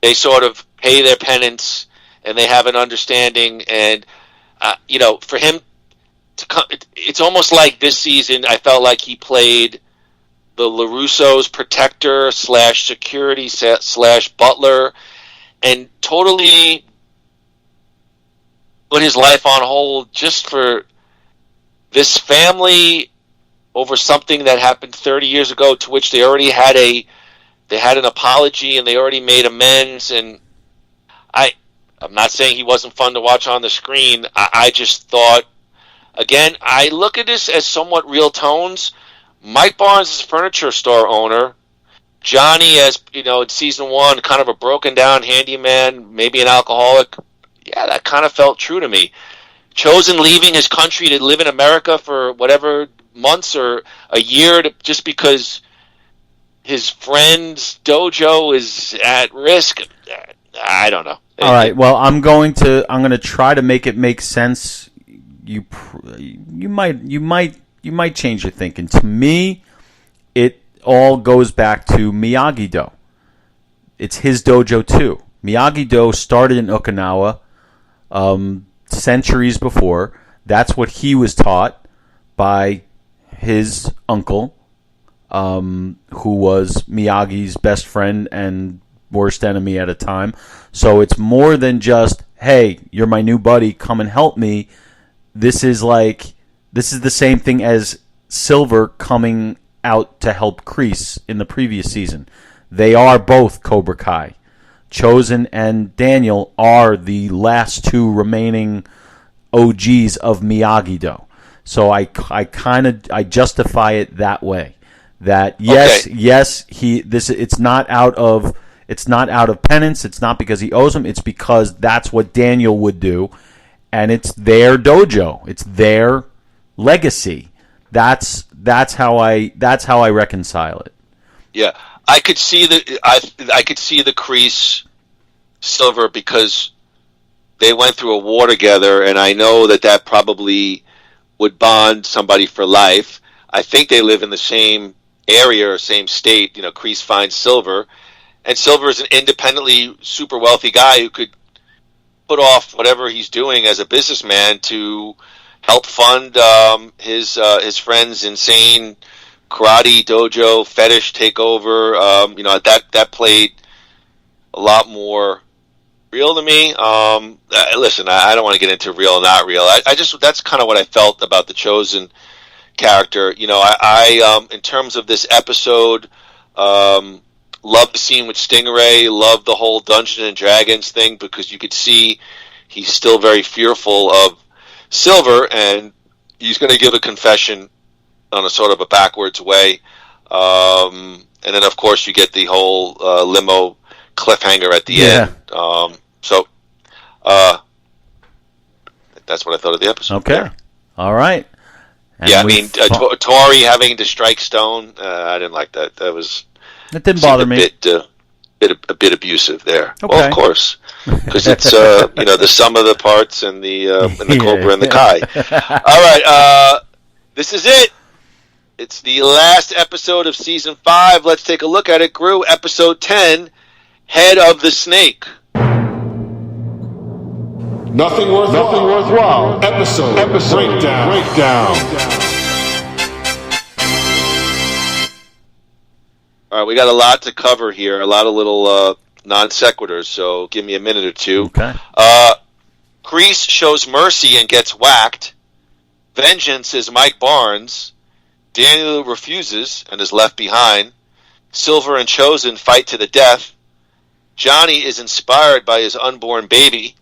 they sort of pay their penance and they have an understanding. And for him to come, it's almost like this season I felt like he played the LaRusso's protector / security / butler, and totally put his life on hold just for this family over something that happened 30 years ago, to which they already had an apology and they already made amends. And I'm not saying he wasn't fun to watch on the screen. I just thought, again, I look at this as somewhat real tones. Mike Barnes is a furniture store owner. Johnny, as in season 1, kind of a broken down handyman, maybe an alcoholic. Yeah, that kind of felt true to me. Chosen leaving his country to live in America for whatever months or a year just because his friend's dojo is at risk. I don't know. All right. Well, I'm going to try to make it make sense. You might change your thinking. To me, it all goes back to Miyagi-Do. It's his dojo too. Miyagi-Do started in Okinawa centuries before. That's what he was taught by his uncle, who was Miyagi's best friend and worst enemy at a time. So it's more than just, hey, you're my new buddy, come and help me. This is the same thing as Silver coming out to help Kreese in the previous season. They are both Cobra Kai. Chosen and Daniel are the last 2 remaining OGs of Miyagi-Do. So I justify it that way. That it's not out of penance. It's not because he owes him. It's because that's what Daniel would do, and it's their dojo. It's their legacy. That's how I reconcile it. Yeah, I could see the Kreese Silver because they went through a war together, and I know that probably would bond somebody for life. I think they live in the same area or same state. Kreese finds Silver, and Silver is an independently super wealthy guy who could put off whatever he's doing as a businessman to help fund his friend's insane karate dojo fetish takeover. That played a lot more real to me. Listen, I don't want to get into real or not real. I just that's kind of what I felt about the Chosen character. I in terms of this episode, love the scene with Stingray. Love the whole Dungeons and Dragons thing because you could see he's still very fearful of Silver, and he's going to give a confession on a sort of a backwards way. And then, of course, you get the whole limo cliffhanger at the end. So that's what I thought of the episode. Okay. Yeah. All right. And I mean, Tori having to strike Stone, I didn't like that. That didn't bother me. A bit abusive there. Okay. Well, of course, because it's the sum of the parts and the Cobra and the Kai. All right, this is it. It's the last episode of season 5. Let's take a look at it. Gru, episode 10, Head of the Snake. Nothing worthwhile. Episode breakdown. All right, we got a lot to cover here, a lot of little non sequiturs. So give me a minute or two. Okay. Kreese Kreese shows mercy and gets whacked. Vengeance is Mike Barnes. Daniel refuses and is left behind. Silver and Chosen fight to the death. Johnny is inspired by his unborn baby.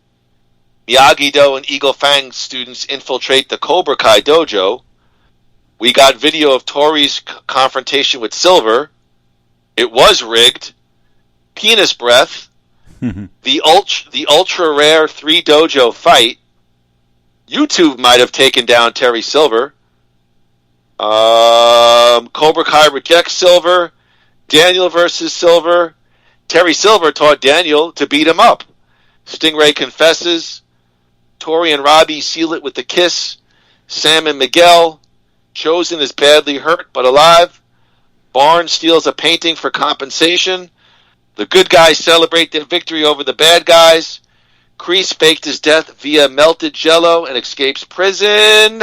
Miyagi-Do and Eagle Fang students infiltrate the Cobra Kai dojo. We got video of Tori's confrontation with Silver. It was rigged. Penis breath. The ultra rare 3 dojo fight. YouTube might have taken down Terry Silver. Cobra Kai rejects Silver. Daniel versus Silver. Terry Silver taught Daniel to beat him up. Stingray confesses. Tori and Robbie seal it with a kiss. Sam and Miguel. Chosen is badly hurt but alive. Barnes steals a painting for compensation. The good guys celebrate their victory over the bad guys. Kreese faked his death via melted jello and escapes prison.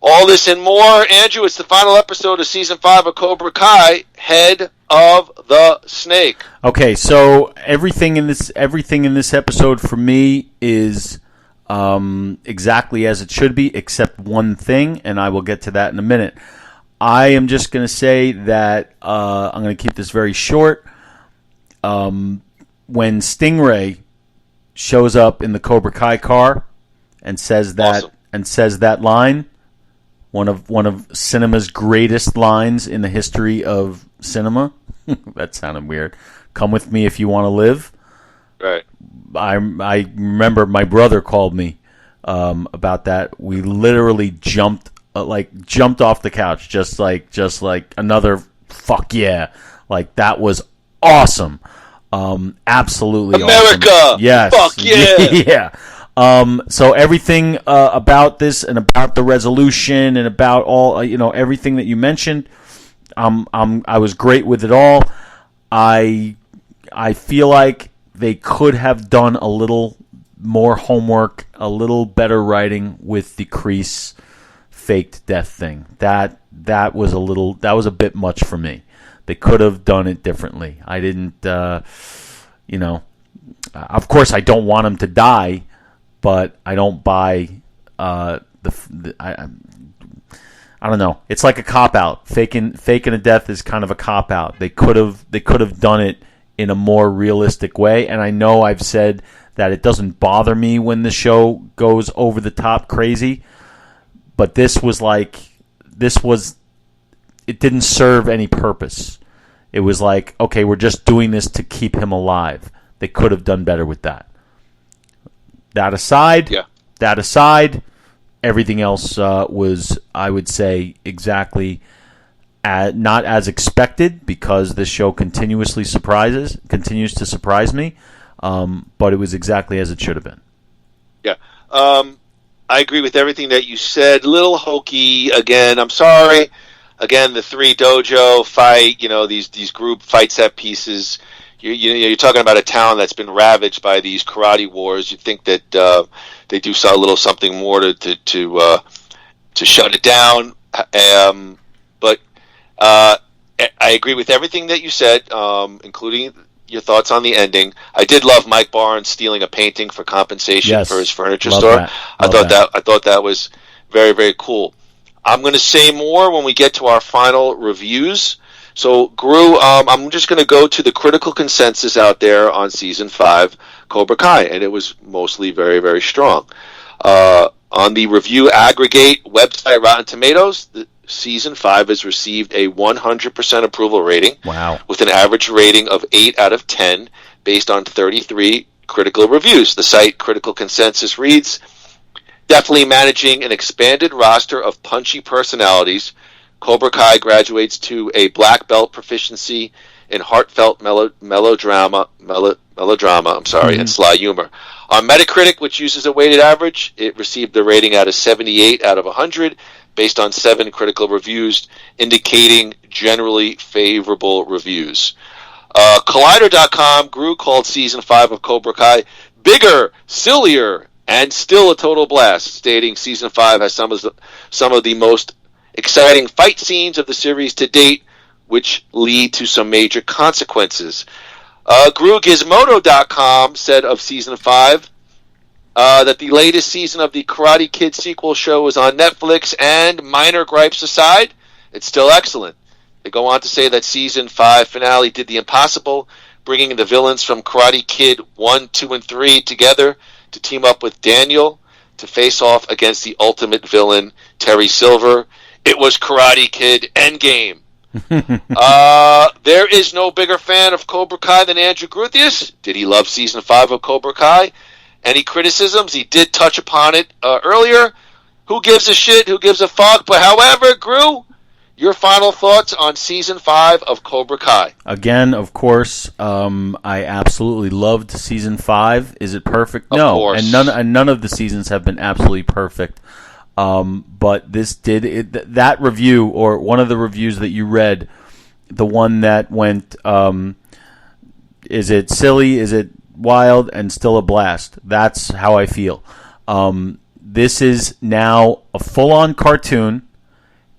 All this and more. Andrew, it's the final episode of Season 5 of Cobra Kai, Head of the Snake. Okay, so everything in this episode for me is exactly as it should be, except one thing, and I will get to that in a minute. I am just going to say that I'm going to keep this very short. When Stingray shows up in the Cobra Kai car and says that line, one of cinema's greatest lines in the history of cinema. That sounded weird. Come with me if you want to live. Right. I remember my brother called me about that. We literally jumped off the couch, just like another fuck yeah. Like that was awesome. Absolutely America! Awesome. Yes. Fuck yeah! Yeah. So everything about this and about the resolution and about all everything that you mentioned, I was great with it all. I feel like they could have done a little more homework, a little better writing with the Kreese faked death thing. That was a bit much for me. They could have done it differently. I didn't, of course I don't want him to die, but I don't buy I don't know. It's like a cop-out. Faking a death is kind of a cop-out. They could have done it in a more realistic way, and I know I've said that it doesn't bother me when the show goes over the top crazy, but it didn't serve any purpose. It was like, okay, we're just doing this to keep him alive. They could have done better with that. That aside, everything else was, I would say, exactly not as expected, because this show continues to surprise me, but it was exactly as it should have been. Yeah. I agree with everything that you said. Little hokey again. I'm sorry. Again, the 3 dojo fight, these group fight set pieces. You're talking about a town that's been ravaged by these karate wars. You'd think that they do a little something more to shut it down. But I agree with everything that you said, including your thoughts on the ending. I did love Mike Barnes stealing a painting for compensation for his furniture store. I thought that was very, very cool. I'm going to say more when we get to our final reviews. So, Gru, I'm just going to go to the critical consensus out there on Season 5 Cobra Kai, and it was mostly very, very strong. On the review aggregate website Rotten Tomatoes, Season 5 has received a 100% approval rating. Wow. With an average rating of 8 out of 10 based on 33 critical reviews. The site Critical Consensus reads, definitely managing an expanded roster of punchy personalities, Cobra Kai graduates to a black belt proficiency in heartfelt melodrama, and sly humor. On Metacritic, which uses a weighted average, it received a rating out of 78 out of 100 based on 7 critical reviews, indicating generally favorable reviews. Collider.com, Gru called Season 5 of Cobra Kai bigger, sillier, and still a total blast, stating Season 5 has some of the most exciting fight scenes of the series to date, which lead to some major consequences. Gizmodo.com said of Season 5, that the latest season of the Karate Kid sequel show is on Netflix, and minor gripes aside, it's still excellent. They go on to say that Season 5 finale did the impossible, bringing the villains from Karate Kid 1, 2, and 3 together to team up with Daniel to face off against the ultimate villain, Terry Silver. It was Karate Kid Endgame. There is no bigger fan of Cobra Kai than Andrew Gruthius. Did he love Season 5 of Cobra Kai? Any criticisms? He did touch upon it earlier. Who gives a shit? Who gives a fuck? But however, Gru, your final thoughts on Season 5 of Cobra Kai? Again, of course, I absolutely loved Season 5. Is it perfect? No, course. and none of the seasons have been absolutely perfect. But this did that review, or one of the reviews that you read, the one that went, is it silly? Is it wild and still a blast? That's how I feel. This is now a full-on cartoon,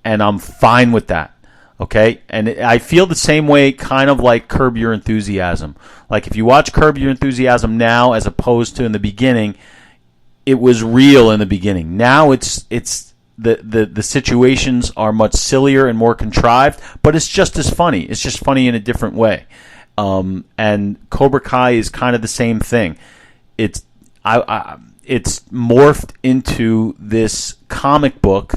and I'm fine with that. Okay? And I feel the same way, kind of like Curb Your Enthusiasm. Like, if you watch Curb Your Enthusiasm now as opposed to in the beginning, it was real in the beginning. Now it's the situations are much sillier and more contrived, but it's just as funny. It's just funny in a different way. And Cobra Kai is kind of the same thing. It's morphed into this comic book,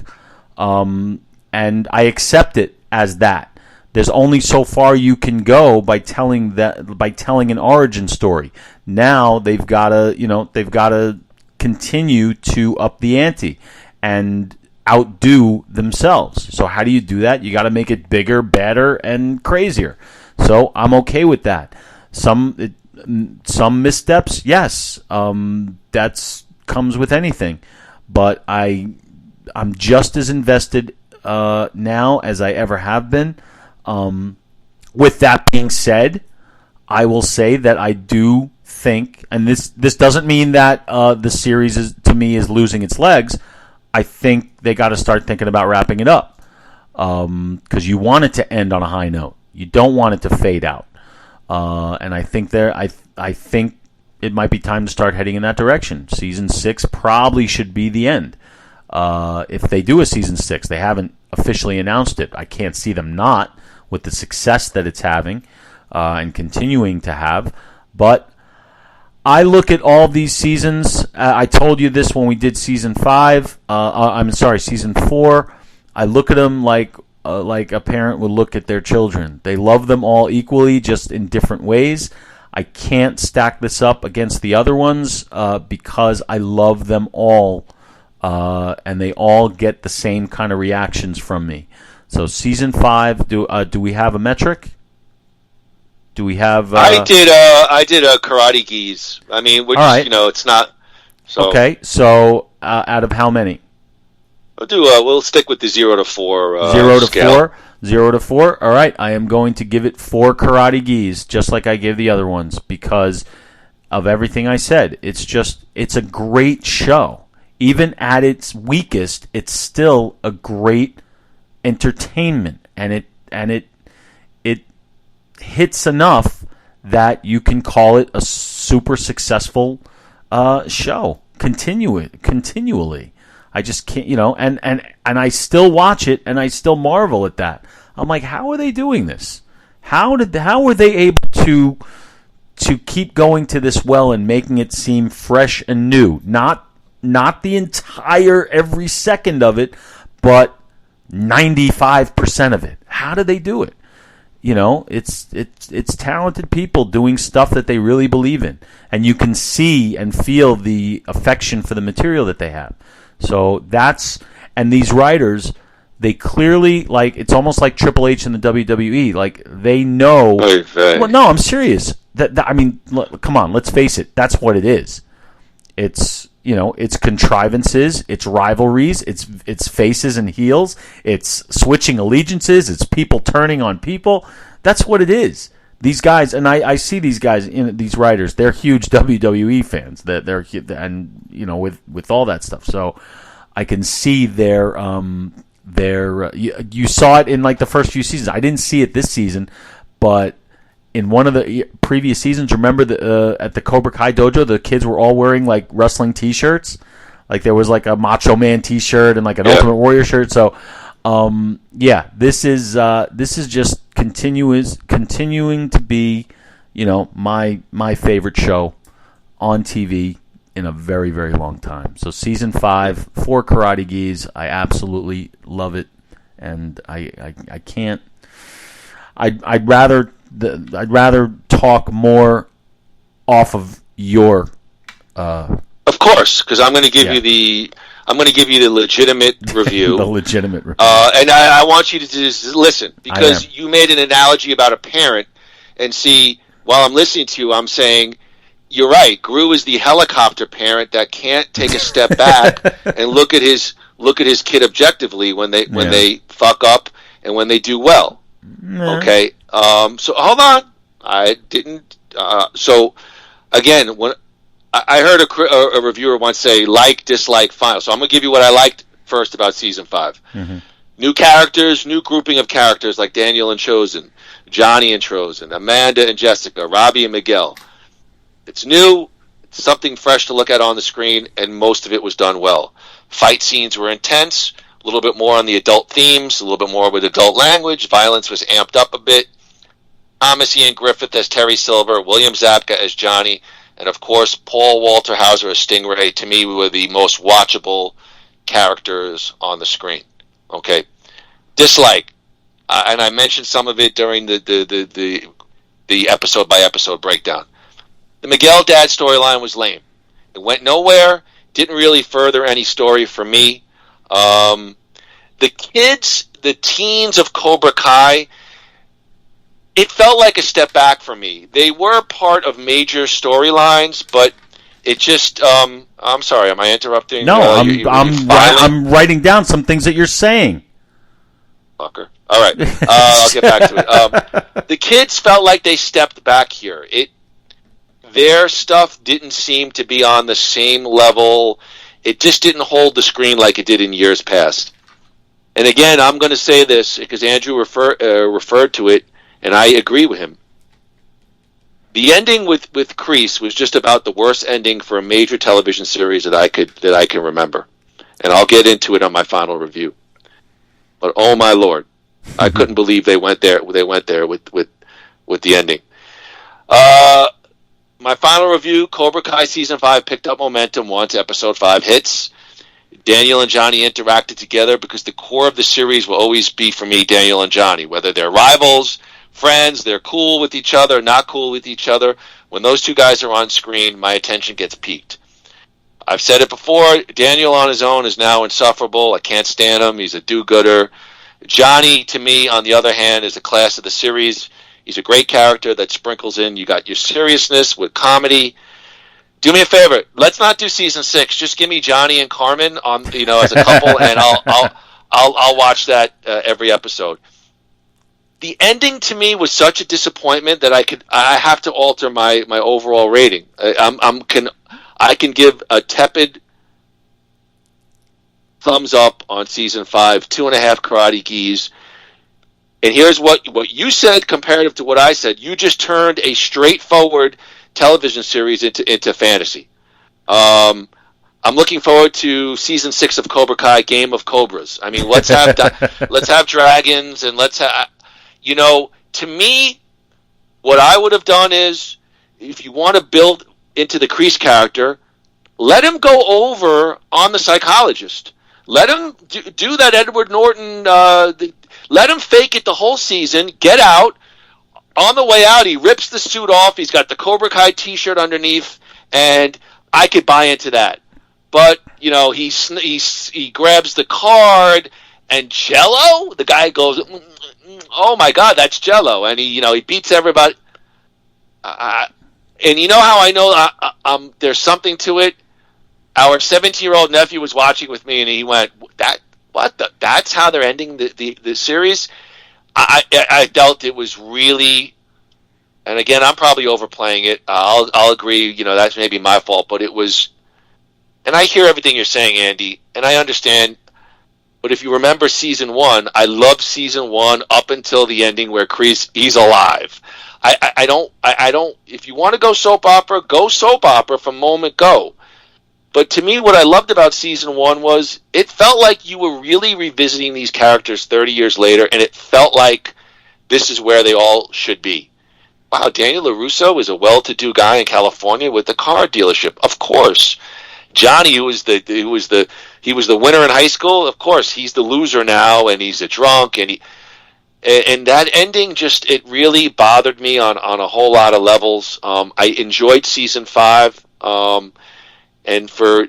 and I accept it as that. There's only so far you can go by telling an origin story. Now they've got to continue to up the ante and outdo themselves. So how do you do that? You got to make it bigger, better, and crazier. So I'm okay with that. Some missteps, yes, that's comes with anything. But I'm just as invested now as I ever have been. With that being said, I will say that I do think, and this doesn't mean that the series is losing its legs. I think they got to start thinking about wrapping it up, because you want it to end on a high note. You don't want it to fade out, and I think I think it might be time to start heading in that direction. Season 6 probably should be the end. If they do a Season 6, they haven't officially announced it. I can't see them not, with the success that it's having and continuing to have. But I look at all these seasons. I told you this when we did Season 5. Season 4. I look at them like a parent would look at their children. They love them all equally, just in different ways. I can't stack this up against the other ones because I love them all, and they all get the same kind of reactions from me. So Season 5, do we have a metric? Do we have? I did a Karate Geese. I mean, which right. It's not. So. Okay, so out of how many? We'll stick with the 0 to 4. 0 to scale. 4. 0 to 4. All right, I am going to give it 4 Karate Geese, just like I gave the other ones, because of everything I said. It's a great show. Even at its weakest, it's still a great entertainment, and it hits enough that you can call it a super successful show. Continually. I just can't, and I still watch it, and I still marvel at that. I'm like, how are they doing this? How were they able to keep going to this well and making it seem fresh and new? Not the entire every second of it, but 95% of it. How do they do it? It's talented people doing stuff that they really believe in, and you can see and feel the affection for the material that they have. So and these writers, they clearly, like, it's almost like Triple H in the WWE. Like, they know. Well, no, I'm serious. I mean, come on, let's face it. That's what it is. It's it's contrivances, it's rivalries, it's faces and heels, it's switching allegiances, it's people turning on people. That's what it is. These guys, and I see these guys, these writers, they're huge WWE fans. They're and with all that stuff. So I can see their you saw it in like the first few seasons. I didn't see it this season, but in one of the previous seasons, remember at the Cobra Kai dojo, the kids were all wearing like wrestling T-shirts. Like there was like a Macho Man T-shirt and like an Ultimate Warrior shirt. So, this is just continuing to be, my favorite show on TV in a very, very long time. So season 5, 4 Karate Gis, I absolutely love it, and I can't. I'd rather talk more off of your. Of course, because I'm going to give you the legitimate review. The legitimate review. And I want you to just listen, because you made an analogy about a parent, and see, while I'm listening to you, I'm saying, you're right. Gru is the helicopter parent that can't take a step back and look at his kid objectively when they fuck up and when they do well. Okay. So hold on. I didn't. So again, when I heard a reviewer once say, like, dislike, final. So I'm going to give you what I liked first about season 5. Mm-hmm. New characters, new grouping of characters like Daniel and Chosen, Johnny and Chosen, Amanda and Jessica, Robbie and Miguel. It's new, it's something fresh to look at on the screen, and most of it was done well. Fight scenes were intense, a little bit more on the adult themes, a little bit more with adult language. Violence was amped up a bit. Thomas Ian Griffith as Terry Silver, William Zabka as Johnny, and of course Paul Walter Hauser as Stingray, to me, were the most watchable characters on the screen. Okay. Dislike. And I mentioned some of it during the episode by episode breakdown. The Miguel dad storyline was lame. It went nowhere. Didn't really further any story for me. The teens of Cobra Kai, it felt like a step back for me. They were part of major storylines, but it just. I'm sorry. Am I interrupting? No, I'm writing down some things that you're saying. Fucker. All right. I'll get back to it. The kids felt like they stepped back here. Their stuff didn't seem to be on the same level. It just didn't hold the screen like it did in years past. And again, I'm going to say this because Andrew referred to it, and I agree with him. The ending with Kreese was just about the worst ending for a major television series that I can remember, and I'll get into it on my final review. But oh my Lord, I couldn't believe they went there. They went there with the ending. My final review: Cobra Kai season 5 picked up momentum once episode 5 hits. Daniel and Johnny interacted together because the core of the series will always be, for me, Daniel and Johnny. Whether they're rivals, friends, they're cool with each other, not cool with each other. When those two guys are on screen, my attention gets piqued. I've said it before, Daniel on his own is now insufferable. I can't stand him. He's a do-gooder. Johnny, to me, on the other hand, is the class of the series. He's a great character that sprinkles in. You got your seriousness with comedy. Do me a favor. Let's not do season 6. Just give me Johnny and Carmen on, as a couple, and I'll watch that every episode. The ending to me was such a disappointment that I have to alter my overall rating. I can give a tepid thumbs up on season 5, 2.5 Karate Gis. And here's what you said comparative to what I said. You just turned a straightforward television series into fantasy. I'm looking forward to season 6 of Cobra Kai, Game of Cobras. I mean, let's have dragons, and let's have, to me, what I would have done is, if you want to build into the Kreese character, let him go over on the psychologist. Let him do that Edward Norton. Let him fake it the whole season. Get out. On the way out, he rips the suit off. He's got the Cobra Kai T-shirt underneath, and I could buy into that. But he grabs the card, and Jello. The guy goes, "Oh my God, that's Jello!" And he beats everybody. And you know how I know there's something to it? Our 17-year-old nephew was watching with me, and he went, that's how they're ending the series? I felt it was really, and again, I'm probably overplaying it. I'll agree, that's maybe my fault, but it was, and I hear everything you're saying, Andy, and I understand, but if you remember season 1, I loved season 1 up until the ending where Kreese, he's alive. I don't. If you want to go soap opera from moment go. But to me, what I loved about season 1 was it felt like you were really revisiting these characters 30 years later, and it felt like this is where they all should be. Wow, Daniel LaRusso is a well-to-do guy in California with a car dealership. Of course, Johnny, he was the winner in high school. Of course, he's the loser now, and he's a drunk, and that ending it really bothered me on a whole lot of levels. I enjoyed season 5. And for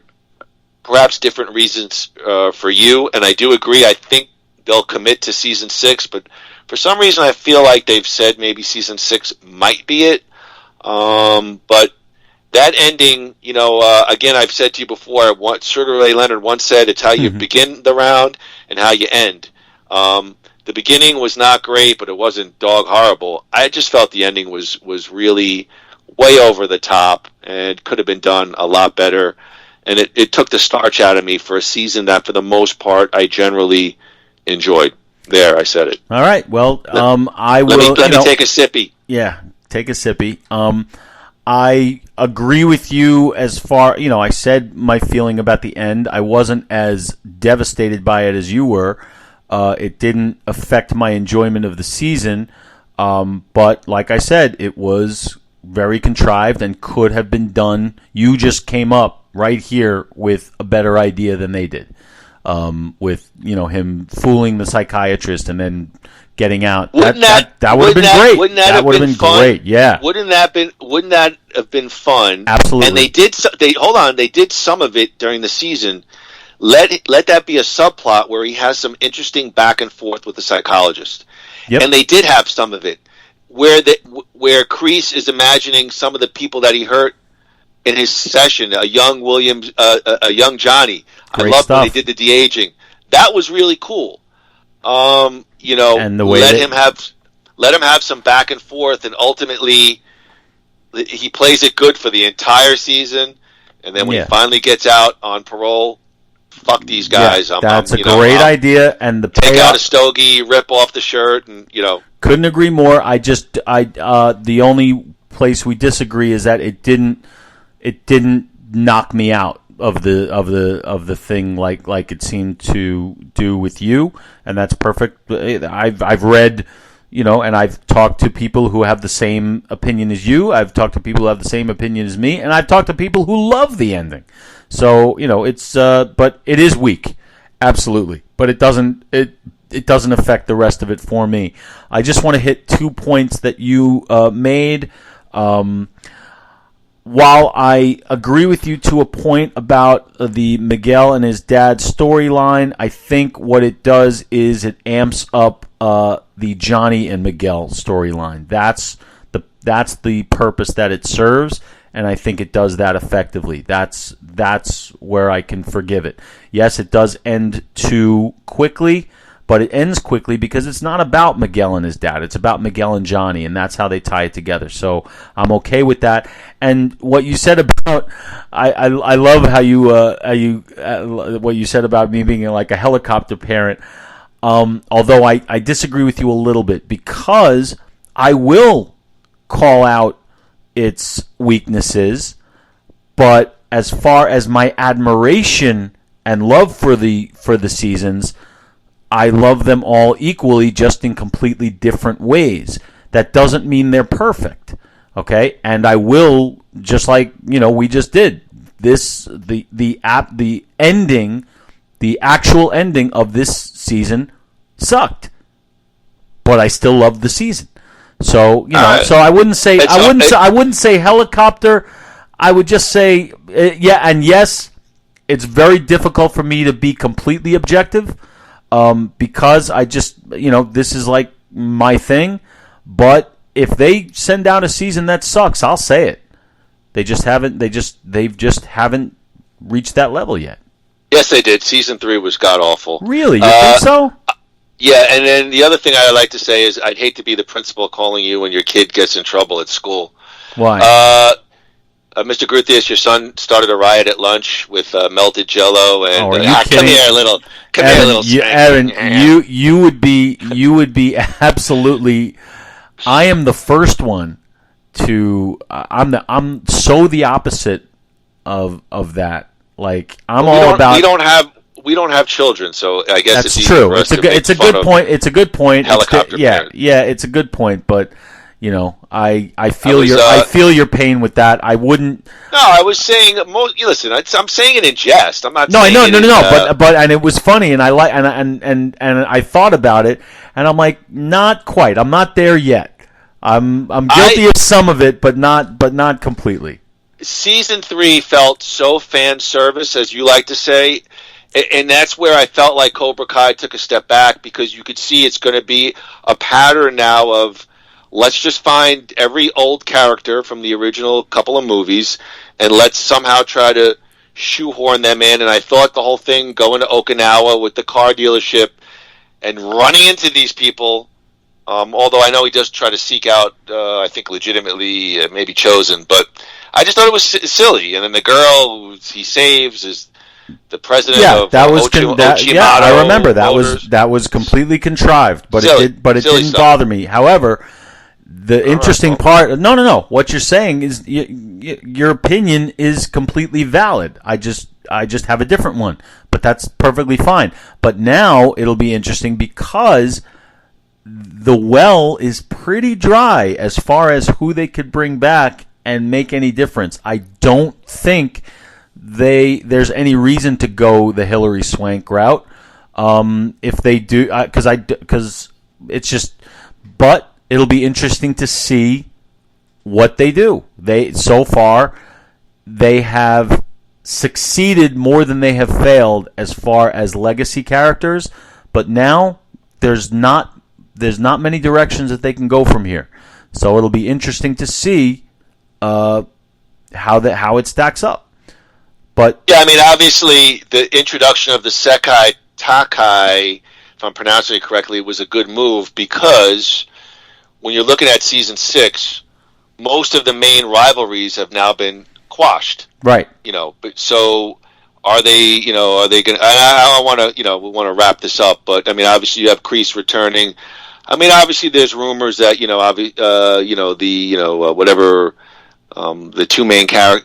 perhaps different reasons for you, and I do agree, I think they'll commit to season 6, but for some reason I feel like they've said maybe season 6 might be it. But that ending, again, I've said to you before, Sugar Ray Leonard once said, it's how you begin the round and how you end. The beginning was not great, but it wasn't dog horrible. I just felt the ending was really way over the top and could have been done a lot better. And it took the starch out of me for a season that, for the most part, I generally enjoyed. There, I said it. All right. Well, I will. Let me take a sippy. Yeah, take a sippy. I agree with you as far, I said my feeling about the end. I wasn't as devastated by it as you were. It didn't affect my enjoyment of the season. But like I said, it was very contrived and could have been done. You just came up right here with a better idea than they did. With him fooling the psychiatrist and then getting out. That would have been great. Wouldn't that would have been fun? Great. Yeah. Wouldn't that have been fun? Absolutely. And they did. They did some of it during the season. Let that be a subplot where he has some interesting back and forth with the psychologist. Yep. And they did have some of it where Kreese is imagining some of the people that he hurt in his session. A young Williams, a young Johnny. Great I loved stuff. when they did the de-aging. That was really cool. And the way let him have some back and forth, and ultimately he plays it good for the entire season. And then when he finally gets out on parole, fuck these guys. Yeah, that's a great idea, and the take payoff, out a stogie, rip off the shirt, and couldn't agree more. The only place we disagree is that it didn't knock me out of the thing like it seemed to do with you, and that's perfect. I've read, and I've talked to people who have the same opinion as you. I've talked to people who have the same opinion as me, and I've talked to people who love the ending. So it's but it is weak, absolutely. But it doesn't affect the rest of it for me. I just want to hit 2 points that you made. While I agree with you to a point about the Miguel and his dad storyline, I think what it does is it amps up the Johnny and Miguel storyline. That's the purpose that it serves, and I think it does that effectively. That's where I can forgive it. Yes, it does end too quickly, but it ends quickly because it's not about Miguel and his dad. It's about Miguel and Johnny, and that's how they tie it together. So I'm okay with that. And what you said about, I love how what you said about me being like a helicopter parent. Although I disagree with you a little bit, because I will call out its weaknesses, but as far as my admiration and love for the seasons, I love them all equally, just in completely different ways. That doesn't mean they're perfect, okay? And I will, just like we just did. The actual ending of this season sucked, but I still love the season. So so I wouldn't say I wouldn't say helicopter. I would just say yes. It's very difficult for me to be completely objective. Because I just, this is like my thing. But if they send out a season that sucks, I'll say it. They just haven't reached that level yet. Yes, they did. Season 3 was god awful. Really? You think so? Yeah, and then the other thing I like to say is I'd hate to be the principal calling you when your kid gets in trouble at school. Why? Mr. Gruthius, your son started a riot at lunch with melted Jello, and come here, little Aaron, you would be absolutely I am the first one to. I'm so the opposite of that. Like I'm all about. We don't have children, so I guess that's it's true. It's a good point. It's a good point. Helicopter. It's a good point. But I feel your pain with that. I wouldn't. No, I was saying. Listen, I'm saying it in jest. I'm not. No, I know, no. But and it was funny, and I like, and I thought about it, and I'm like, not quite. I'm not there yet. I'm guilty of some of it, but not completely. Season 3 felt so fan service, as you like to say, and that's where I felt like Cobra Kai took a step back, because you could see it's going to be a pattern now of let's just find every old character from the original couple of movies and let's somehow try to shoehorn them in. And I thought the whole thing going to Okinawa with the car dealership and running into these people, although I know he does try to seek out, I think legitimately, maybe chosen, but I just thought it was silly. And then the girl he saves is the president of Ochimata. I remember that Motors. that was completely contrived, but silly. it didn't stuff. bother me. However, the interesting part, no, what you're saying is your opinion is completely valid. I just have a different one, but that's perfectly fine. But now it'll be interesting because the well is pretty dry as far as who they could bring back and make any difference. I don't think there's any reason to go the Hilary Swank route. If they do, because it's just, but it'll be interesting to see what they do. So far they have succeeded more than they have failed as far as legacy characters, but now there's not many directions that they can go from here. So it'll be interesting to see how it stacks up. But yeah, I mean, obviously the introduction of the Sekai Takai, if I'm pronouncing it correctly, was a good move, because when you're looking at season 6, most of the main rivalries have now been quashed. Right. But so are they going to, I want to, we want to wrap this up, but I mean, obviously you have Kreese returning. I mean, obviously there's rumors that, the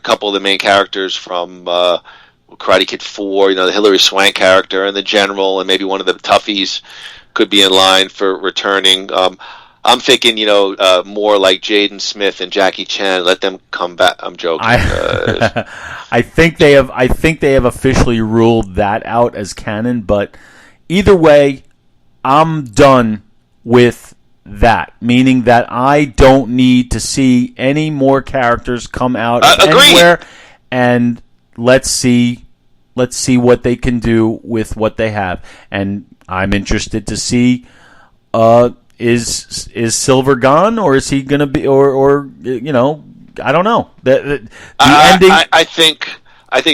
couple of the main characters from Karate Kid 4, the Hilary Swank character and the General and maybe one of the Toughies could be in line for returning. I'm thinking, more like Jaden Smith and Jackie Chan. Let them come back. I'm joking. I think they have officially ruled that out as canon. But either way, I'm done with that. Meaning that I don't need to see any more characters come out of anywhere. And let's see what they can do with what they have. And I'm interested to see. Is Silver gone, or is he going to be, or I don't know. The ending. I think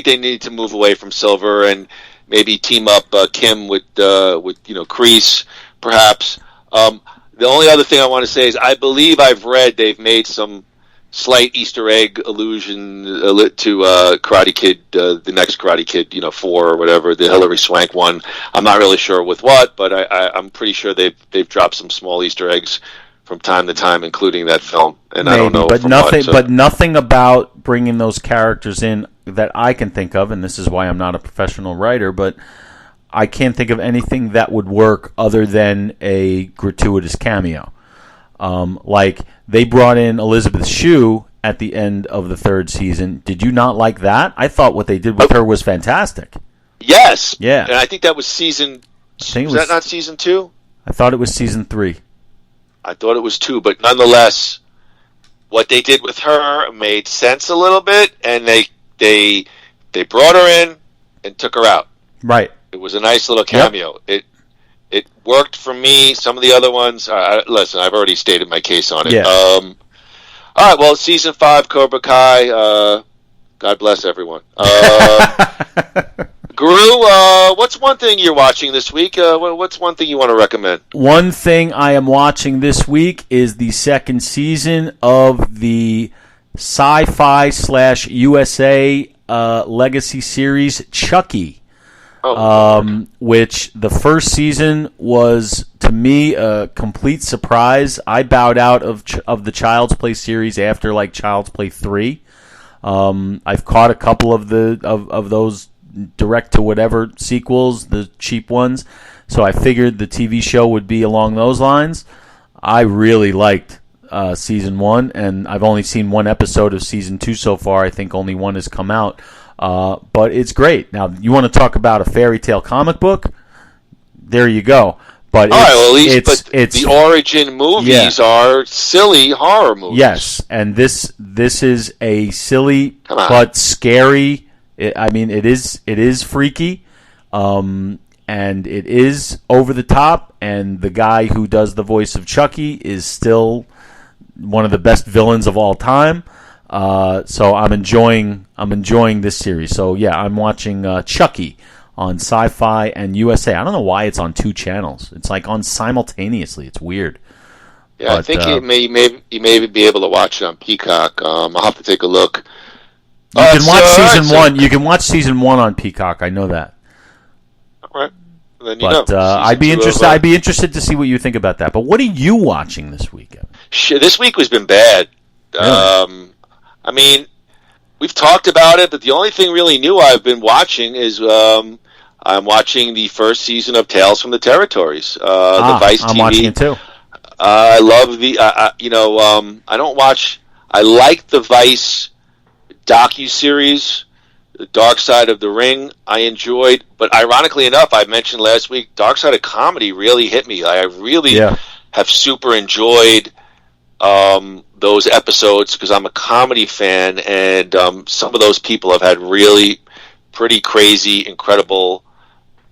they need to move away from Silver and maybe team up Kim with Kreese, perhaps. The only other thing I want to say is I believe I've read they've made some slight Easter egg allusion to Karate Kid, the next Karate Kid, 4 or whatever, the Hilary Swank one. I'm not really sure with what, but I'm pretty sure they've dropped some small Easter eggs from time to time, including that film. And maybe, I don't know, but nothing about bringing those characters in that I can think of. And this is why I'm not a professional writer, but I can't think of anything that would work other than a gratuitous cameo. Like they brought in Elizabeth Shue at the end of the 3rd season. Did you not like that? I thought what they did with her was fantastic. Yes. Yeah. And I think that was season. Was that not season 2? I thought it was season 3. I thought it was 2, but nonetheless, what they did with her made sense a little bit, and they brought her in and took her out. Right. It was a nice little cameo. Yep. It worked for me. Some of the other ones, listen, I've already stated my case on it. Yeah. All right, well, season 5, Cobra Kai. God bless everyone. Guru, what's one thing you're watching this week? What's one thing you want to recommend? One thing I am watching this week is the 2nd season of the sci-fi/USA legacy series Chucky. Which the first season was, to to me a complete surprise. I bowed out of the Child's Play series after like Child's Play 3. I've caught a couple of those direct to whatever sequels, the cheap ones. So I figured the TV show would be along those lines. I really liked season 1, and I've only seen one episode of season 2 so far. I think only one has come out. But it's great. Now, you want to talk about a fairy tale comic book? There you go. But the origin movies are silly horror movies. Yes, and this is a silly but scary. It is freaky, and it is over the top. And the guy who does the voice of Chucky is still one of the best villains of all time. So I'm enjoying this series. So yeah, I'm watching Chucky on Sci-Fi and USA. I don't know why it's on 2 channels. It's like on simultaneously. It's weird. Yeah, but, I think you may be able to watch it on Peacock. I'll have to take a look. You can watch season 1. You can watch season 1 on Peacock. I know that. All right. Then I'd be interested. I'd be interested to see what you think about that. But what are you watching this week? This week has been bad. Really? I mean, we've talked about it, but the only thing really new I've been watching is I'm watching the first season of Tales from the Territories. The Vice TV. I'm watching it too. I love the. I don't watch. I like the Vice docuseries, The Dark Side of the Ring. I enjoyed, but ironically enough, I mentioned last week, Dark Side of Comedy really hit me. I really have super enjoyed those episodes because I'm a comedy fan, and some of those people have had really pretty crazy, incredible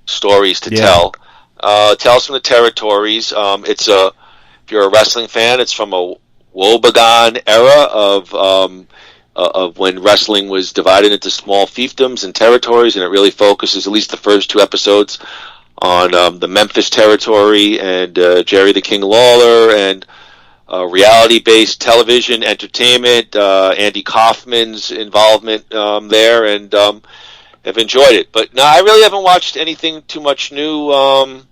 stories to tell. Tales from the Territories. If you're a wrestling fan, it's from a woebegone era of when wrestling was divided into small fiefdoms and territories, and it really focuses, at least the first 2 episodes, on the Memphis territory and Jerry the King Lawler and reality-based television entertainment, Andy Kaufman's involvement there, and have enjoyed it. But no, I really haven't watched anything too much new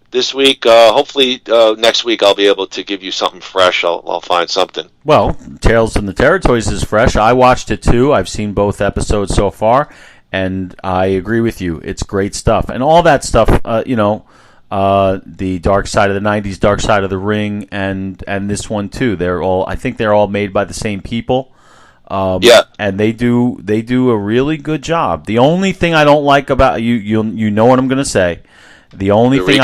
this week. Hopefully next week I'll be able to give you something fresh. I'll find something. Well, Tales from the Territories is fresh. I watched it too. I've seen both episodes so far, and I agree with you. It's great stuff. And all that stuff, the Dark Side of the 90s, Dark Side of the Ring, and this one too. I think they're all made by the same people. And they do a really good job. The only thing I don't like about you know what I'm going to say. The only thing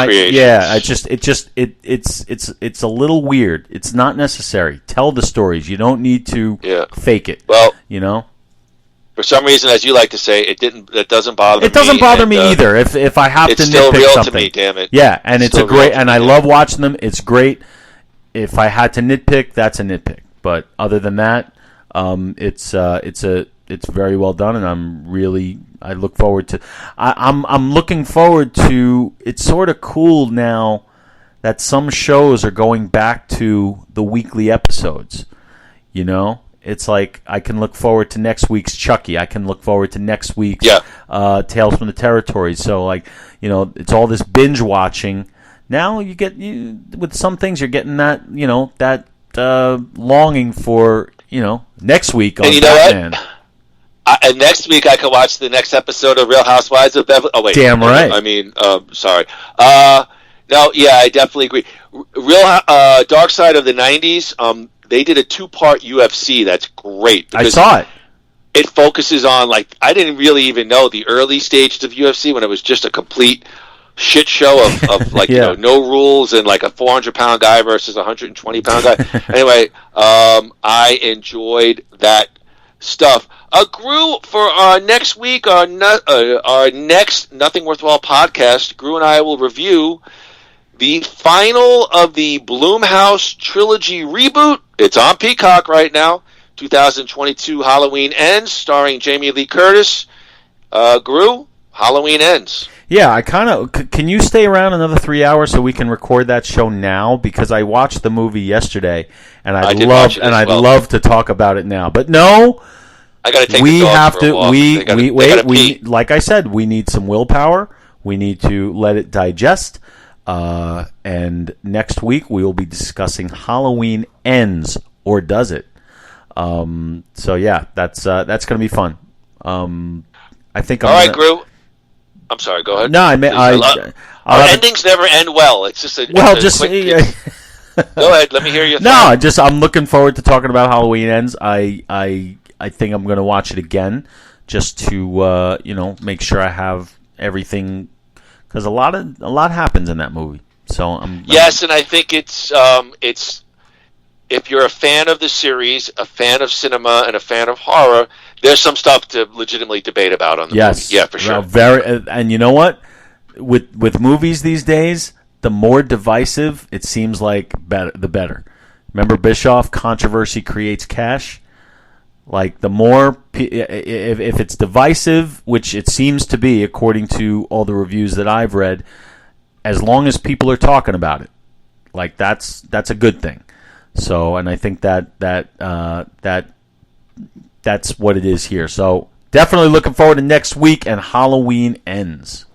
it's a little weird. It's not necessary. Tell the stories. You don't need to fake it. Well, For some reason, as you like to say, it doesn't bother me. It doesn't bother me either. If I have to nitpick something, it's still real to me. Damn it. Yeah, and it's a great, and I love watching them. It's great. If I had to nitpick, that's a nitpick. But other than that, it's very well done, and I look forward to. I'm looking forward to. It's sort of cool now that some shows are going back to the weekly episodes. It's like I can look forward to next week's Chucky. I can look forward to next week's Tales from the Territories. So it's all this binge watching. Now with some things you're getting that longing for next week on and Batman. What? And next week I can watch the next episode of Real Housewives of Beverly. Oh wait, damn right. Sorry. No, yeah, I definitely agree. Real Dark Side of the 90s. They did a 2-part UFC. That's great. I saw it. It focuses on I didn't really even know the early stages of UFC when it was just a complete shit show of no rules and a 400-pound guy versus a 120-pound guy. Anyway, I enjoyed that stuff. Gru, for our next week, our next Nothing Worthwhile podcast, Gru and I will review the final of the Blumhouse trilogy reboot. It's on Peacock right now. 2022 Halloween Ends, starring Jamie Lee Curtis. Gru, Halloween Ends. Yeah, can you stay around another 3 hours so we can record that show now? Because I watched the movie yesterday, and I'd love to talk about it now. But no, I got to take the dog for a walk. Like I said, we need some willpower. We need to let it digest. And next week we will be discussing Halloween Ends, or does it? So yeah, that's going to be fun. I think. All right, Gru. I'm sorry. Go ahead. No, endings never end well. It's just a quick. Go ahead. Let me hear your thought. No, I'm looking forward to talking about Halloween Ends. I think I'm going to watch it again just to make sure I have everything, because a lot happens in that movie. So and I think it's if you're a fan of the series, a fan of cinema, and a fan of horror, there's some stuff to legitimately debate about on the movie. Yeah, for sure. And you know what? With movies these days, the more divisive it seems like, the better. Remember Bischoff, controversy creates cash? Like, the more, if it's divisive, which it seems to be according to all the reviews that I've read, as long as people are talking about it, like, that's a good thing. So, and I think that's what it is here. So, definitely looking forward to next week and Halloween Ends.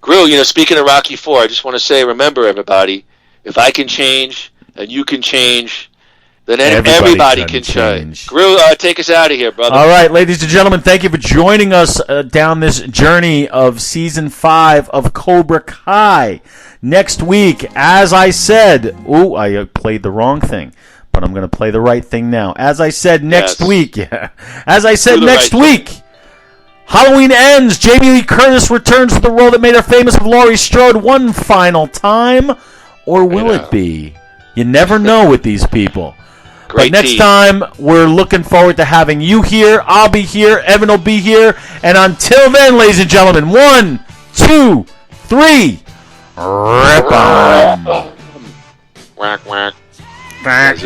Gru, speaking of Rocky IV, I just want to say, remember, everybody, if I can change and you can change, then everybody can change. Gru, take us out of here, brother. All right, ladies and gentlemen, thank you for joining us down this journey of Season 5 of Cobra Kai. Next week, as I said, I played the wrong thing, but I'm going to play the right thing now. As I said next week, Halloween Ends. Jamie Lee Curtis returns to the role that made her famous of Laurie Strode one final time. Or will it be? You never know with these people. But next time, we're looking forward to having you here. I'll be here. Evan will be here. And until then, ladies and gentlemen, 1, 2, 3. Rip on. Whack, whack. Back.